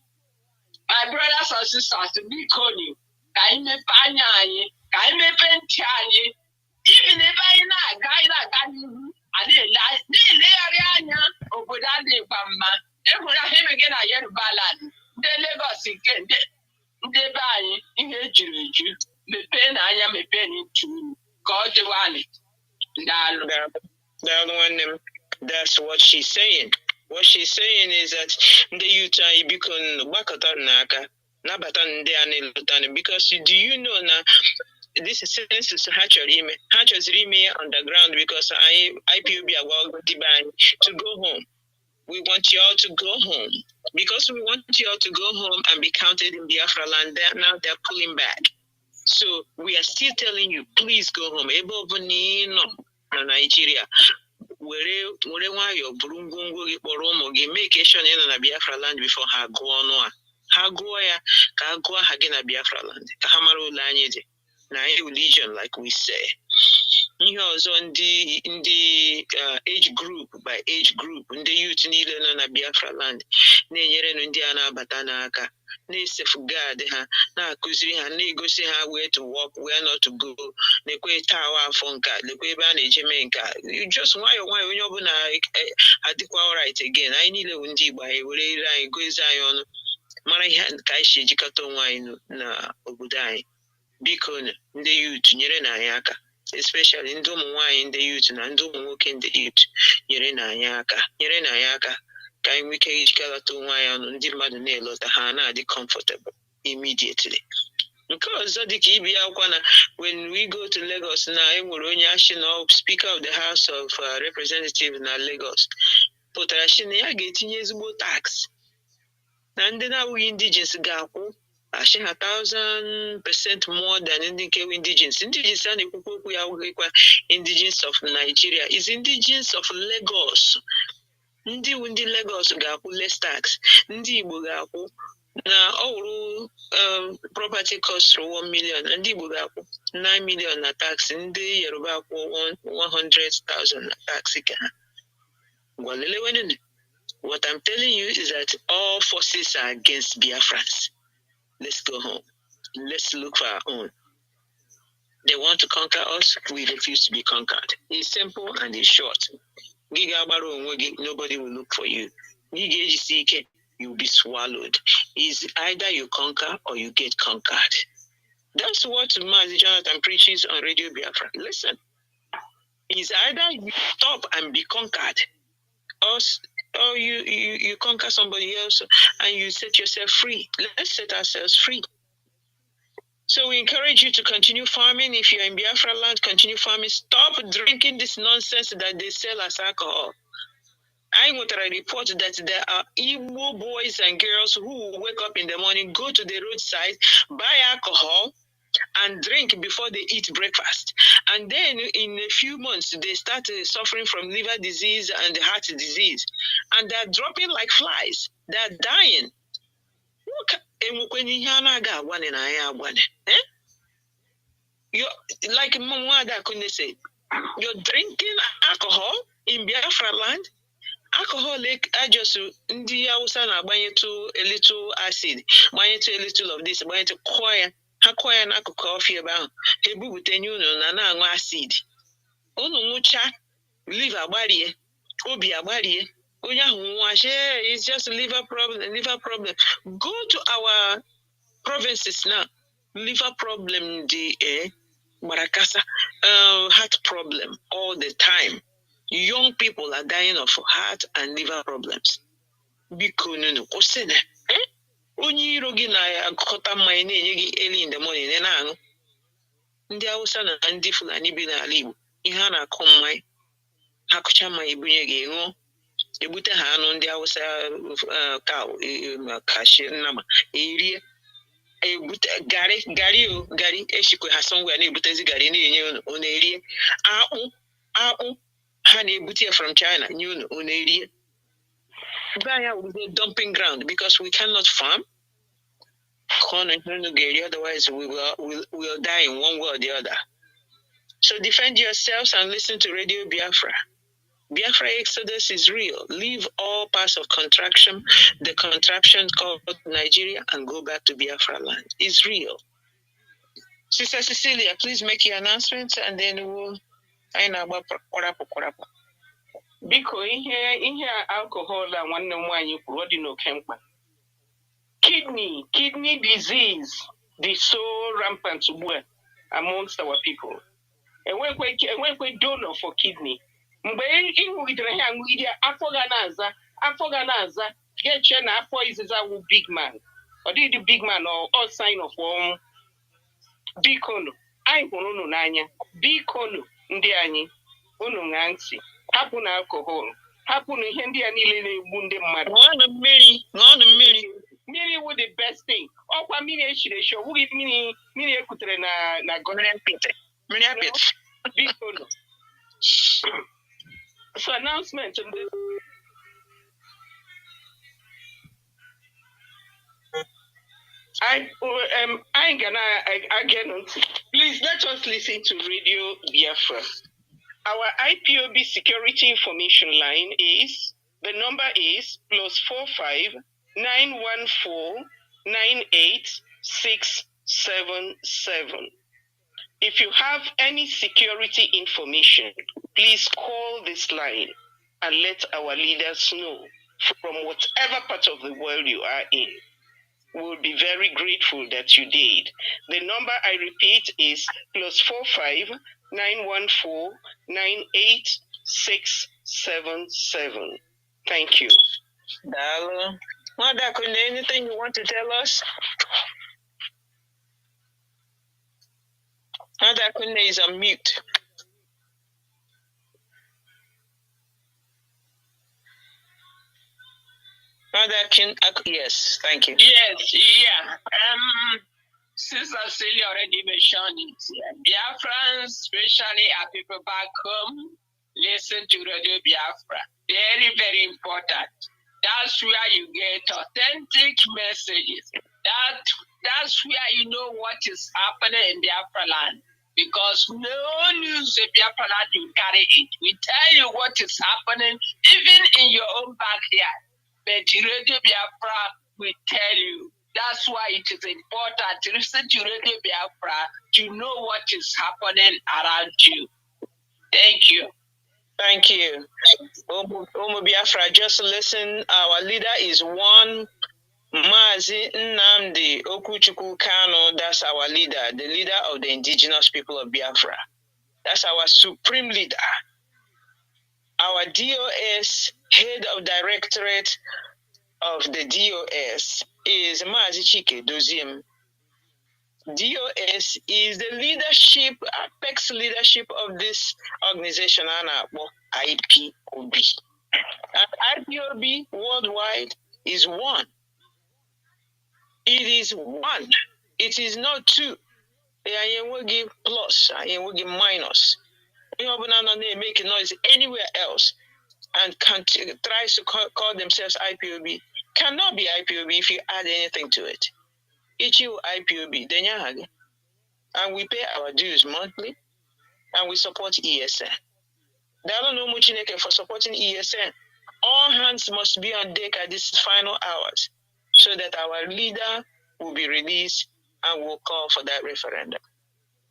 My brothers and sisters, be calling. Can you find any? Can you paint any? Even if I know a guy that can do, I didn't like the area of Budani Bama. Everyone him again, I hear ballad. The Lagos again. They buy in a Jew. mepee na anya mepee n'uchu ka ọ dịwanị. That's what she's saying. What she's saying is that the youth are become because do you know now this is hatchery underground because IPOB to go home. We want you all to go home. Because we want you all to go home and be counted in Biafra land. Now they're pulling back. So we are still telling you, please go home. Nigeria. Were nwayọ buru ngwongwo gị kpọrọ ụmụ gị make sure na ị nọ na Biafra land before ha gụọ ọnụ a. Ha gụọ ya ka ha gụọ aha gị na Biafra land ka ha mara ụlọ anyị dị na anyị religion like we say. Ihe ọzọ ndị age group by age group ndị youth niile nọ na Biafra land na-enyere ndị a na-abata n'aka na-safeguard ha na-akụziri ha na-egosi ha where to walk where not to go lekwe tawa afọ nka lekwe ebe a na-eje mee nka just nwayọ nwayọ onye ọbụla adịkwa alright again. Anyị niile bụ ndị Igbo anyị were ire anyị gozie anyị ọnụ mara ihe ka anyị si ejikọta onwe anyị na obodo anyị. Biko ndị youth nyere na anyị aka, especially ndị ụmụ nwaanyị ndị youth na ndị ụmụ nwoke ndị youth nyere na anyị aka ka anyị nwee ike ijikọta onwe anyị ọnụ ndị mmadụ na-elọta ha na-adị comfortable immediately. Nke ọzọ dịka ibia akwa na when we go to Lagos na enwere onye ashi na Speaker of the House of Representatives na Lagos pụtara shi na ya ga-etinye ezigbo tax na ndị na-awụghị indigens ga-akwụ ashi ha 1000% more than ndị nke indigens. Indigens a na-ekwukwa okwu ya awụghịkwa indigens of Nigeria is indigens of Lagos. Ndị Lagos ga-akwụ less tax. Ndị Igbo ga-akwụ na ọwụrụ property cost 1 million. Ndị Igbo ga-akwụ 9 million na tax. Ndị Yoruba akwụ 100,000 na tax ka ha. What I'm telling you is that all forces are against Biafrans. Let's go home. Let's look for our own. They want to conquer us. We refuse to be conquered. It's simple and it's short. Nobody will look for you. You'll be swallowed. It's either you conquer or you get conquered. That's what Mazi Jonathan preaches on Radio Biafra. Listen, it's either you stop and be conquered, or you conquer somebody else and you set yourself free. Let's set ourselves free. So we encourage you to continue farming. If you're in Biafra land, continue farming. Stop drinking this nonsense that they sell as alcohol. I want to report that there are Igbo boys and girls who wake up in the morning, go to the roadside, buy alcohol, and drink before they eat breakfast. And then in a few months, they start suffering from liver disease and heart disease. And they're dropping like flies. They're dying. Like Mwada Kune said, you're drinking alcohol in Biafra land. Alcoholic, I just ndị Hausa na-agbanyetu a little acid, gbanyetu a little of this, gbanyetu kwaya, ha kwaya n'akụkụ ọfị ebe ahụ, ha ebupụta nye unu na na-aṅụ acid. Unu ṅụcha, liver agbarie, obi agbarie, onye ahụ nwa, it's just liver problem. Go to our provinces now, liver problem the Barakasa, heart problem all the time. Young people are dying of heart and liver problems. Because onye iro gị na-akọta mmanya na-enye gị early in the morning na-aṅụ. Ndị Hausa na ndị Fulani bi n'ala Igbo ihe a na-akọ mmanya ha kụcha mmanya ebunye gị ṅụọ. Ebute ha anụ ndị Hausa kashi nnama erie. Ebute gari eshikwe ha somewhere na-ebutezi gari na-enye unu erie. Akpụ ha na-ebute from China nye unu erie. With a dumping ground because we cannot farm. Otherwise we will die in one way or the other. So defend yourselves and listen to Radio Biafra. Biafra exodus is real. Leave all parts of contraction, the contraption called Nigeria, and go back to Biafra land. It's real. Sister Cecilia, please make your announcements and then we'll Biko ihe alcohol a nwanne m nwaanyị kwuru ọ dị n'oke mkpa. Kidney disease dị so rampant ugbu a. amongst our people. And when we donor for kidney, mgbe ịṅụgidere ha aṅụgide afọ ga na-aza ga-eche na afọ iziza wụ big man. Ọ dịghị big man or sign of bikonu. Anyị hụrụ unu n'anya. Bikonu ndị anyị, unu ṅaa ntị. Hapụ na alcohol. Hapụ na ihe ndị a niile na-egbu ndị mmadụ. Ṅụọnụ mmiri. Mmiri wụ the best thing. Ọkwa mmiri echiri echi, ọ bụghị mmiri ekutere na mmiri apịtị. Bikonu. So announcement on this. Please let us listen to Radio Biafra. Our IPOB security information line is, the number is +45 914 98677. If you have any security information, please call this line and let our leaders know from whatever part of the world you are in. We'll be very grateful that you did. The number, I repeat, is +45 914 98677. Thank you. Dalo. Mother, anything you want to tell us? Mother Kunde is on mute. Yes, thank you. Yes, yeah. Sister Celia already mentioned it. Biafrans, especially our people back home, listen to Radio Biafra. Very, very important. That's where you get authentic messages. That's where you know what is happening in Biafra land. Because no news in Biafra land you carry it. We tell you what is happening even in your own backyard. But Radio Biafra will tell you. That's why it is important to listen to Radio Biafra to know what is happening around you. Thank you. Thank you. Omo Biafra, just listen. Our leader is one Mazi Nnamdi Kanu. That's our leader, the leader of the indigenous people of Biafra. That's our supreme leader. Our DOS, head of directorate of the DOS, is Mazi Chike Doziem. DOS is the leadership, apex leadership of this organization, IPOB. And IPOB worldwide is one. It is one. It is not two. I will give plus, I will give minus. You not make noise anywhere else and tries to call themselves IPOB. Cannot be IPOB if you add anything to it. It's you IPOB, and we pay our dues monthly, and we support ESN. Dalo no muchineke for supporting ESN. All hands must be on deck at these final hours, so that our leader will be released and will call for that referendum.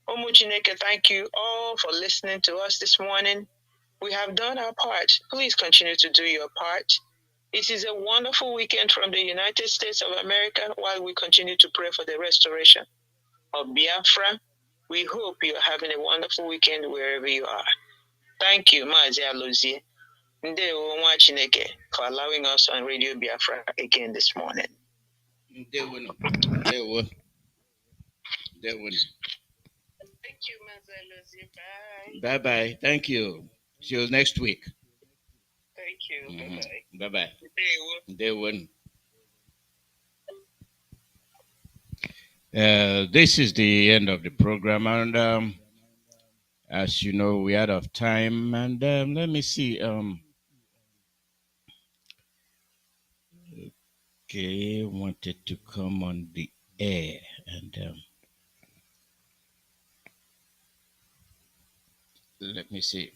Omuchineke, thank you all for listening to us this morning. We have done our part. Please continue to do your part. It is a wonderful weekend from the United States of America while we continue to pray for the restoration of Biafra. We hope you're having a wonderful weekend wherever you are. Thank you, Mazi Alozie, Ndewo Nwa Chineke, for allowing us on Radio Biafra again this morning. Ndewo. Thank you, Mazi Alozie. Bye. Bye-bye. Thank you. See you next week. Thank you. Mm-hmm. Bye-bye. Bye-bye. Ndewo. This is the end of the program, and as you know, we're out of time. And let me see. Okay, wanted to come on the air, and let me see.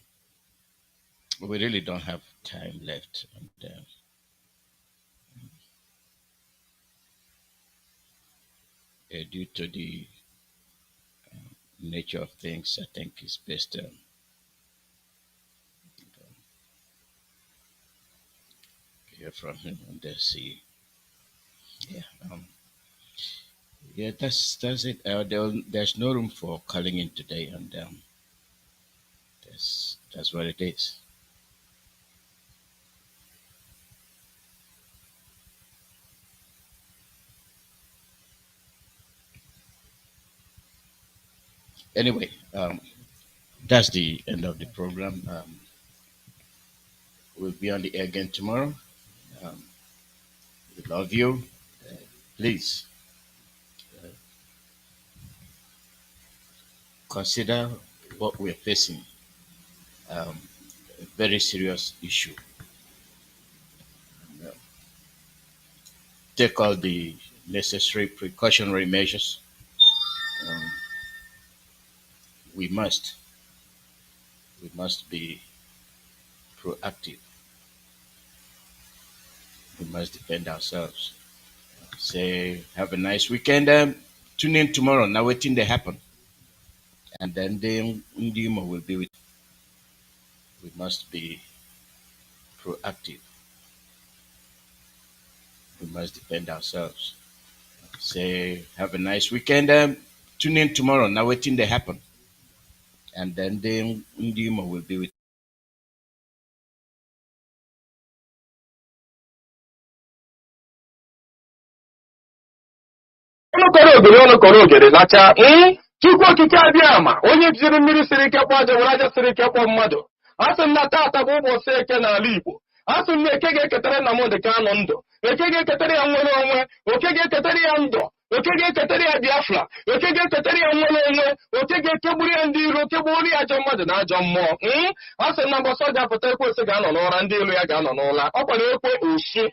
We really don't have time left, and due to the nature of things, I think it's best hear from him and see. Yeah. Yeah, that's it. There's no room for calling in today, and that's what it is. Anyway, that's the end of the program. We'll be on the air again tomorrow. Um, we love you. Please consider what we're facing. Um, a very serious issue. Uh, take all the necessary precautionary measures. Um, we must be proactive. We must defend ourselves. Say, have a nice weekend. Tune in tomorrow. Now, waiting to happen. And then the Ndimo will be with. We must be proactive. We must defend ourselves. Say, have a nice weekend. Tune in tomorrow. Now, waiting to happen. And then the Ndimo will be with. ọnụ kọrọ ogere lacha Chukwu okike abịa ma onye jiri mmiri siri ike kpọ aja were aja siri ike kpọ mmadụ asị m na taata bụ ụbọchị eke n'ala Igbo asị m na eke ga-eketara Nnamdi Kanu ndụ eke ga-eketara ya nwere onwe oke ga-eketara ya ndụ oke ga-eketara ya Biafra oke ga-eketara ya nwere onwe oke ga-ekegburu ya ndị iro kegburu ya ajọ mmadụ na ajọ mmụọ asị m na mbọsọ ga-apụta ekwesị ga-anọ n'ụra ndị elu ya ga-anọ n'ụla ọ kwara ekwe osu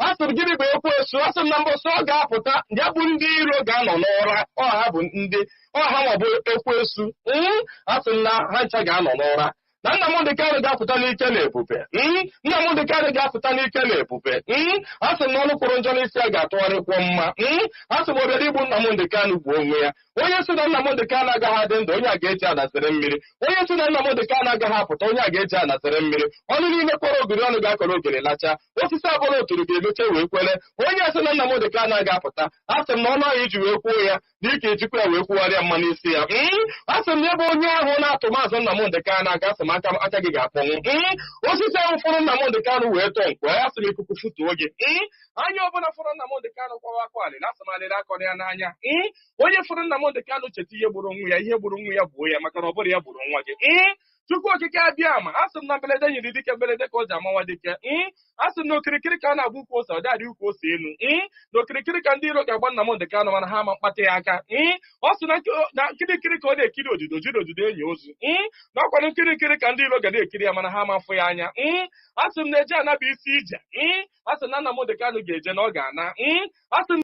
asị m gịnị bụ ekwesu asị m na mbọsọ ọ ga-apụta ya bụ ndị iro ga-anọ n'ụra ọha bụ ndị ọha maọbụ ekwesu asị m na ha ncha ga-anọ n'ụra na Nnamdi Kanu ga-apụta n'ike na ebube Nnamdi Kanu ga-apụta n'ike na ebube asị m na ọnụ kwụrụ njọ n'isi a ga-atụgharịkwuo mma asị m obodo igbu Nnamdi Kanu bụ onwe ya onye si na Nnamdi Kanu agaghị adị ndụ onye a ga-eji anazere mmiri onye si na Nnamdi Kanu agaghị apụta onye a ga-eji anazere mmiri ọnụ niile kpọrọ ogiri ọnụ ga-akọrọ ogiri lacha osisi abụla oturu ga-emeche wee kwere onye si na Nnamdi Kanu agaghị apụta asị m na ọnụ ahụ iji wee kwuo ya dịka ejikwa ya wee kwugharịa mma n'isi ya asị m na ebe onye ahụ na-atụ maazị Nnamdi Kanu aga asị m aka gị ga-akpọnwụ osisi ahụ fụrụ Nnamdi Kanu wee tọọ nkwe asị m ikuku futuo gị anya ọbụla fụrụ Nnamdi Kanu kwawa akwa alịla asị m alịla akọrọ ya n'anya onye fụrụ Nnamdi Kanu cheta ihe gburu nwa ya ihe gburu nwa ya gbuo ya maka na ọ bụrụ ya gburu nwa gị Chukwu okike abịa ma asị m na mberede nyiri dike mberede ka o ji amawa dike asị m na okirikiri ka a na-agba ukwu ose ọ dịadị ukwu ose elu na okirikiri ka ndị iro ga-agba Nnamdi Kanu mana ha ama mkpata ya aka ọ sị na nkirikiri ka ọ na-ekiri odido jiri odido enyi ozu na ọkwado nkirikiri ka ndị iro ga na-ekiri ya mana ha ama mfụ ya anya asị m na eje anaba isi ije asị na Nnamdi Kanu ga-eje na ọ ga-ana asị m